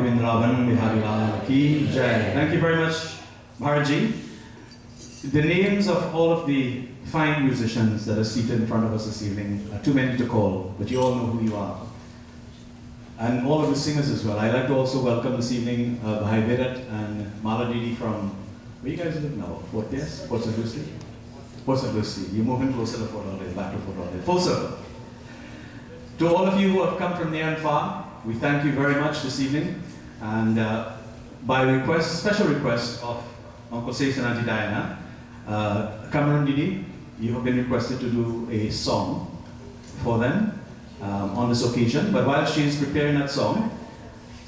Vrindavan Bihari Lal ki Jai. Thank you very much, Maharji. The names of all of the fine musicians that are seated in front of us this evening are too many to call, but you all know who you are. And all of the singers as well. I'd like to also welcome this evening Bhai Virat and Mala Didi from, where you guys live now? Fort Pierce? Port St. Lucie? Port St. Lucie. You're moving closer to Fort Lauderdale, back to Fort Lauderdale. Full circle. To all of you who have come from near and far, we thank you very much this evening. And by request, special request of Uncle Seix and Auntie Diana, Cameron Didi, you have been requested to do a song for them on this occasion. But while she is preparing that song,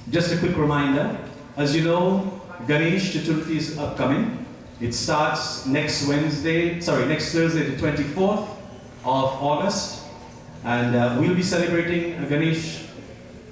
just a quick reminder, as you know, Ganesh Chaturthi is upcoming. It starts next Thursday, the 24th of August. And we'll be celebrating Ganesh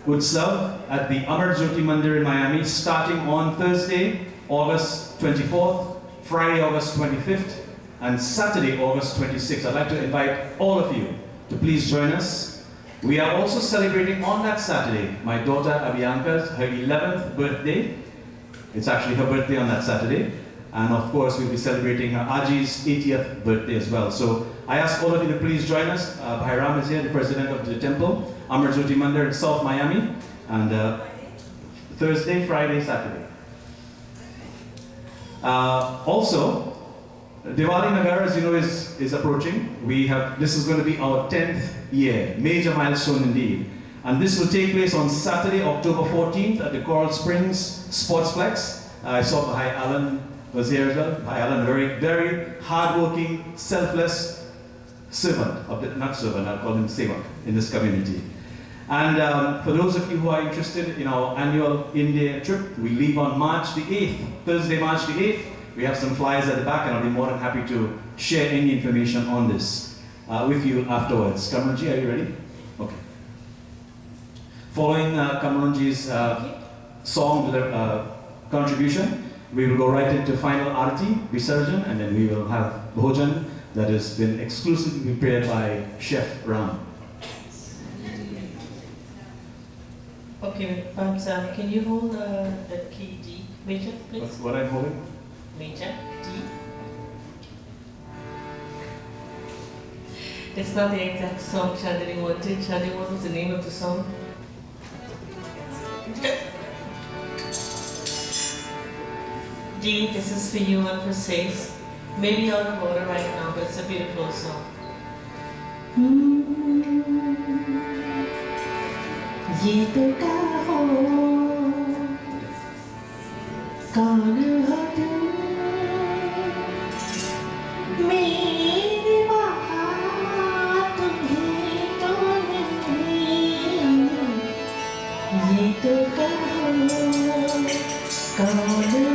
Utsav at the Shiva Mandir in Miami, starting on Thursday, August 24th, Friday, August 25th, and Saturday, August 26th. I'd like to invite all of you to please join us. We are also celebrating on that Saturday my daughter Abianca's, her 11th birthday. It's actually her birthday on that Saturday. And of course, we'll be celebrating her Aji's 80th birthday as well. So I ask all of you to please join us. Bhairam is here, the president of the temple, Shiva Mandir in South Miami. And Thursday, Friday, Saturday. Also, Diwali Nagar, as you know, is approaching. This is going to be our 10th year, major milestone indeed. And this will take place on Saturday, October 14th at the Coral Springs Sportsplex. I saw Bhai Alan was here as well. Bhai Alan, a very, very hardworking, selfless servant, not servant, I'll call him sevak in this community. And for those of you who are interested in our annual India trip, we leave on March the 8th, Thursday, March the 8th. We have some flyers at the back, and I'll be more than happy to share any information on this with you afterwards. Kamalji, are you ready? Okay. Following Kamalji's song contribution, we will go right into final arati, Visarjan, and then we will have bhojan that has been exclusively prepared by Chef Ram. Okay, Bamsa, can you hold the key D major, please? What I'm holding? Major, D. That's not the exact song Chandani wanted. Chandani, what was the name of the song? D, this is for you and for Sace. Maybe out of order right now, but it's a beautiful song. ये तो क्या हो कौन हो तुम मेरे बात तुम्हें तो नहीं ये तो क्या हो कौन हो तुम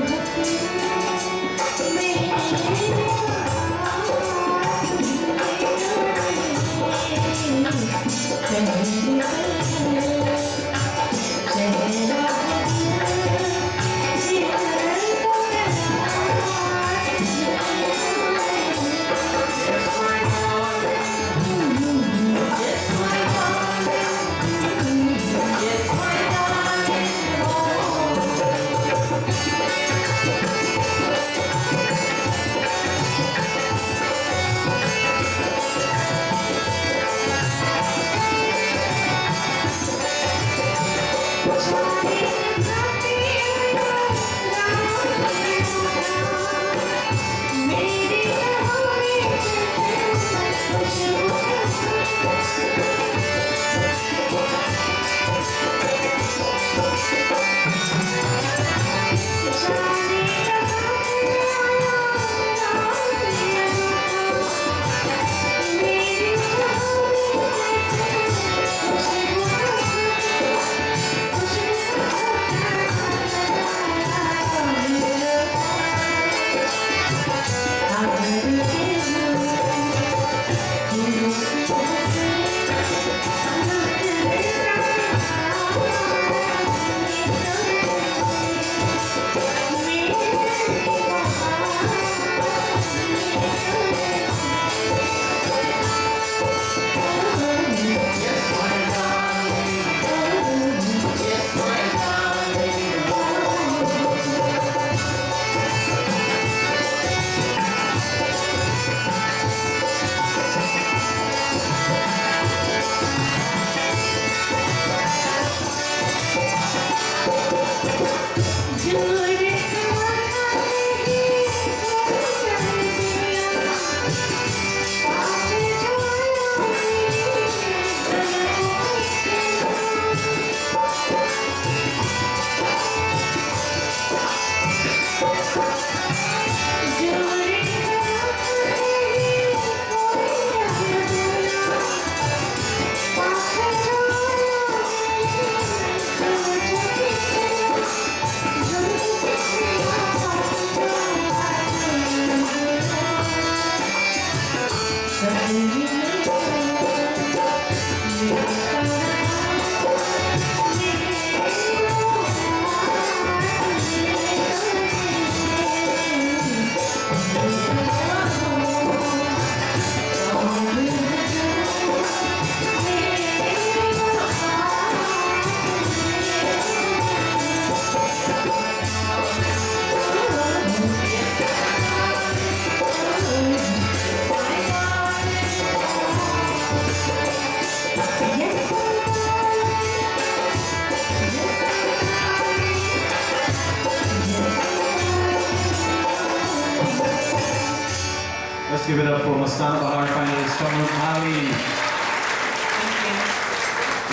Let's give it up for Mastana Bahar finalist Ali.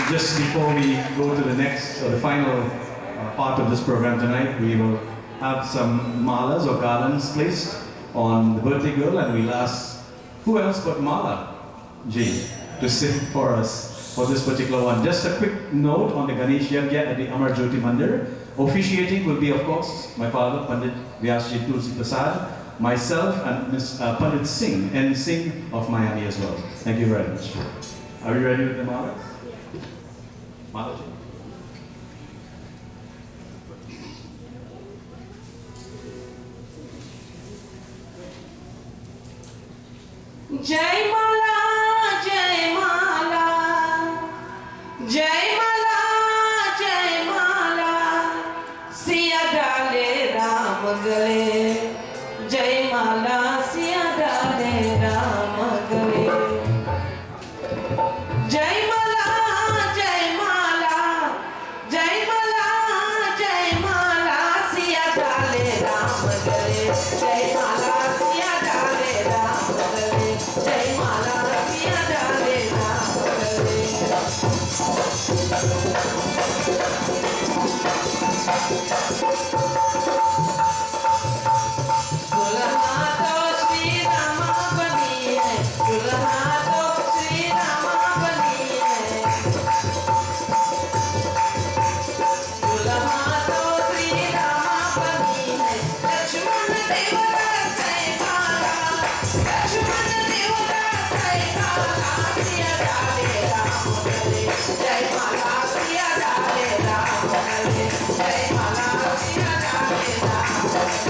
Just before we go to the next or the final part of this program tonight, we will have some malas or garlands placed on the birthday girl, and we'll ask who else but Mala Ji to sing for us for this particular one. Just a quick note on the Ganesh Yagya at the Amar Jyoti Mandir. Officiating will be, of course, my father, Pandit Toolsie Persad, myself, and Ms. Pandit Singh, and Singh of Miami as well. Thank you very much. Are you ready with the malas? Mala Ji. Jai Mala, Jai Mala, Jai Mala, Jai Mala, Siya dale Ram gale, Jai Mala, Siya dale Ram gale, Jai Mala, Jai Mala, Jai Mala, Jai Mala, Siya dale Ram gale, Jai Mala, Siya dale Ram gale. Jai Mala, Siya dale Ram gale. Dulha to Shri Rama bani hai, Dulha to Shri Rama bani hai, Dulha to Shri Rama bani hai. Lakshman devata sai kala, Lakshman devata sai kala, Siya dale Ram gale, Jai Mala, Siya dale Ram gale, Jai Mala, Siya dale Ram gale.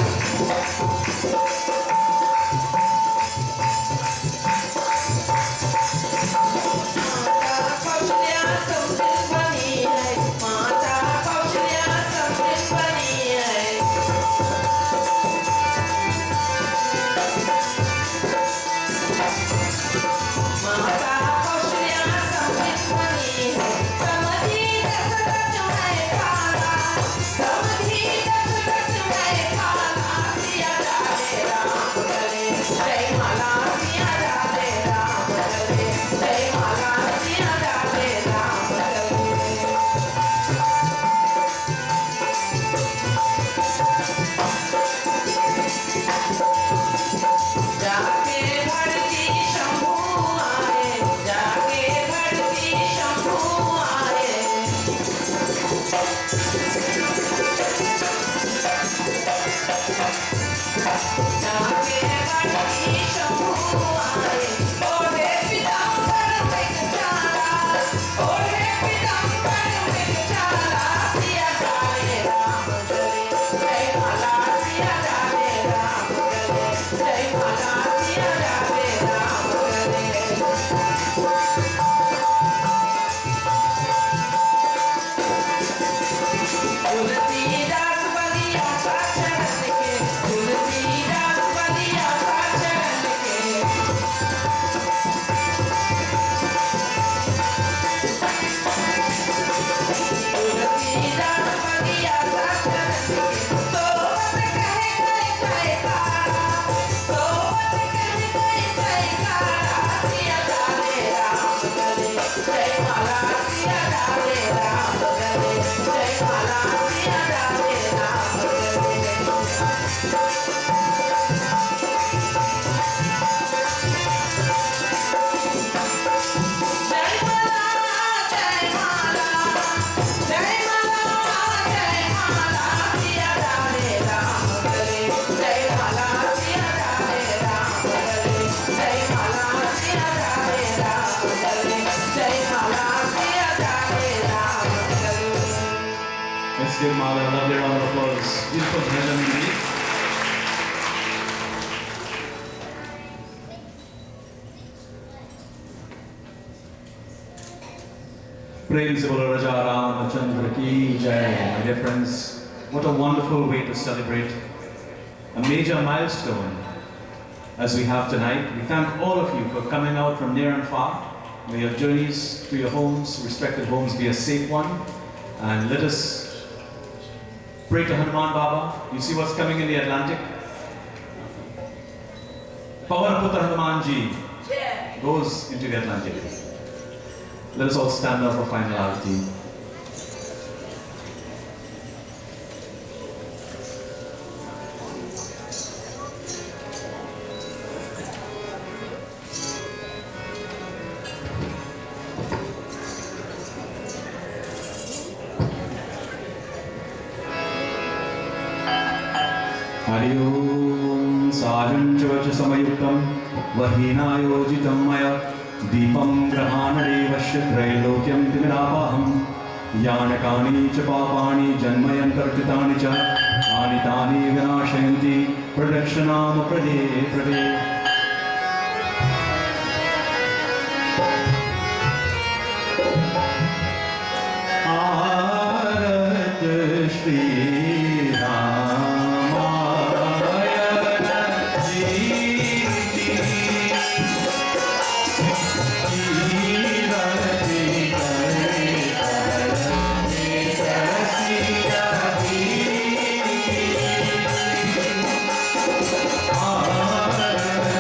Prem se bolo Raja Ramachandra ki jai. My dear friends, what a wonderful way to celebrate a major milestone as we have tonight. We thank all of you for coming out from near and far. May your journeys to your homes, respective homes, be a safe one. And let us pray to Hanuman Baba. You see what's coming in the Atlantic? Pawan Putra Hanuman Ji goes into the Atlantic. Let us all stand up for finality. Hari Om Sajam Chavacha Samayuktam Vahinayojitam Maya Deepam Grahanare Vashyatrailokyam Timirapaham Yanakani cha papani janmayantarkritani cha Anitani vinashayanti Pradakshanam Prade Prade Arat Shri Hare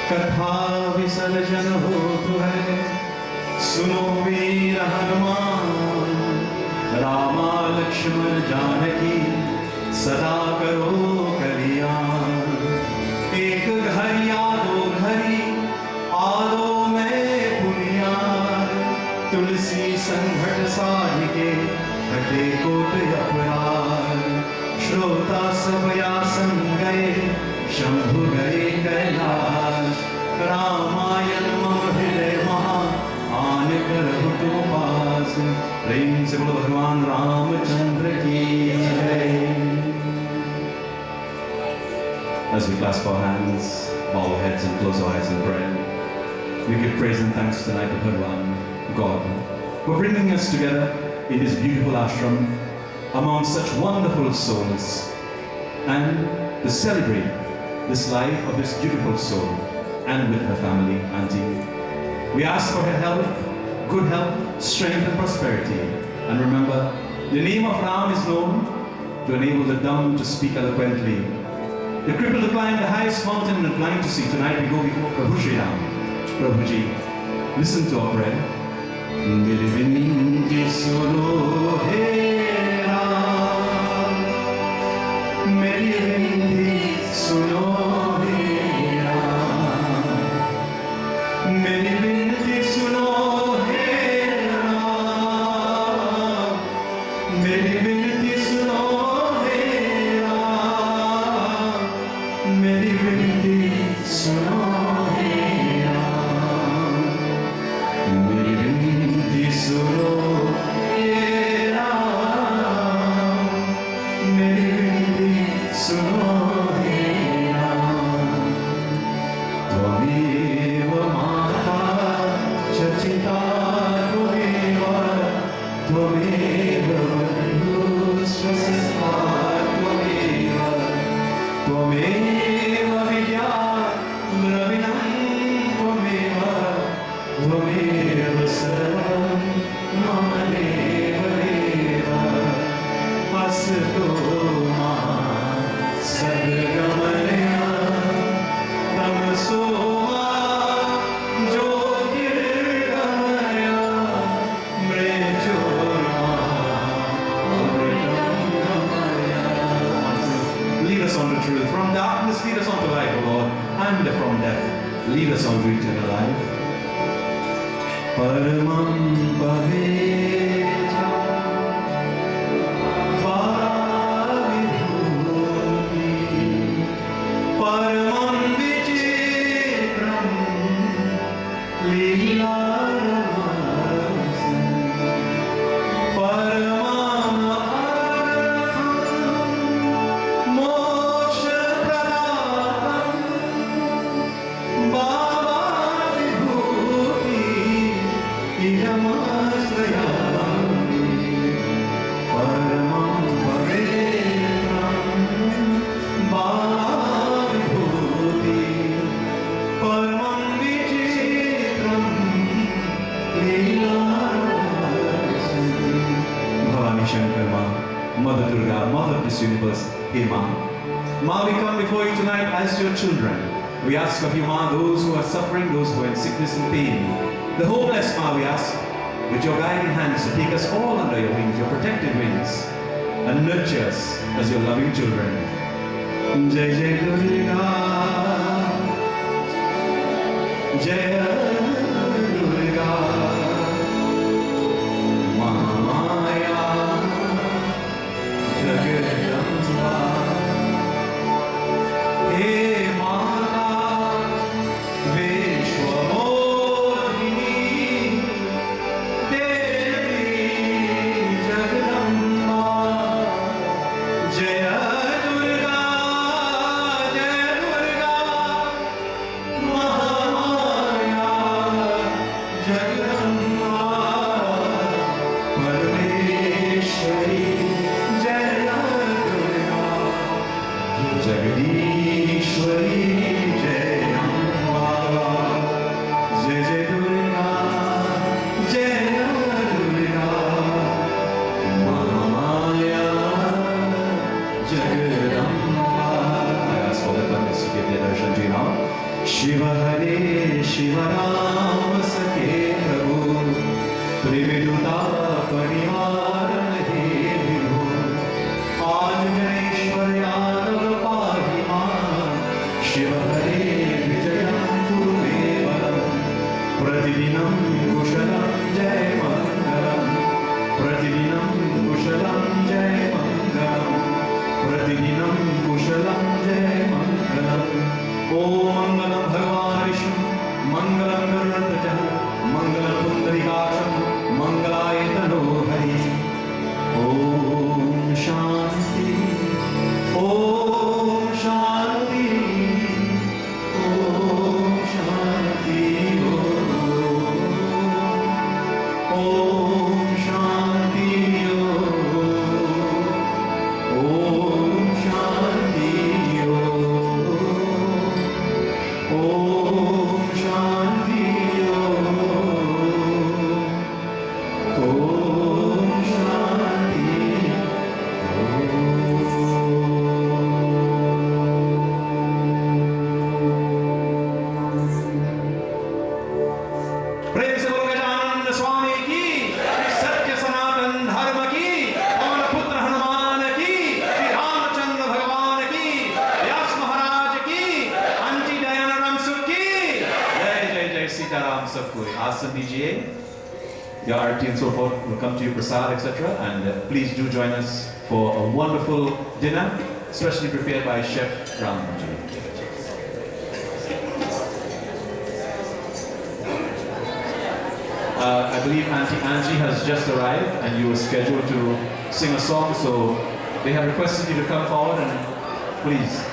कथा विसर्जन होतु है, सुनो वीर हनुमान, रामा लक्ष्मण जानकी सदा करो कल्याण। एक घर या दो घरी आलो में पुनियार, तुलसी संघट साधिके हटे कोट अपरार। श्रोता सब आसन गए, शंभु गए कैलाश। रामायण मम हृदय महा, आन कर तुम पास। प्रेम से बोलो भगवान रामचंद्र की जय। As we clasp our hands, bow our heads and close our eyes in prayer, we give praise and thanks tonight to Bhagwan, God, for bringing us together in this beautiful ashram among such wonderful souls, and to celebrate this life of this beautiful soul and with her family and team. We ask for her health, good health, strength and prosperity. And remember, the name of Ram is known to enable the dumb to speak eloquently, the crippled to climb the highest mountain and the blind to see. Tonight we go before Prabhu Shri Ram. Prabhuji, listen to our prayer. मेरी विनती सुनो हे राम, मेरी विनती सुनो हे राम, मेरी विनती सुनो हे राम, मेरी विनती सुनो हे राम, मेरी विनती सुनो हे राम, मेरी विनती सुनो हे राम, मेरी विनती सुनो हे राम। त्वमेव माता च पिता त्वमेव, त्वमेव बन्धुश्च सखा त्वमेव, त्वमेव विद्या द्रविणं त्वमेव, त्वमेव सर्वं मम देव देव। असतो मा सद्गमय, तमसो मा ज्योतिर्गमय, मृत्योर्मा अमृतं गमय। Lead us on to truth. From darkness, lead us on to light, O Lord. And from death, lead us on to eternal life. Paramam Paveja Vibhuti, Paramam Vichitram Leela-Ramsam, Paramam Arham Moksha-Pradatam, Baba Vibhuti Idam-Asrayami, Paramam Pavetram Baba Vibhuti, Paramam Vichitram Leela-Ramsam. Bhavani Shankar Ma, Mother Durga, Mother of this universe, hey Ma. Ma, we come before you tonight as your children. We ask of you, Ma, those who are suffering, those who are in sickness and pain. The hopeless, Ma, we ask, with your guiding hands to take us all under your wings, your protective wings, and nurture us as your loving children. Jai Jai Durga, Jai Durga, Mahamaya, Jagadamba, Hey Mata, Vishwamodhini, Devi Jagadamba, Jaya Durga, Jaya Durga, Mahamaya, Jagadamba, Parameshwari, Jaya Durga, Jagadishwari, Jaya Amba, Jai Jai Durga, Jaya Durga, Mahamaya, Jagadamba. I ask all the Pandits to give their darshan to you now. Shiv हरे शिव राम सखे प्रभु त्रिविधुता परिवारण हे विभु आंजनेश्वर यादव पाहि मां शिव हरे विजयं कुरु मे वरं प्रतिदिनं कुशलं जय मङ्गलं प्रतिदिनं कुशलं जय मङ्गलं प्रतिदिनं कुशलं जय मङ्गलम् ॐ मङ्गलं भगवान् विष्णु मङ्गलं गरुडध्वजः मङ्गलं पुण्डरीकाक्षं मङ्गलाय तनो हरि ॐ शान्ति ॐ शान्ति ॐ शान्ति ॐ शान्ति ॐ शान्ति ॐ शान्ति ॐ शान्ति प्रेम से बोलो गजानन स्वामी की सत्य सनातन धर्म की पवन पुत्र हनुमान की श्री रामचंद्र भगवान की व्यास महाराज की अंटी दयान रामसुख की जय जय जय सीताराम सबको आसन दीजिए. Your arti and so forth will come to you, prasad, etc. And please do join us for a wonderful dinner, specially prepared by Chef Ramji. I believe Auntie Angie has just arrived and you were scheduled to sing a song, so they have requested you to come forward and please.